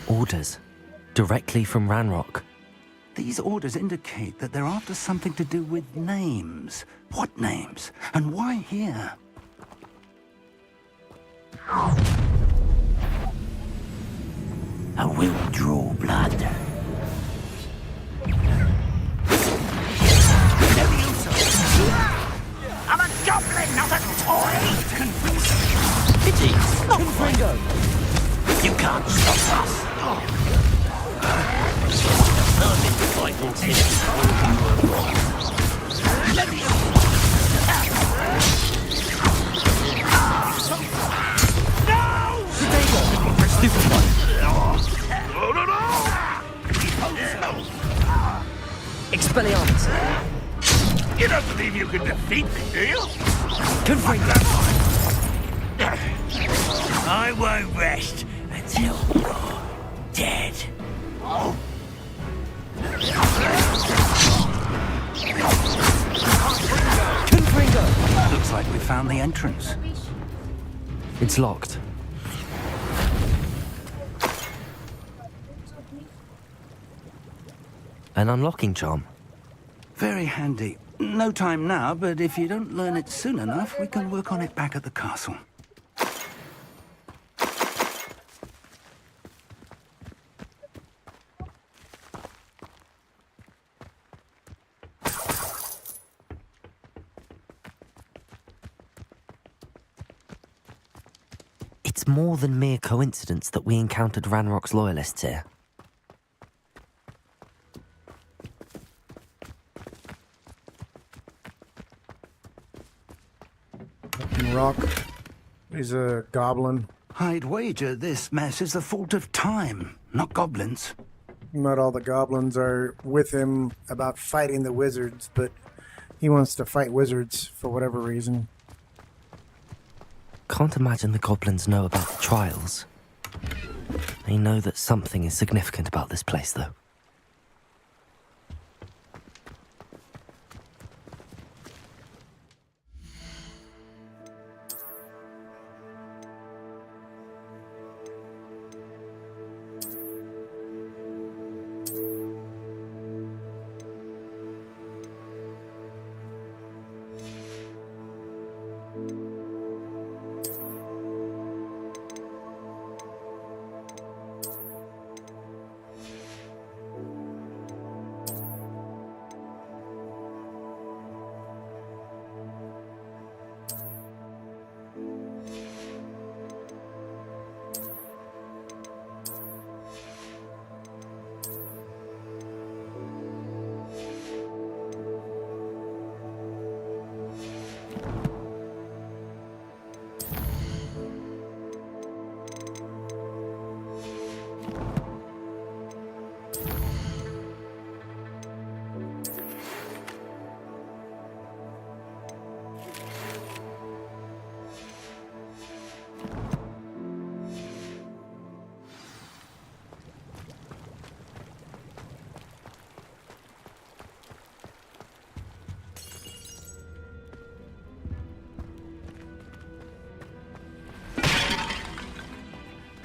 C: Orders. Directly from Ranrock.
S: These orders indicate that they're after something to do with names. What names? And why here?
K: I will draw blood. I'm a goblin, not a toy!
T: It's
U: Confringo!
M: You can't stop us. Perfect fighting tennis.
U: Stupid one. Expelliarmus.
E: You don't believe you can defeat me, do you?
U: Confringo!
M: I won't rest until you're dead.
U: Confringo!
S: Looks like we found the entrance.
U: It's locked. An unlocking charm.
S: Very handy. No time now, but if you don't learn it soon enough, we can work on it back at the castle.
C: It's more than mere coincidence that we encountered Ranrock's loyalists here.
A: Rock. He's a goblin.
S: I'd wager this mess is the fault of time, not goblins.
A: Not all the goblins are with him about fighting the wizards, but he wants to fight wizards for whatever reason.
C: Can't imagine the goblins know about the trials. They know that something is significant about this place, though.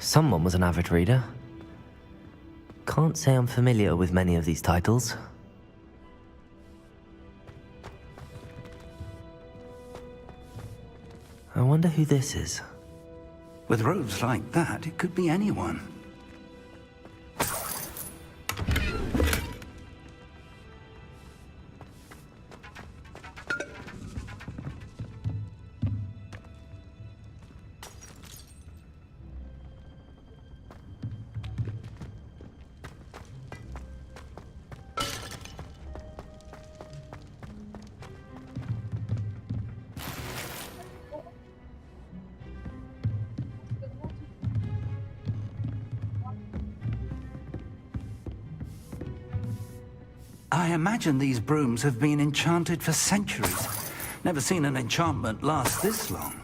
C: Someone was an avid reader. Can't say I'm familiar with many of these titles. I wonder who this is.
S: With robes like that, it could be anyone. I imagine these brooms have been enchanted for centuries. Never seen an enchantment last this long.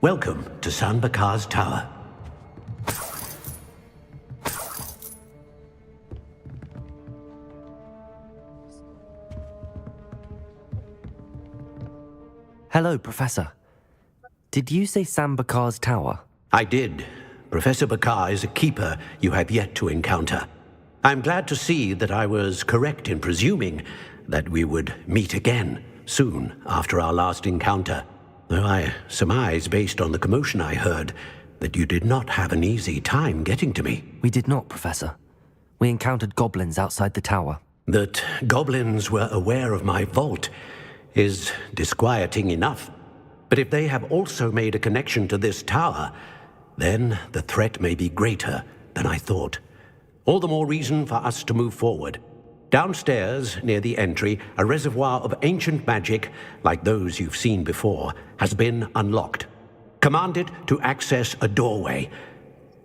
M: Welcome to San Bakar's Tower.
C: Hello, Professor. Did you say Sam Bakar's Tower?
M: I did. Professor Bakar is a keeper you have yet to encounter. I'm glad to see that I was correct in presuming that we would meet again soon after our last encounter. Though I surmise, based on the commotion I heard, that you did not have an easy time getting to me.
C: We did not, Professor. We encountered goblins outside the tower.
M: That goblins were aware of my vault is disquieting enough. But if they have also made a connection to this tower, then the threat may be greater than I thought. All the more reason for us to move forward. Downstairs, near the entry, a reservoir of ancient magic, like those you've seen before, has been unlocked. Command it to access a doorway.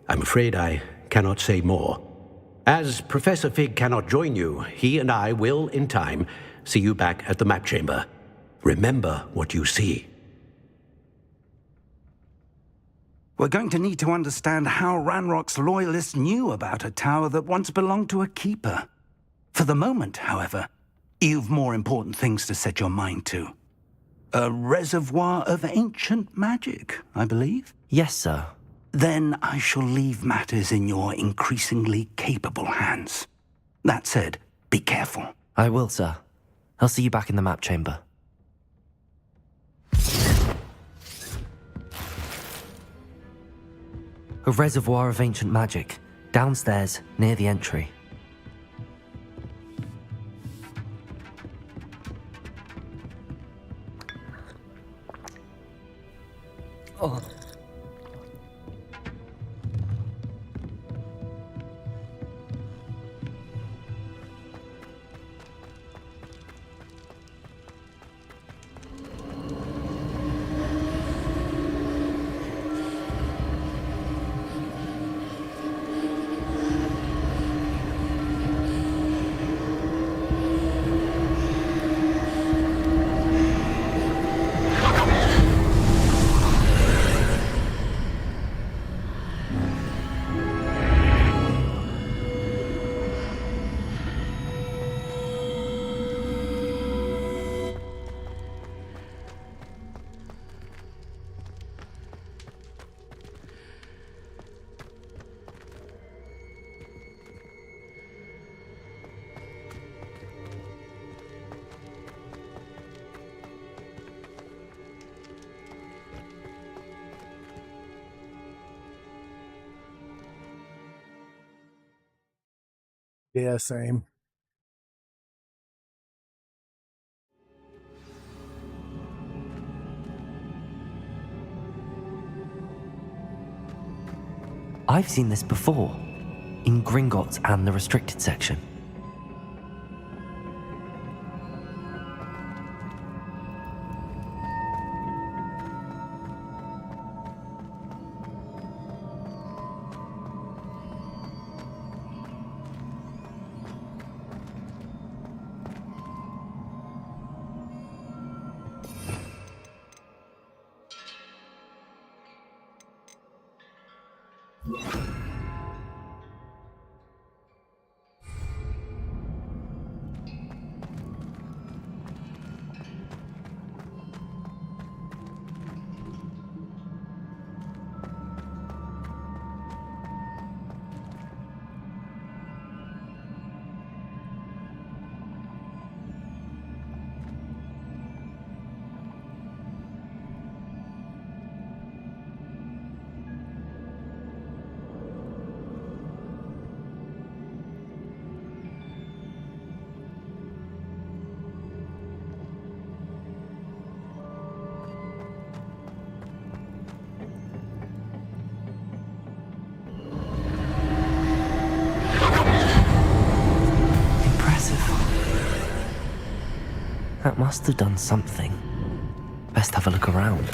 M: I'm afraid I cannot say more. As Professor Fig cannot join you, he and I will, in time, see you back at the map chamber. Remember what you see.
S: We're going to need to understand how Ranrock's loyalists knew about a tower that once belonged to a keeper. For the moment, however, you've more important things to set your mind to. A reservoir of ancient magic, I believe?
C: Yes, sir.
S: Then I shall leave matters in your increasingly capable hands. That said, be careful.
C: I will, sir. I'll see you back in the map chamber. A reservoir of ancient magic, downstairs, near the entry. Oh.
A: Yeah, same.
C: I've seen this before, in Gringotts and the restricted section. That must have done something. Best have a look around.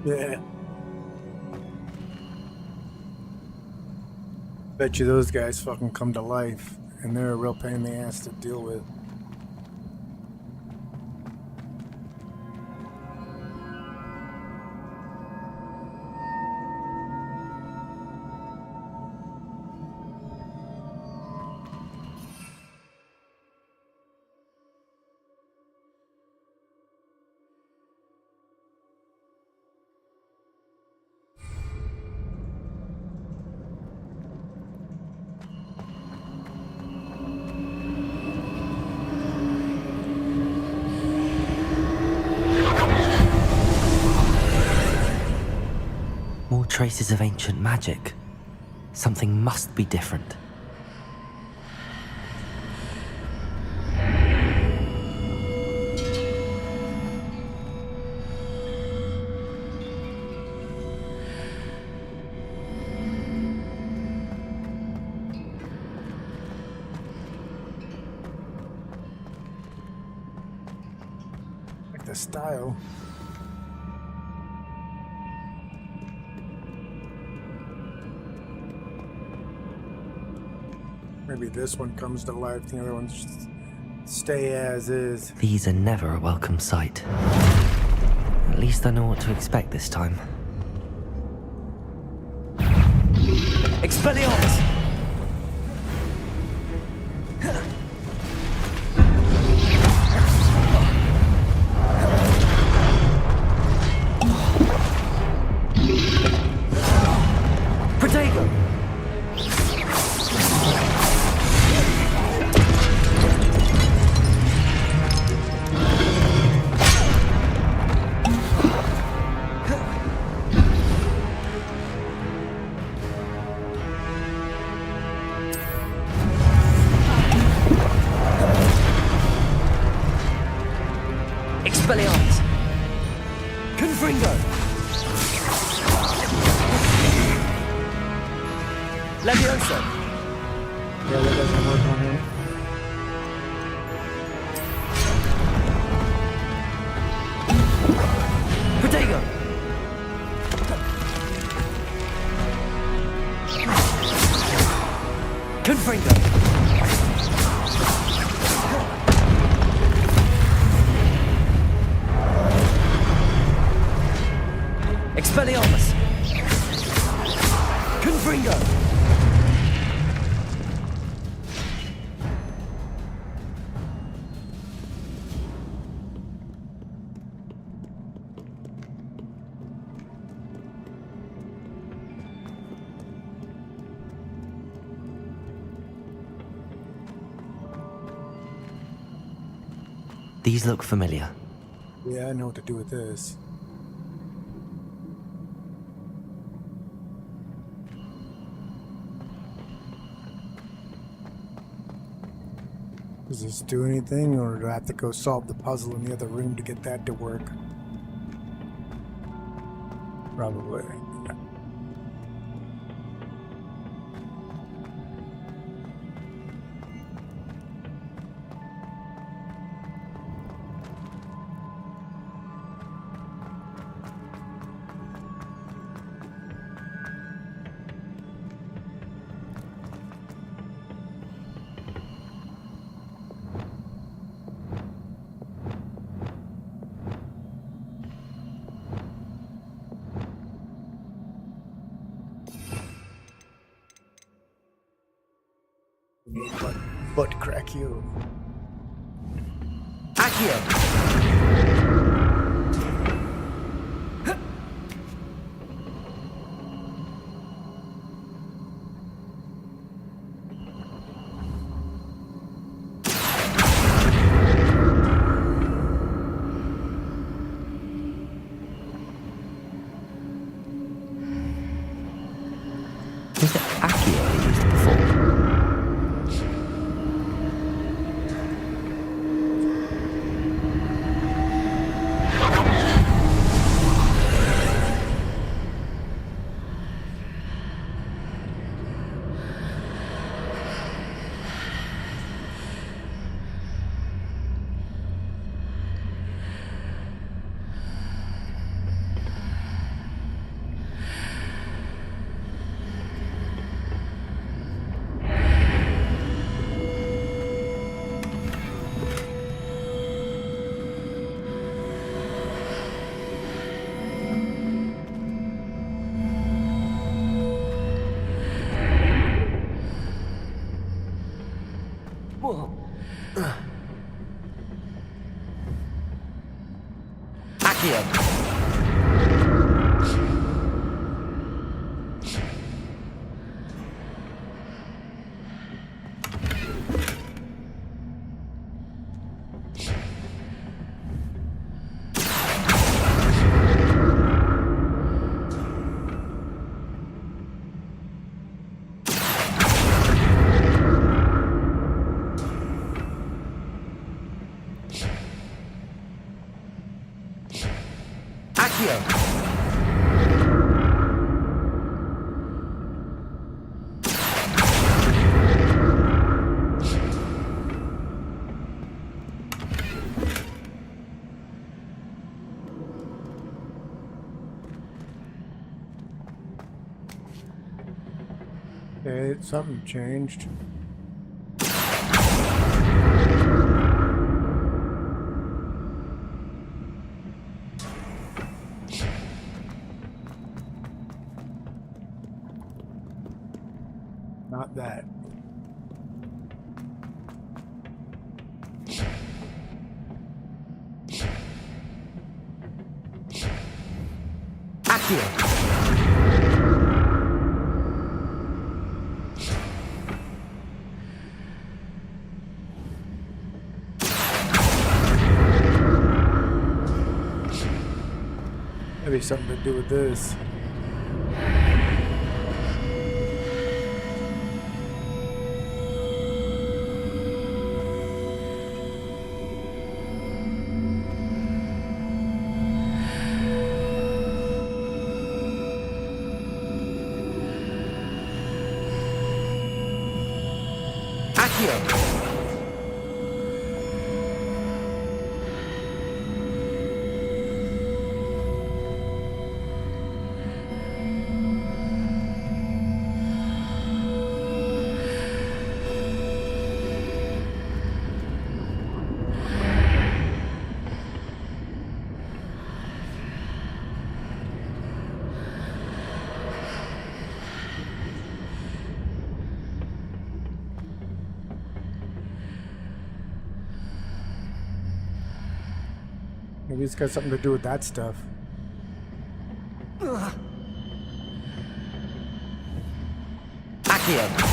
A: Yeah. Bet you those guys fucking come to life, and they're a real pain in the ass to deal with.
C: traces of ancient magic. Something must be different.
A: Like the style. Maybe this one comes to life, the other ones just stay as is.
C: These are never a welcome sight. At least I know what to expect this time. Expelliarmus! Protego! Expelliarmus! Confringo! Leviosa!
A: Yeah, that doesn't work on here.
C: Protego! Confringo! Expelliarmus! Confringo! These look familiar.
A: Yeah, I know what to do with this. Does this do anything, or do I have to go solve the puzzle in the other room to get that to work? Probably. Butt crack you.
C: Accio! Was it Accio I used before? Accio!
U: Accio!
A: Okay, something changed. Not that.
U: Accio!
A: Maybe something to do with this.
U: Accio!
A: Maybe it's got something to do with that stuff.
U: Accio!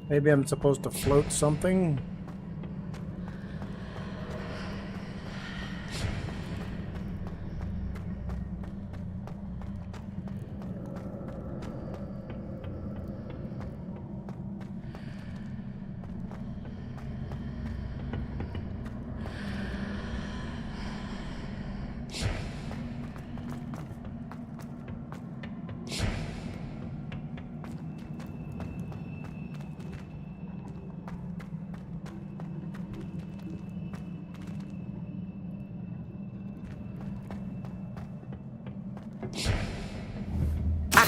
A: Maybe I'm supposed to float something?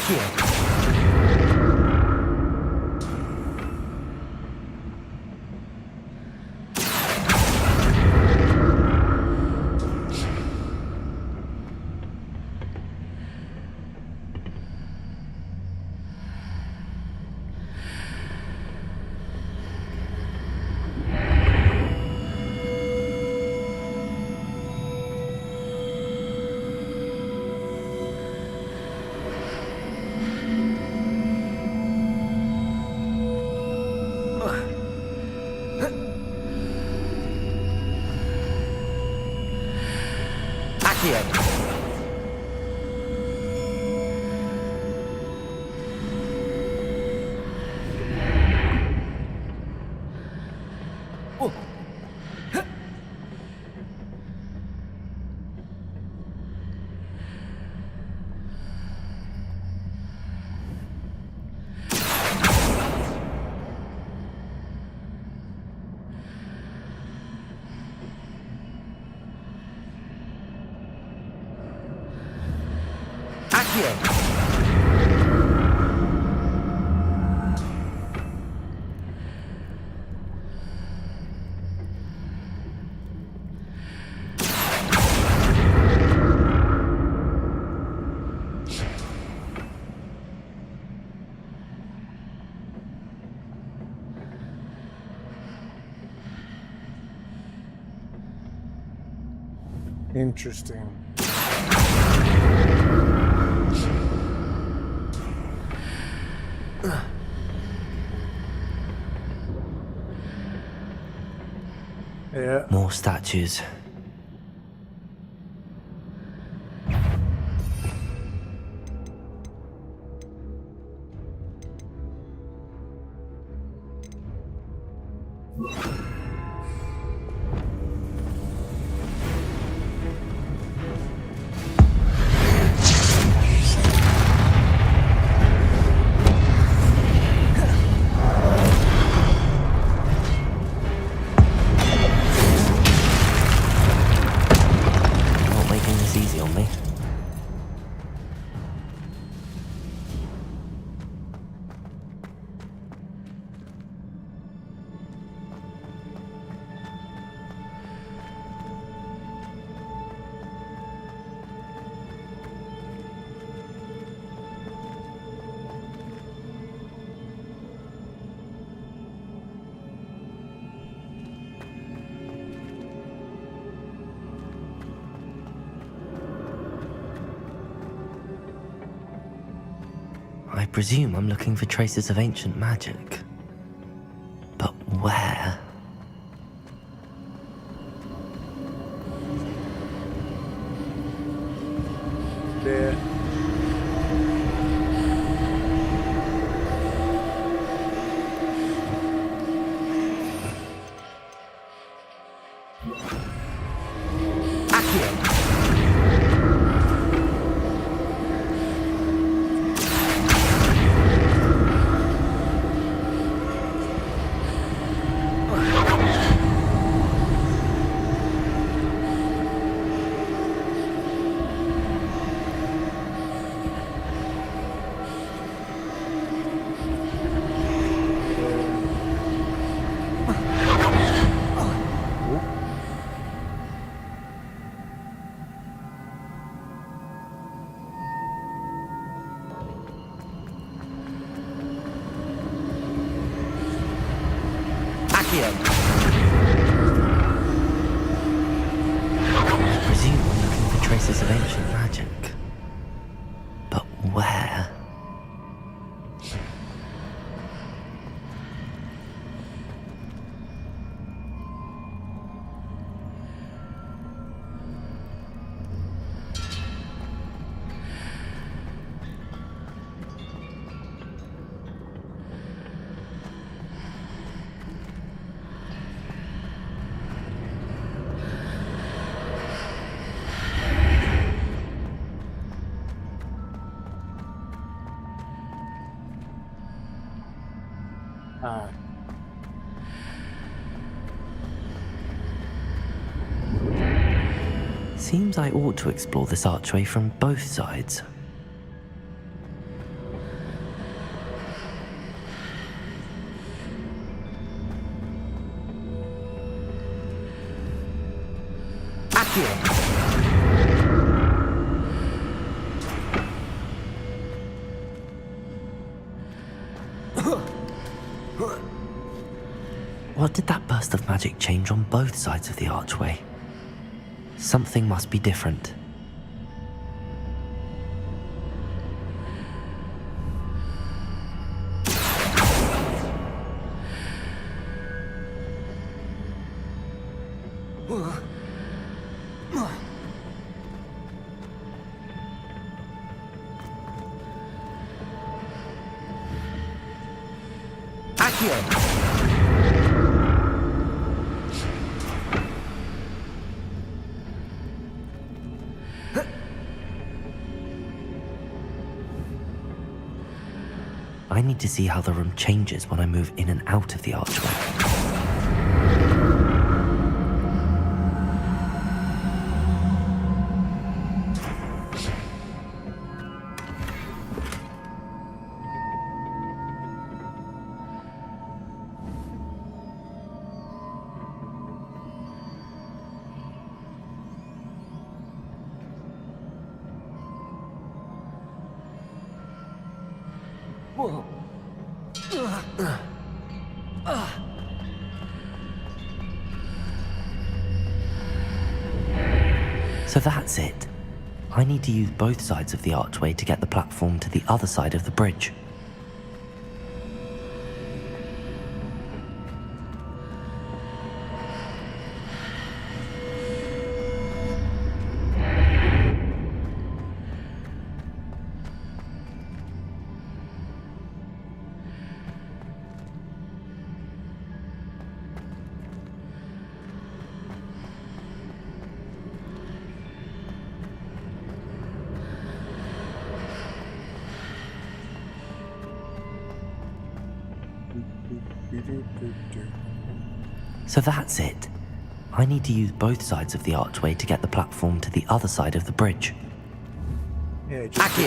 U: Accio! Accio!
A: Interesting. Yeah.
C: More statues. Not making this easy on me. I presume I'm looking for traces of ancient magic. But where?
A: There.
C: I presume I'm looking for traces of ancient magic. But where? Seems I ought to explore this archway from both sides. What did that burst of magic change on both sides of the archway? Something must be different. I need to see how the room changes when I move in and out of the archway. So that's it. I need to use both sides of the archway to get the platform to the other side of the bridge. So that's it. I need to use both sides of the archway to get the platform to the other side of the bridge.
A: Yeah, just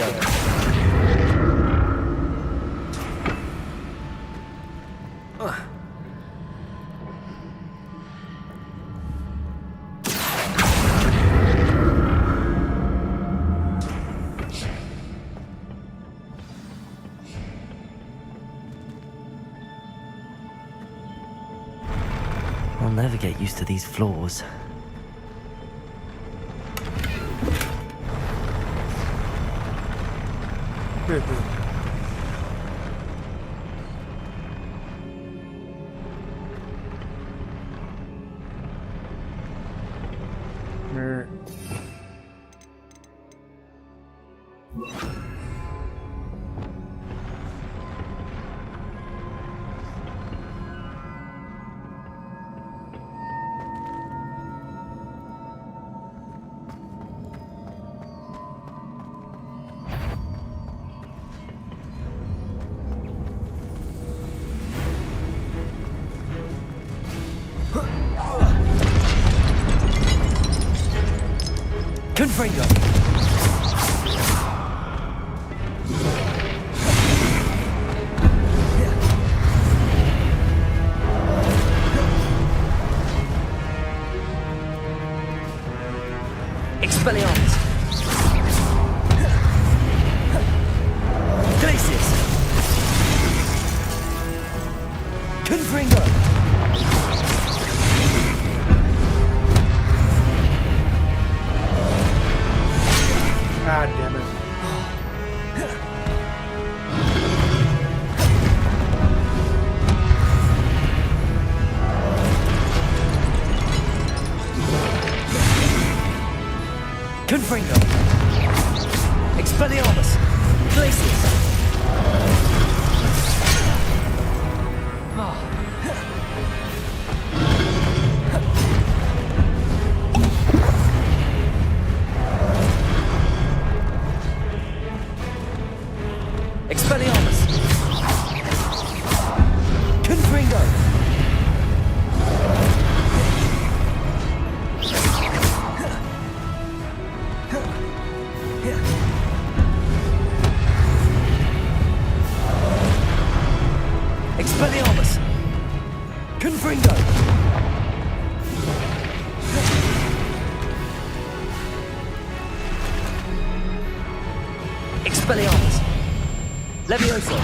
C: I'll never get used to these floors. Confringo! Expelliarmus! Glacius! Confringo!
A: God damn it.
C: Confringo! Expelliarmus! Glacius! Expelliarmus! Confringo! Expelliarmus! Confringo! Expelliarmus! Levioso!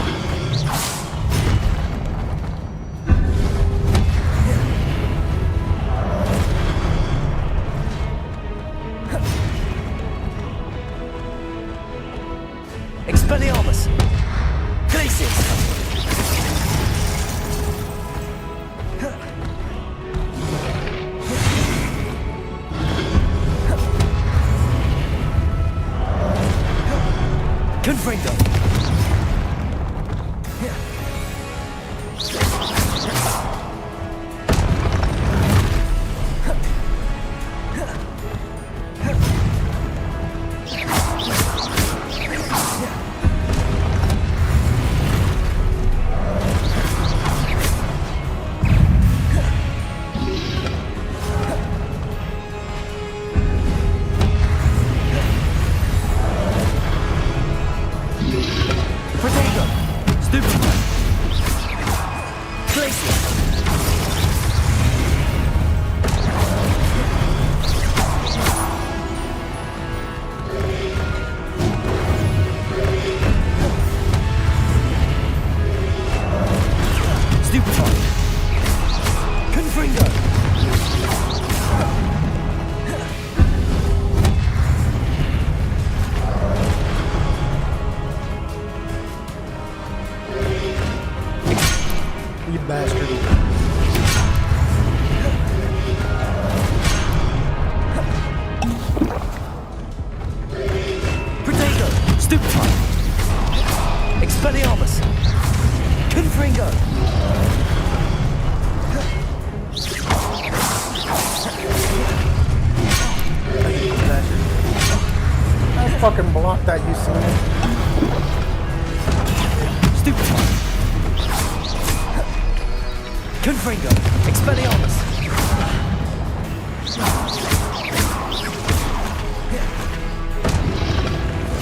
C: Expelliarmus! Glacius! Confringo!
A: fucking block that, you son of a-
U: Stupid one. Confringo. Expelliarmus.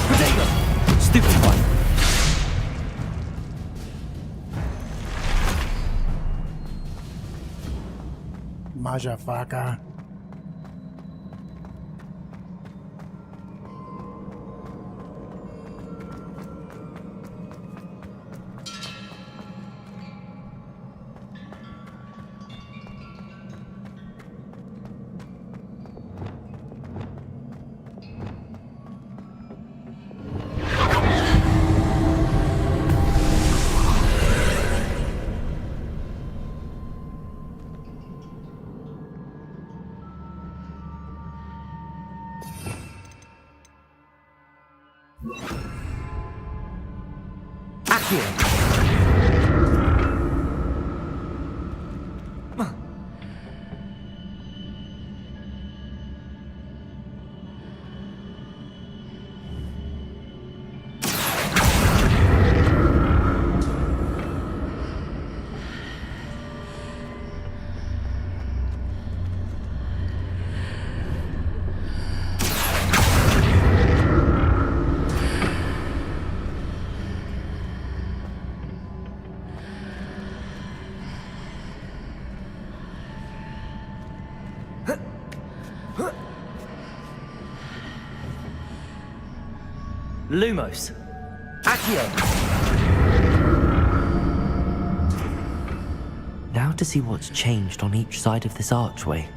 U: Protego. Stupid one.
A: Majafaka.
U: Accio. Lumos. Accio.
C: Now to see what's changed on each side of this archway.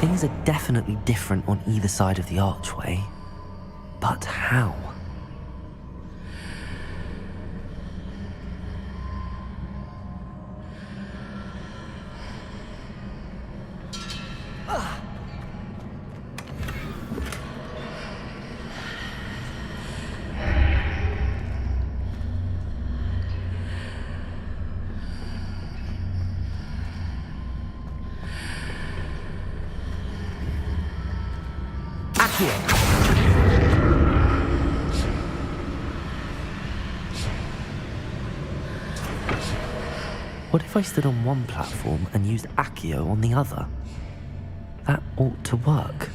C: Things are definitely different on either side of the archway. But how? What if I stood on one platform and used Accio on the other? That ought to work.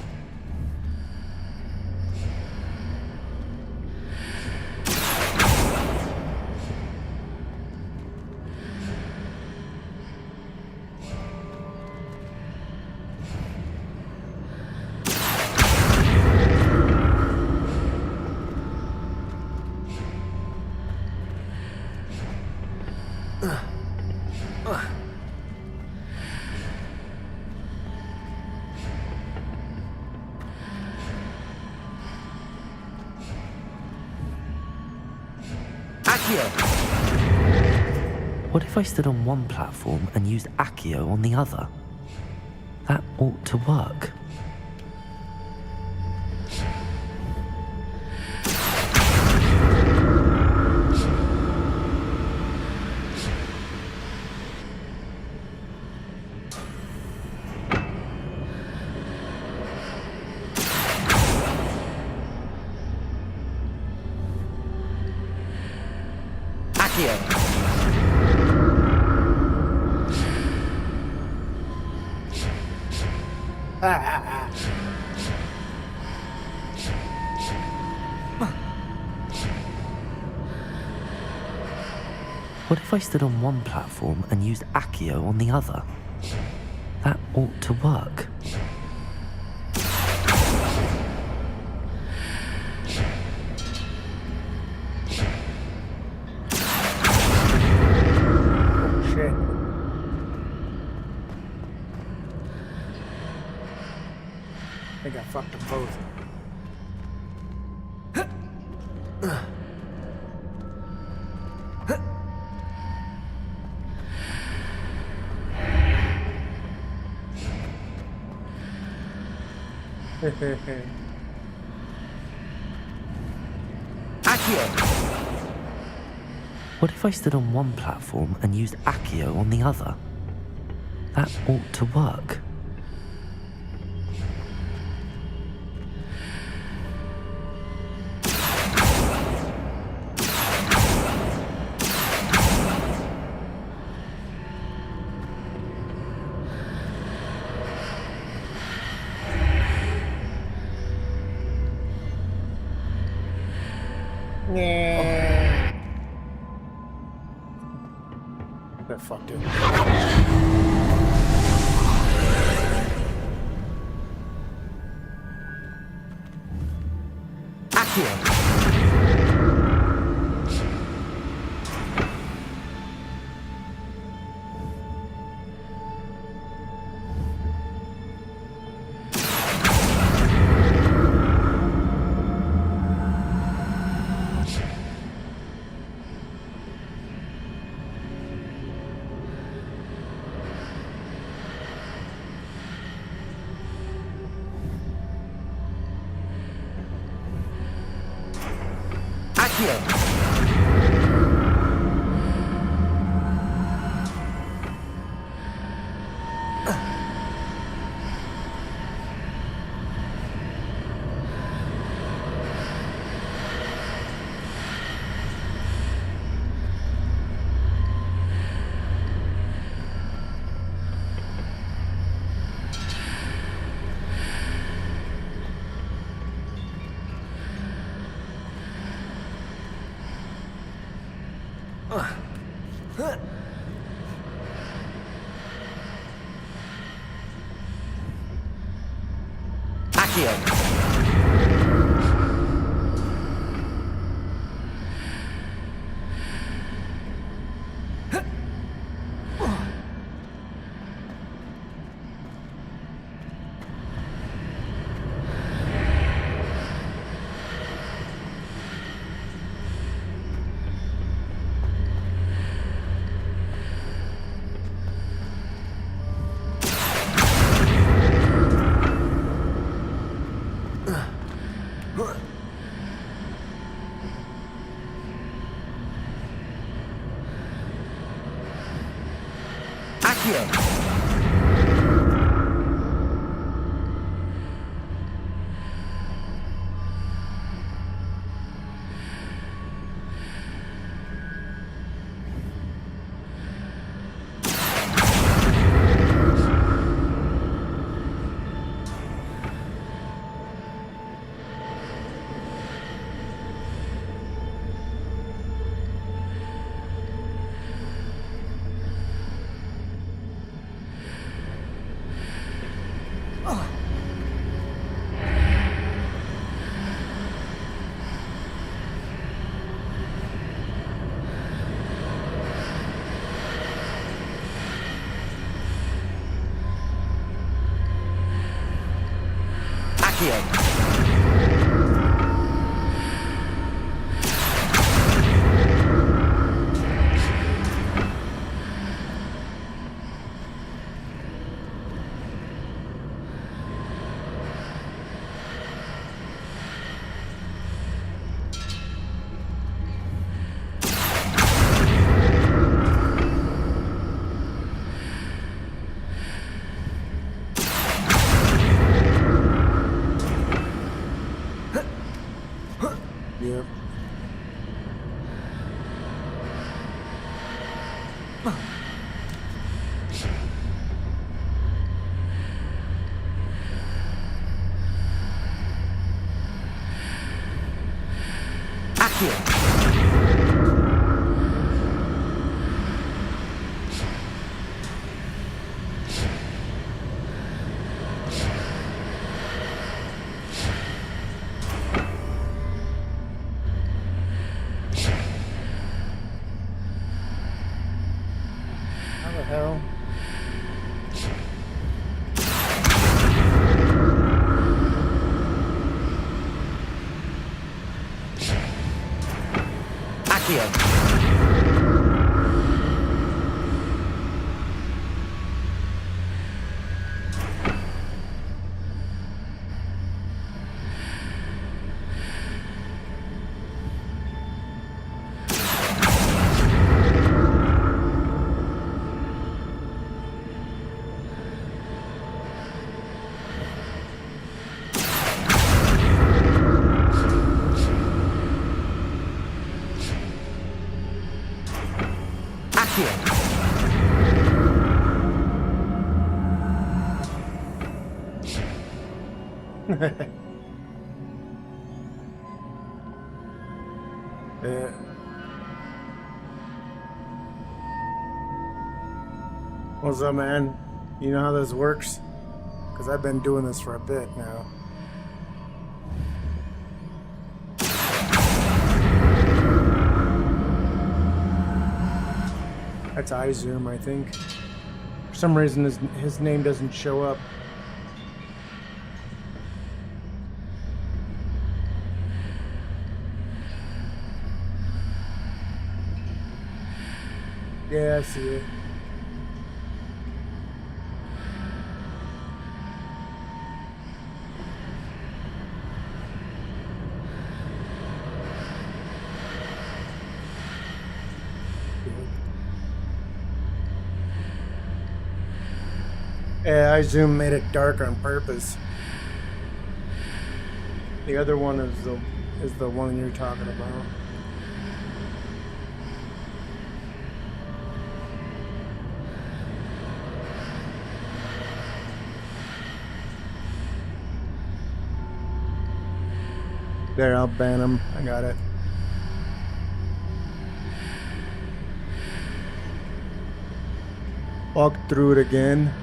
C: What if I stood on one platform and used Accio on the other? That ought to work. What if I stood on one platform and used Accio on the other? That ought to work.
A: think I fucked them both.
C: What if I stood on one platform and used Accio on the other? That ought to work.
A: Yeah. I fucked it.
U: Accio.
A: Yep. How the hell? Yeah. What's up, man? You know how this works? Because I've been doing this for a bit now. That's iZoom, I think. For some reason, his name doesn't show up. Yeah, I see it. Yeah, iZoom made it dark on purpose. The other one is the one you're talking about. There, I'll ban him. I got it. Walk through it again.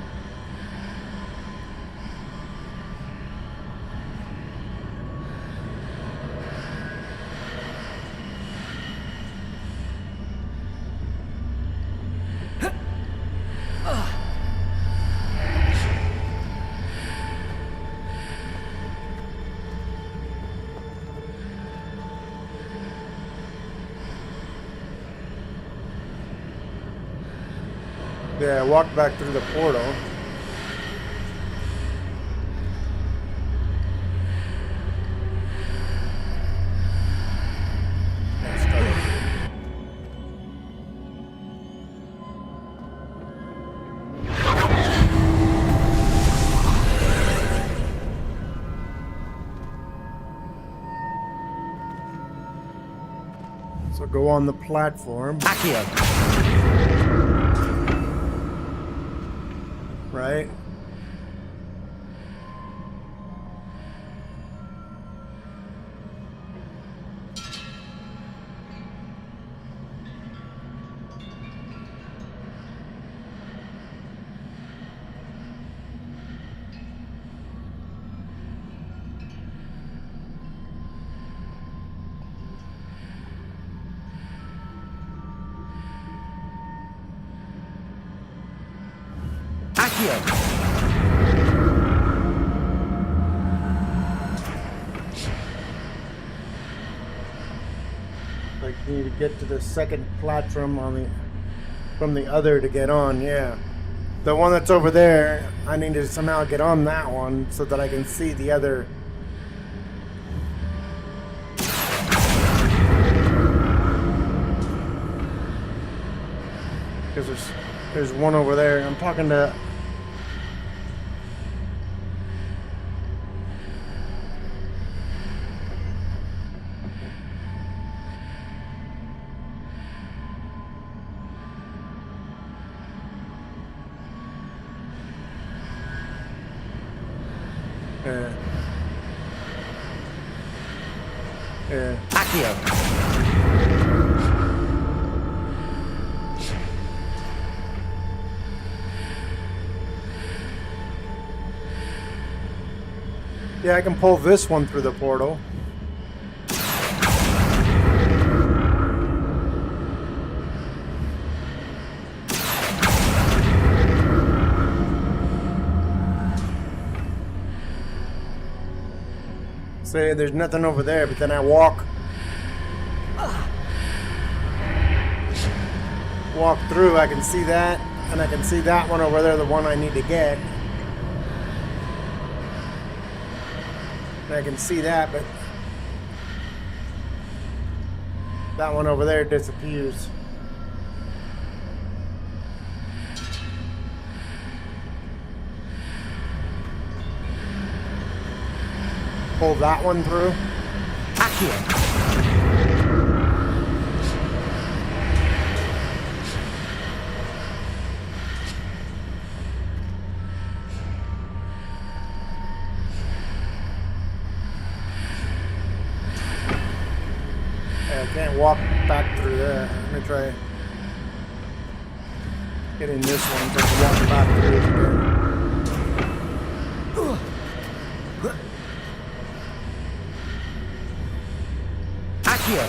A: Yeah, I walked back through the portal. So go on the platform.
U: Accio.
A: Right?
U: Accio.
A: Like you need to get to the second platform from the other to get on, yeah. The one that's over there, I need to somehow get on that one so that I can see the other. Because there's one over there. I'm talking to.
U: Accio.
A: Yeah, I can pull this one through the portal. Say there's nothing over there, but then I walk through, I can see that, and I can see that one over there, the one I need to get. And I can see that, but that one over there disappears. Pull that one through.
U: Accio.
A: walk back through there. Let me try getting this one to walk back through it again.
U: Accio!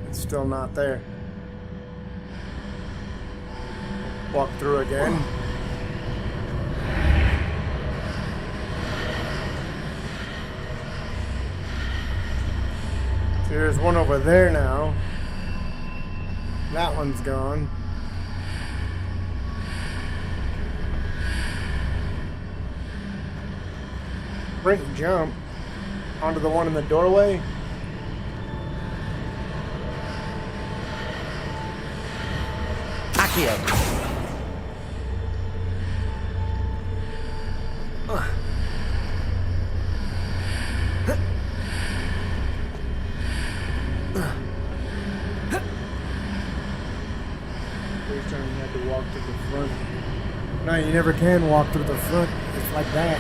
A: It's still not there. Walk through again. See, there's one over there now. That one's gone. Sprint and jump onto the one in the doorway.
U: Accio!
A: First time you had to walk to the front. No, you never can walk through the front. It's like that.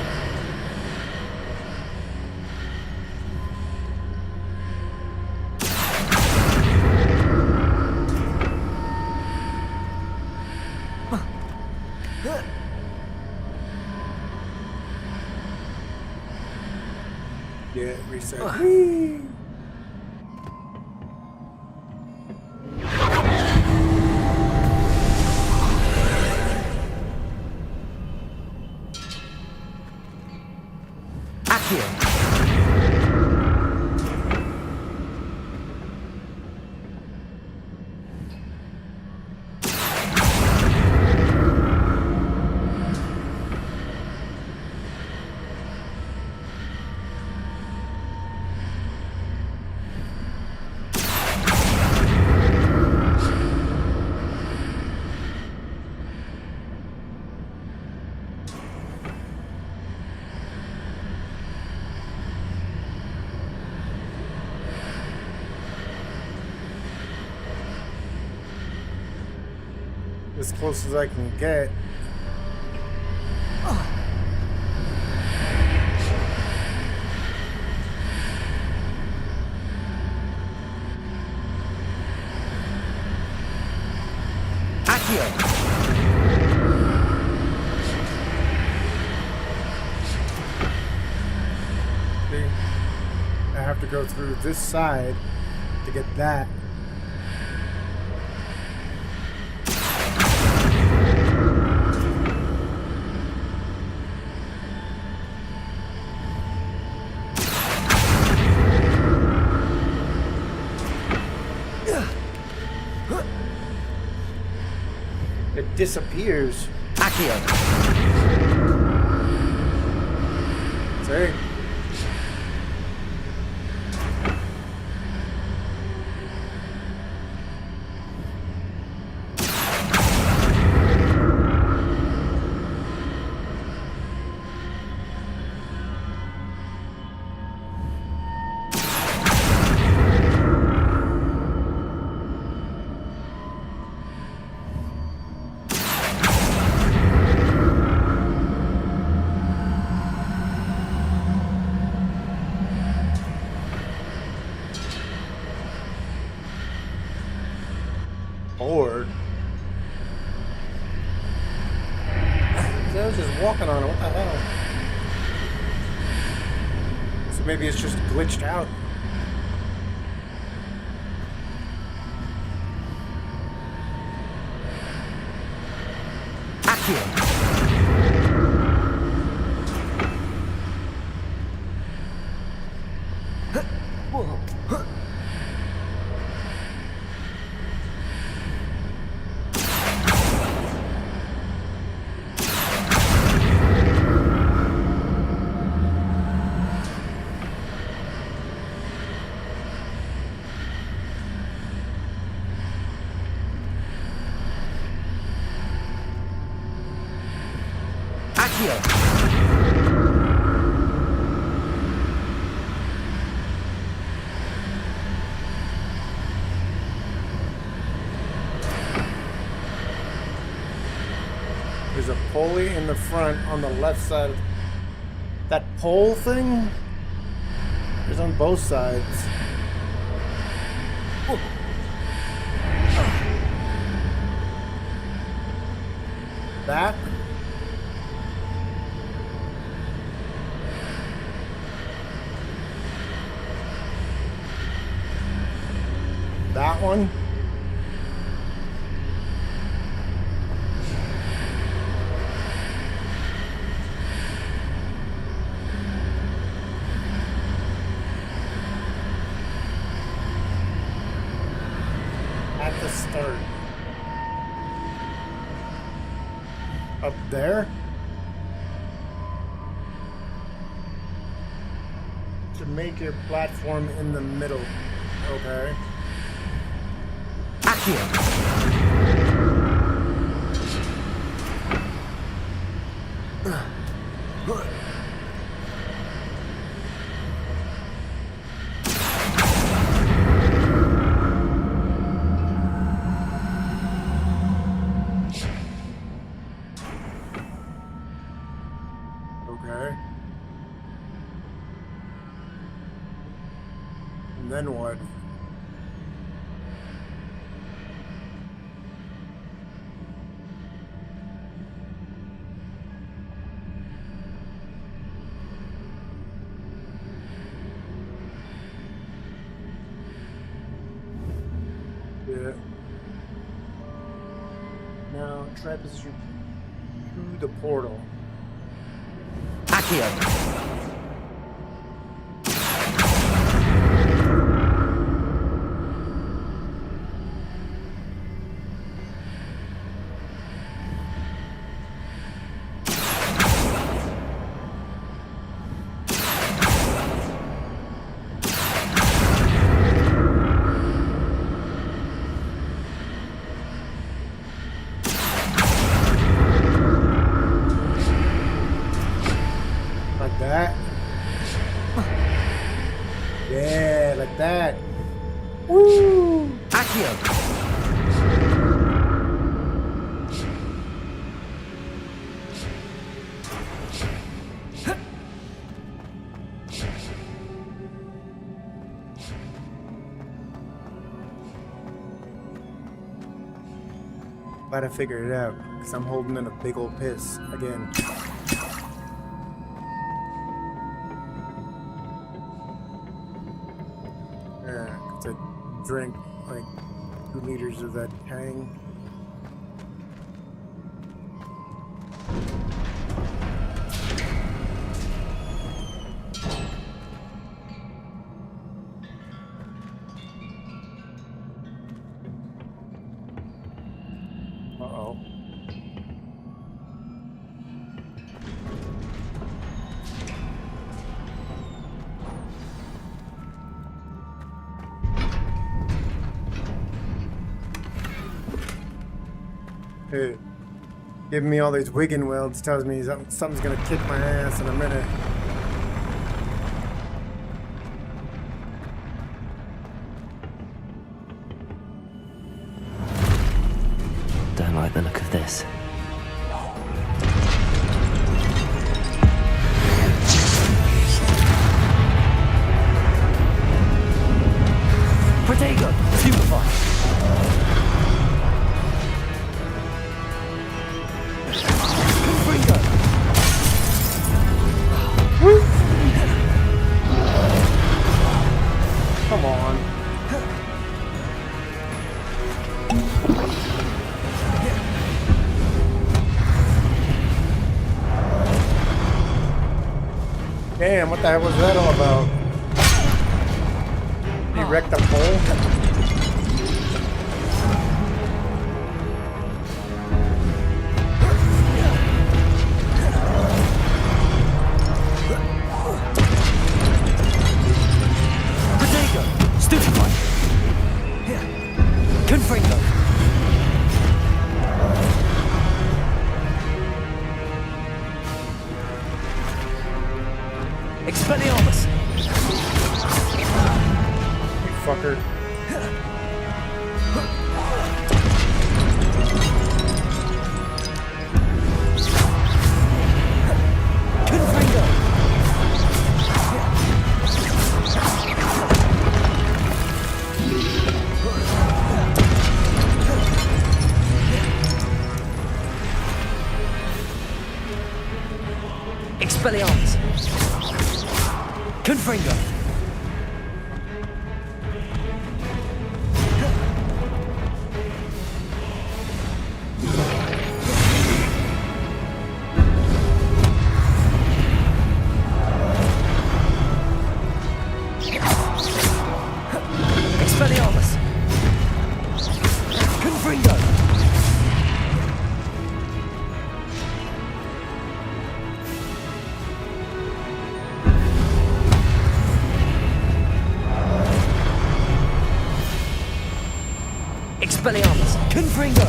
A: Yeah, reset. Whee!
U: Accio!
A: As close as I can get.
U: Accio!
A: See? I have to go through this side to get that. It disappears.
U: Accio!
A: See? Bored. I was just walking on it. What the hell? So maybe it's just glitched out.
U: Accio! There's a pulley in the front on the left side
A: That pole thing is on both sides. That? That one? At the start. Up there? To make your platform in the middle. Okay. Okay. And then what? Yeah. Now try position through the portal.
U: Accio.
A: Like that. Yeah, like that. Woo!
U: Accio.
A: Gotta figure it out, because I'm holding in a big old piss again. Yeah, because I drank like 2 liters of that Tang. Uh-oh. Hey, giving me all these Wigan welds tells me something's gonna kick my ass in a minute.
C: Don't like the look of this.
U: Protego. Stupefy.
A: Come on. Damn, what the hell was that all about? You wrecked the pole?
U: Expelliarmus!
A: You fucker.
U: Confringo! Expelliarmus! Confringo!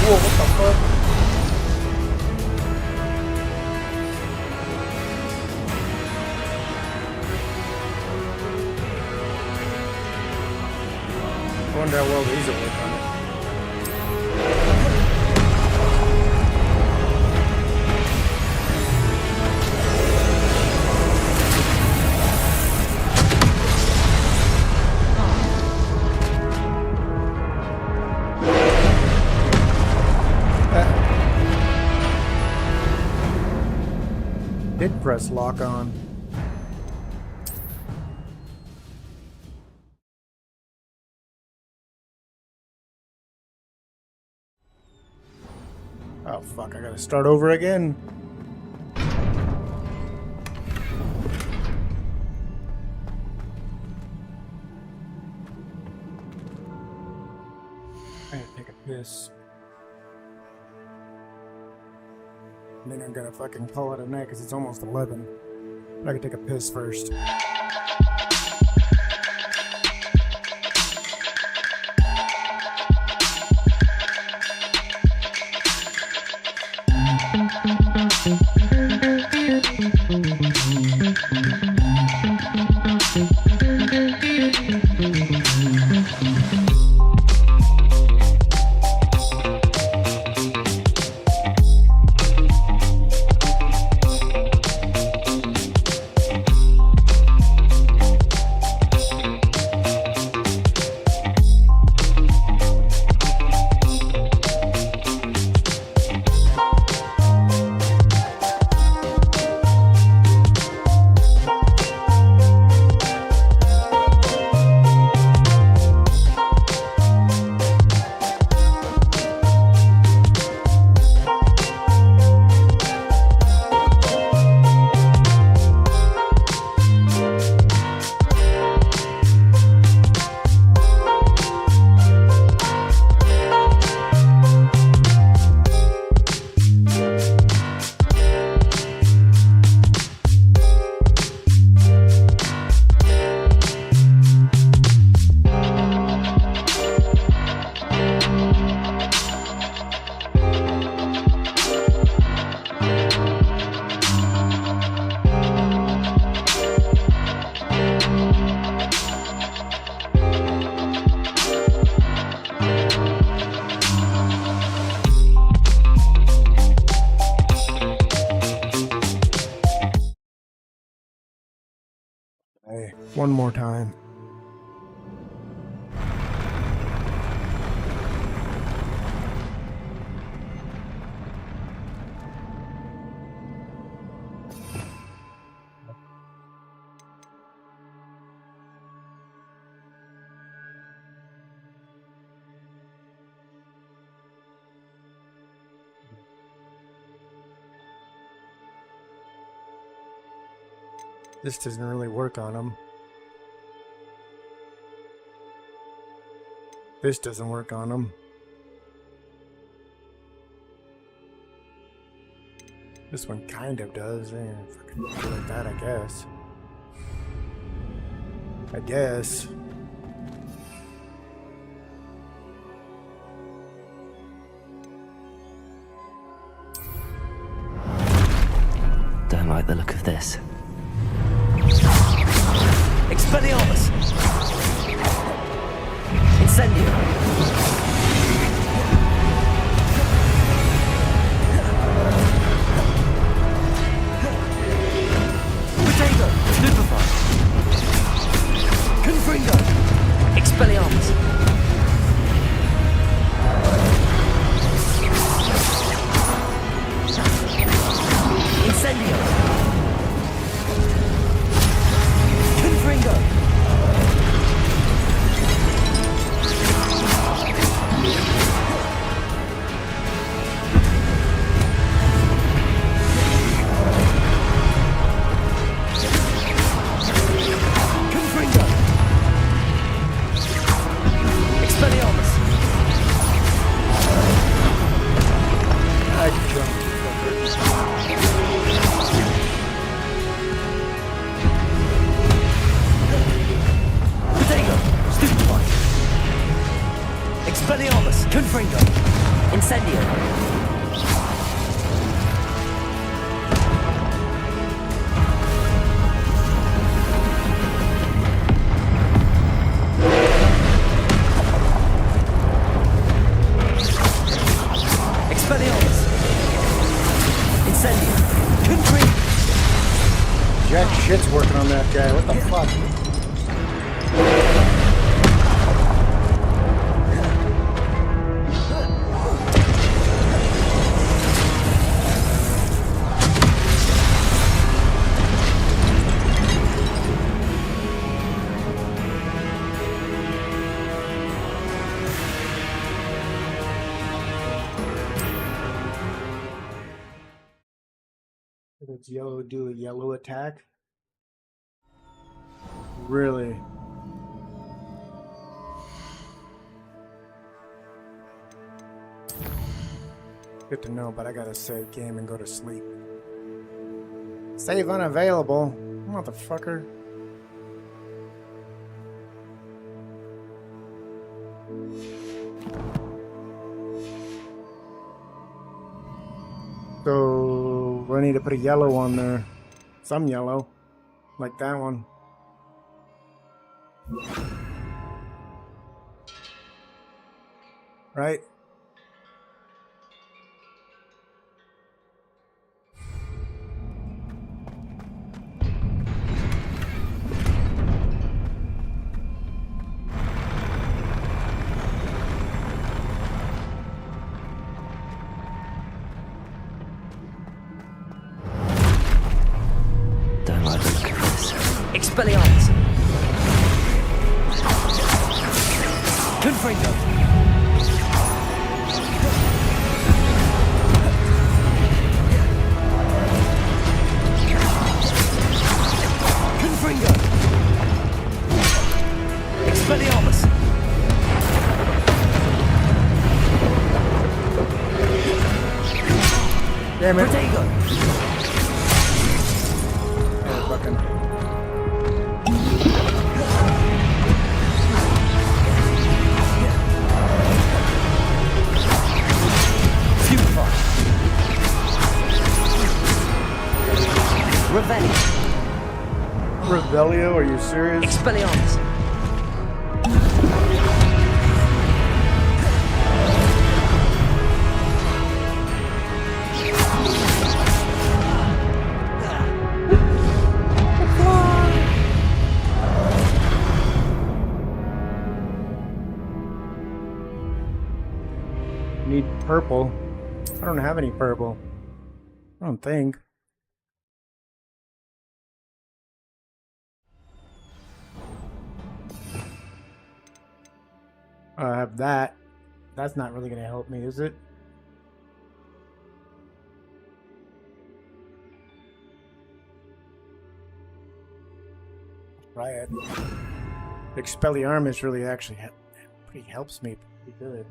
A: Whoa, what the fuck? I wonder how well these will work on it. Did press lock on. Oh fuck, I gotta start over again. I gotta take a piss. And then I'm gonna fucking call it a night because it's almost 11. But I can take a piss first. Hey, one more time. This doesn't really work on them. This doesn't work on them. This one kind of does. Fucking do like that, I guess. I guess.
C: Don't like the look of this.
U: Expelliarmus! Incendio! Potato! Stupefy! Confringo! Expelliarmus! Incendio! Confringo!
A: Jack shit's working on that guy. What the fuck? Does yellow do a yellow attack? Really? Good to know, but I gotta save game and go to sleep. Save unavailable, motherfucker. So I need to put a yellow on there. Some yellow. Like that one. Right?
C: Don't like the look of this.
U: Expelliarmus! Confringo! Confringo! Expelliarmus!
A: Damn it.
U: Protego!
A: Fucking.
U: Revelio.
A: Revelio, are you serious?
U: Expelliarmus.
A: Need purple. I don't have any purple. I don't think. I have that. That's not really going to help me, is it? Try it. Expelliarmus really actually pretty helps me pretty good.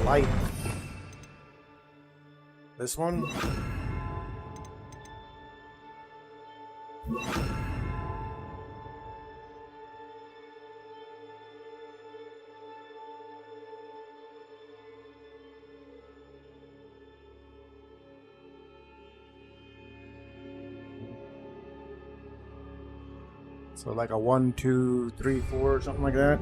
A: Light. This one? So like a 1, 2, 3, 4, something like that.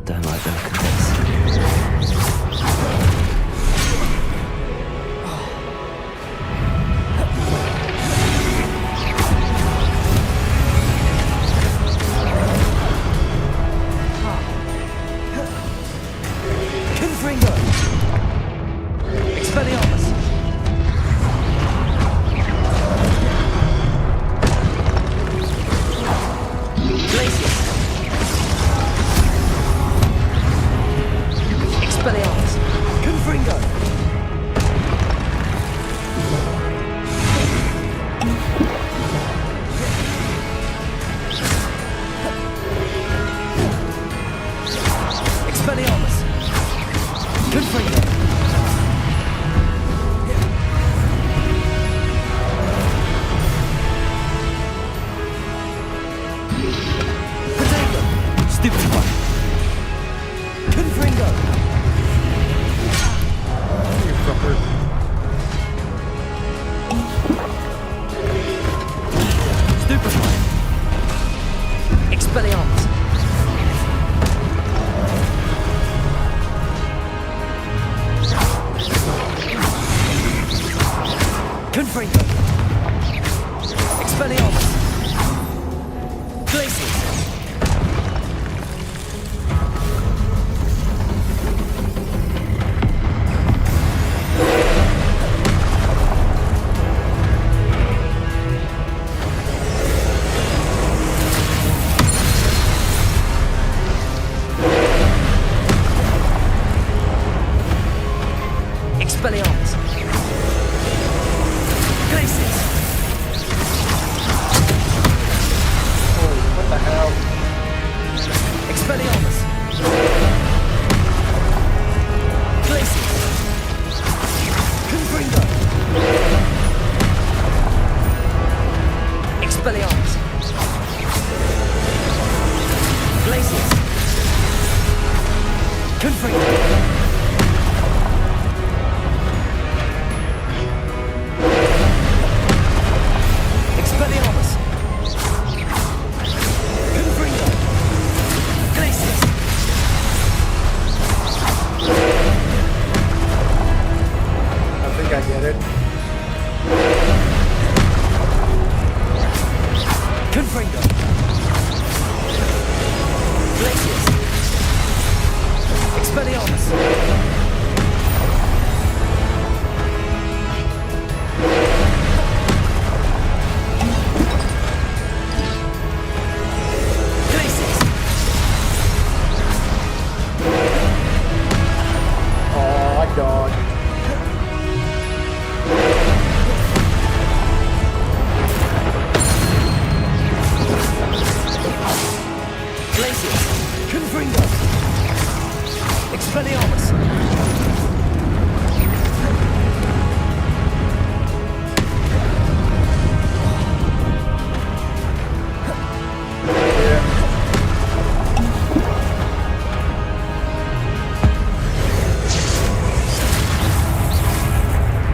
C: Don't like the look of this.
U: Confringo! Expelliarmus! Confringo. Glacius. Expelliarmus.
A: Oh, God.
U: Glacius. Confringo. Expelliarmus.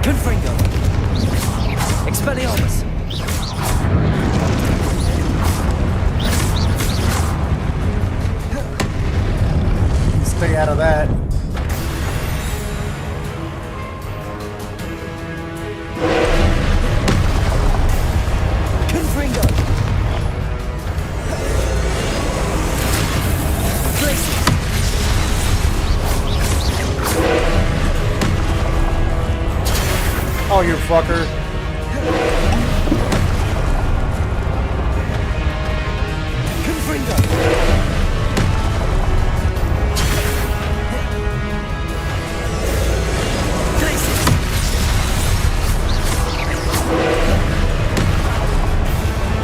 U: Confringo. Expelliarmus.
A: Stay out of that.
U: Confringo. Glacius.
A: Oh, you fucker.
U: Confringo.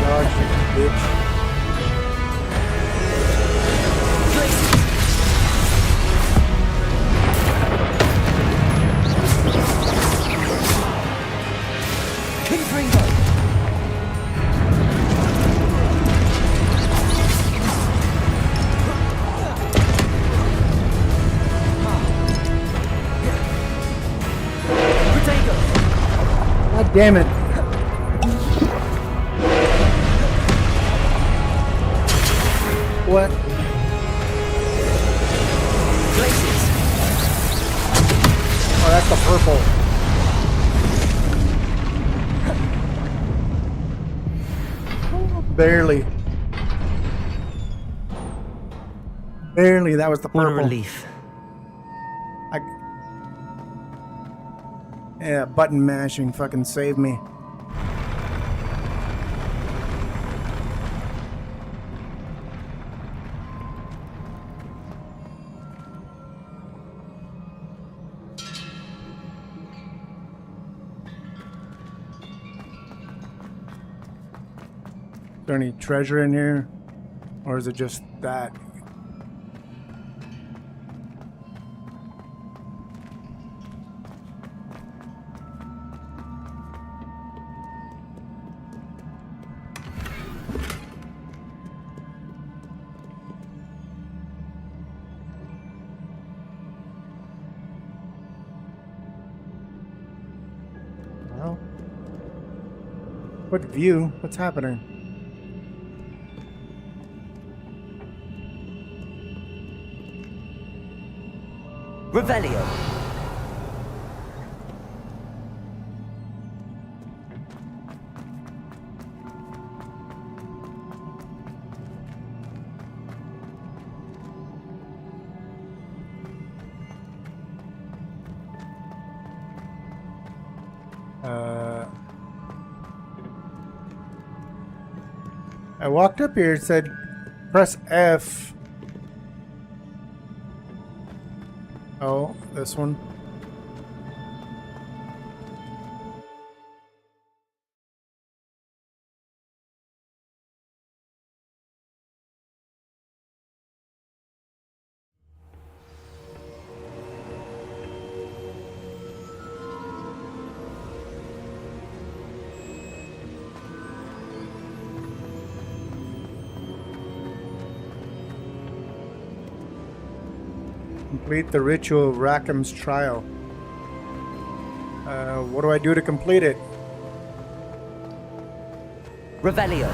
A: Dodge, you bitch.
U: Confringo.
A: God damn it. What? Oh, that's the purple. Barely. Barely, that was the purple.
C: What a relief.
A: Yeah, button mashing fucking saved me. Is there any treasure in here? Or is it just that? Well, what view? What's happening?
U: Revelio.
A: I walked up here, it said press F. Oh, this one. Complete the ritual of Rackham's trial. What do I do to complete it?
U: Revelio.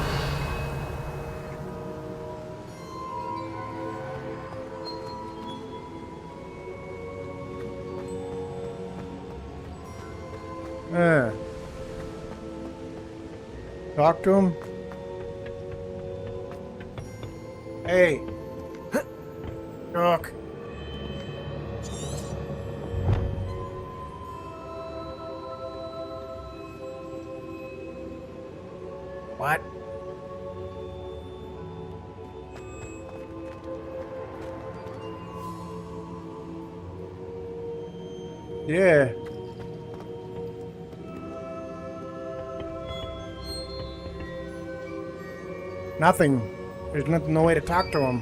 A: Talk to him. Hey. Look. What? Yeah. Nothing. There's no way to talk to him.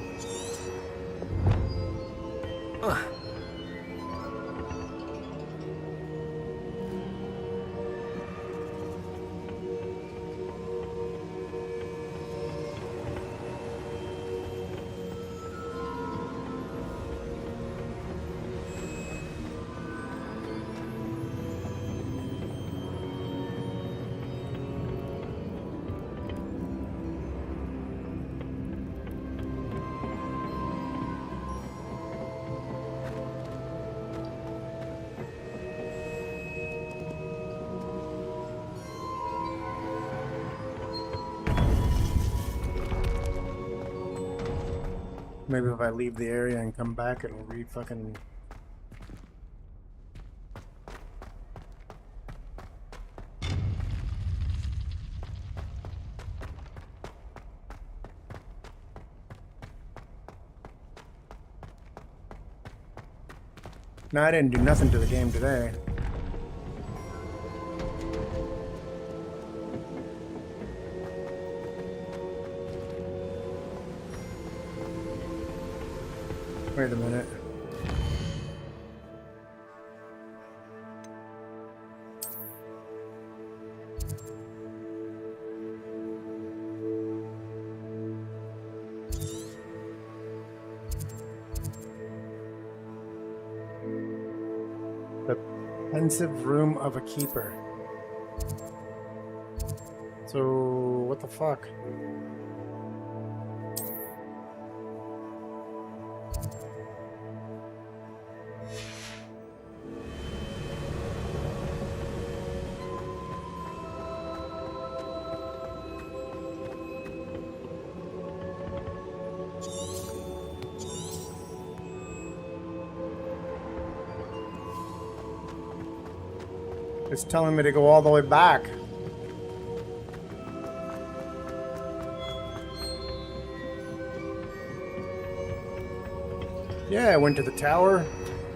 A: Maybe if I leave the area and come back, it'll re-fucking... No, I didn't do nothing to the game today. Wait a minute. The pensive room of a keeper. So, what the fuck? It's telling me to go all the way back. Yeah, I went to the tower.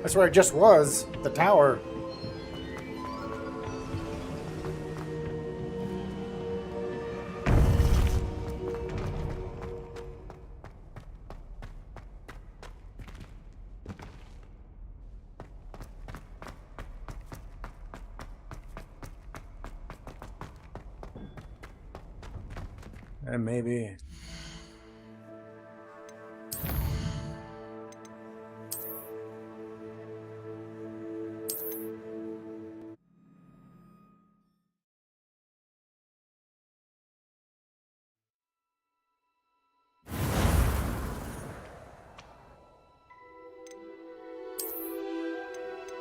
A: That's where I just was, the tower. And maybe...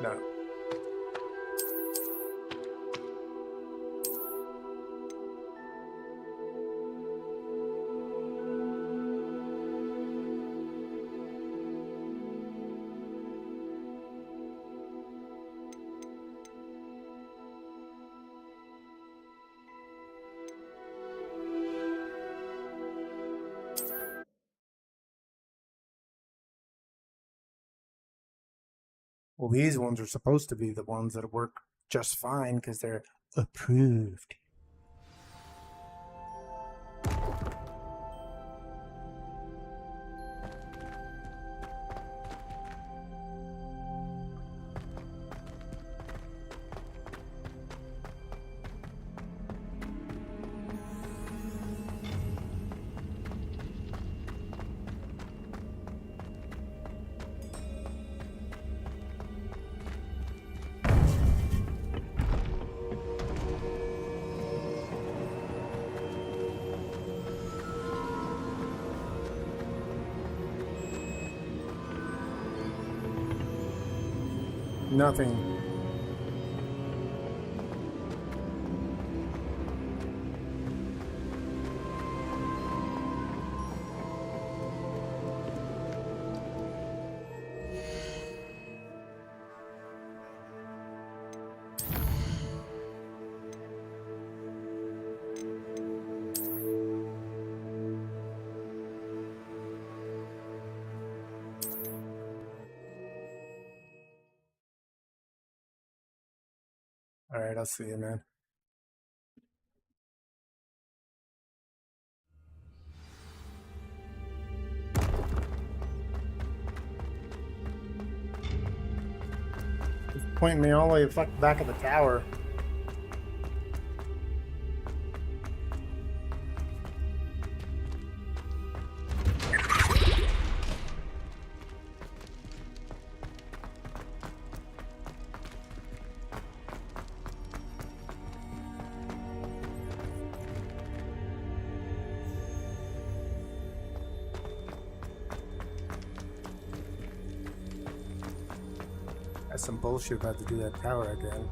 A: No. Well, these ones are supposed to be the ones that work just fine because they're approved. Nothing. Alright, I'll see you, man. He's pointing me all the way fuck back at the tower. That's some bullshit about to do that tower again.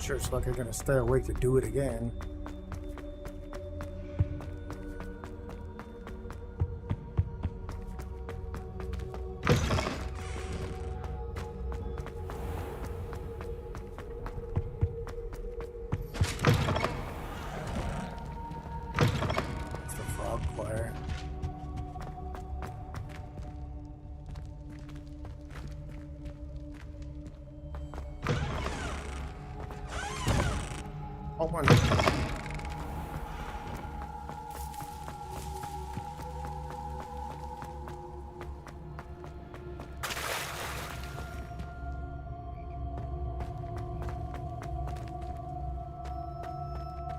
A: Sure as fuck I'm gonna stay awake to do it again. It's the frog choir. Oh my.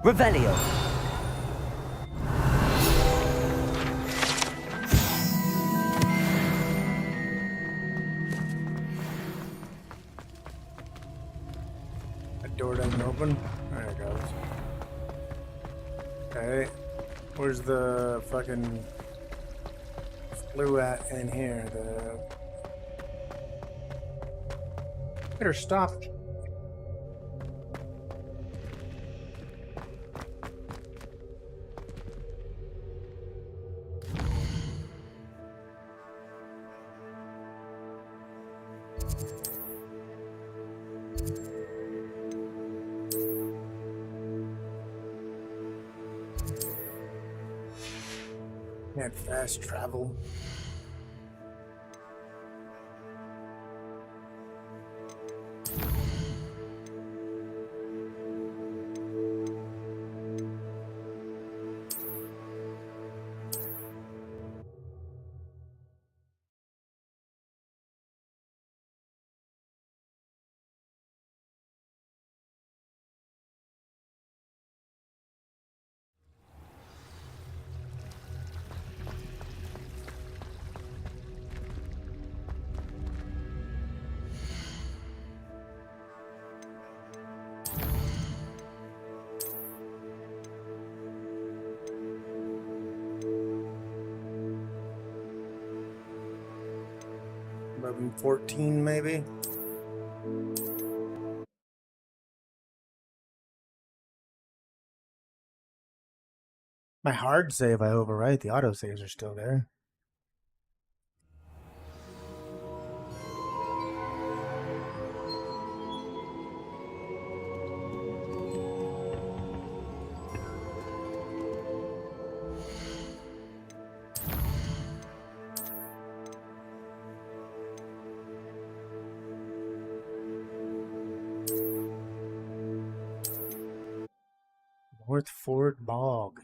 U: Revelio.
A: That door doesn't open. There it goes. Okay. Where's the fucking flue at in here? The better stop. Can't fast travel. Maybe 14, maybe. My hard save, I overwrite. The auto saves are still there. North Ford Bog.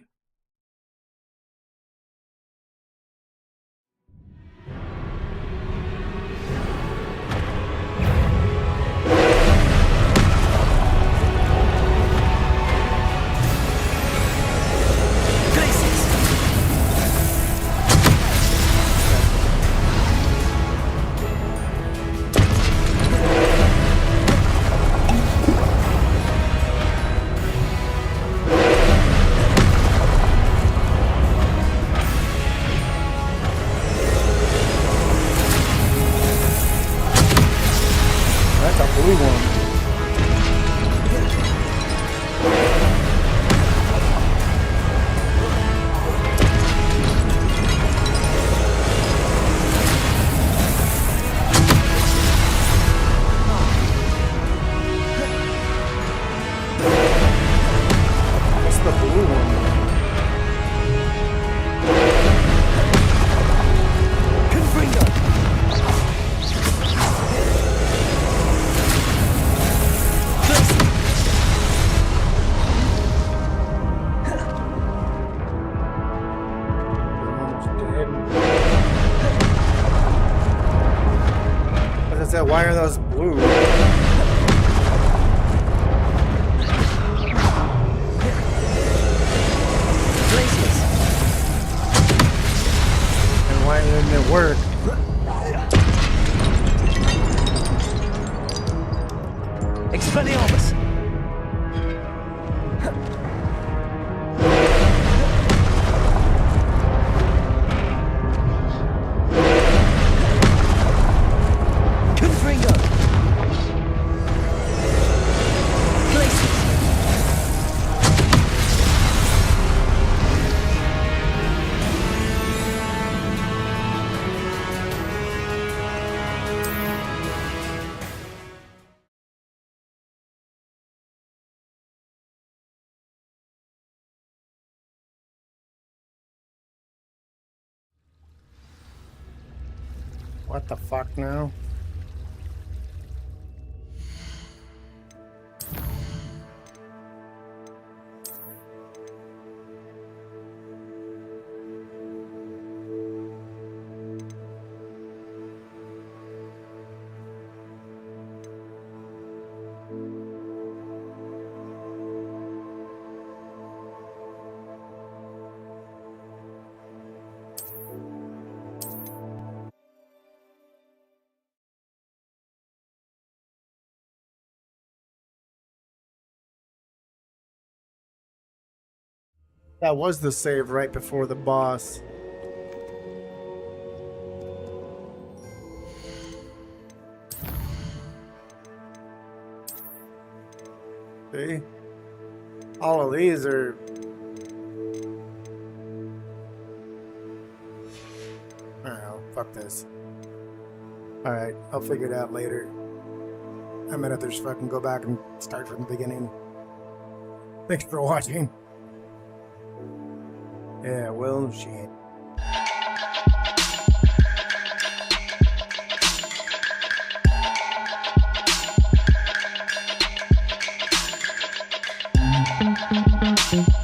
A: Why are those blue? And why didn't it work?
U: Expelliarmus! Confringo! Glacius!
A: What the fuck now? That was the save right before the boss. See? All of these are... I don't know, fuck this. Alright, I'll figure it out later. I'm gonna have to just fucking go back and start from the beginning. Thanks for watching. Yeah, well, shit.
J: Thank you.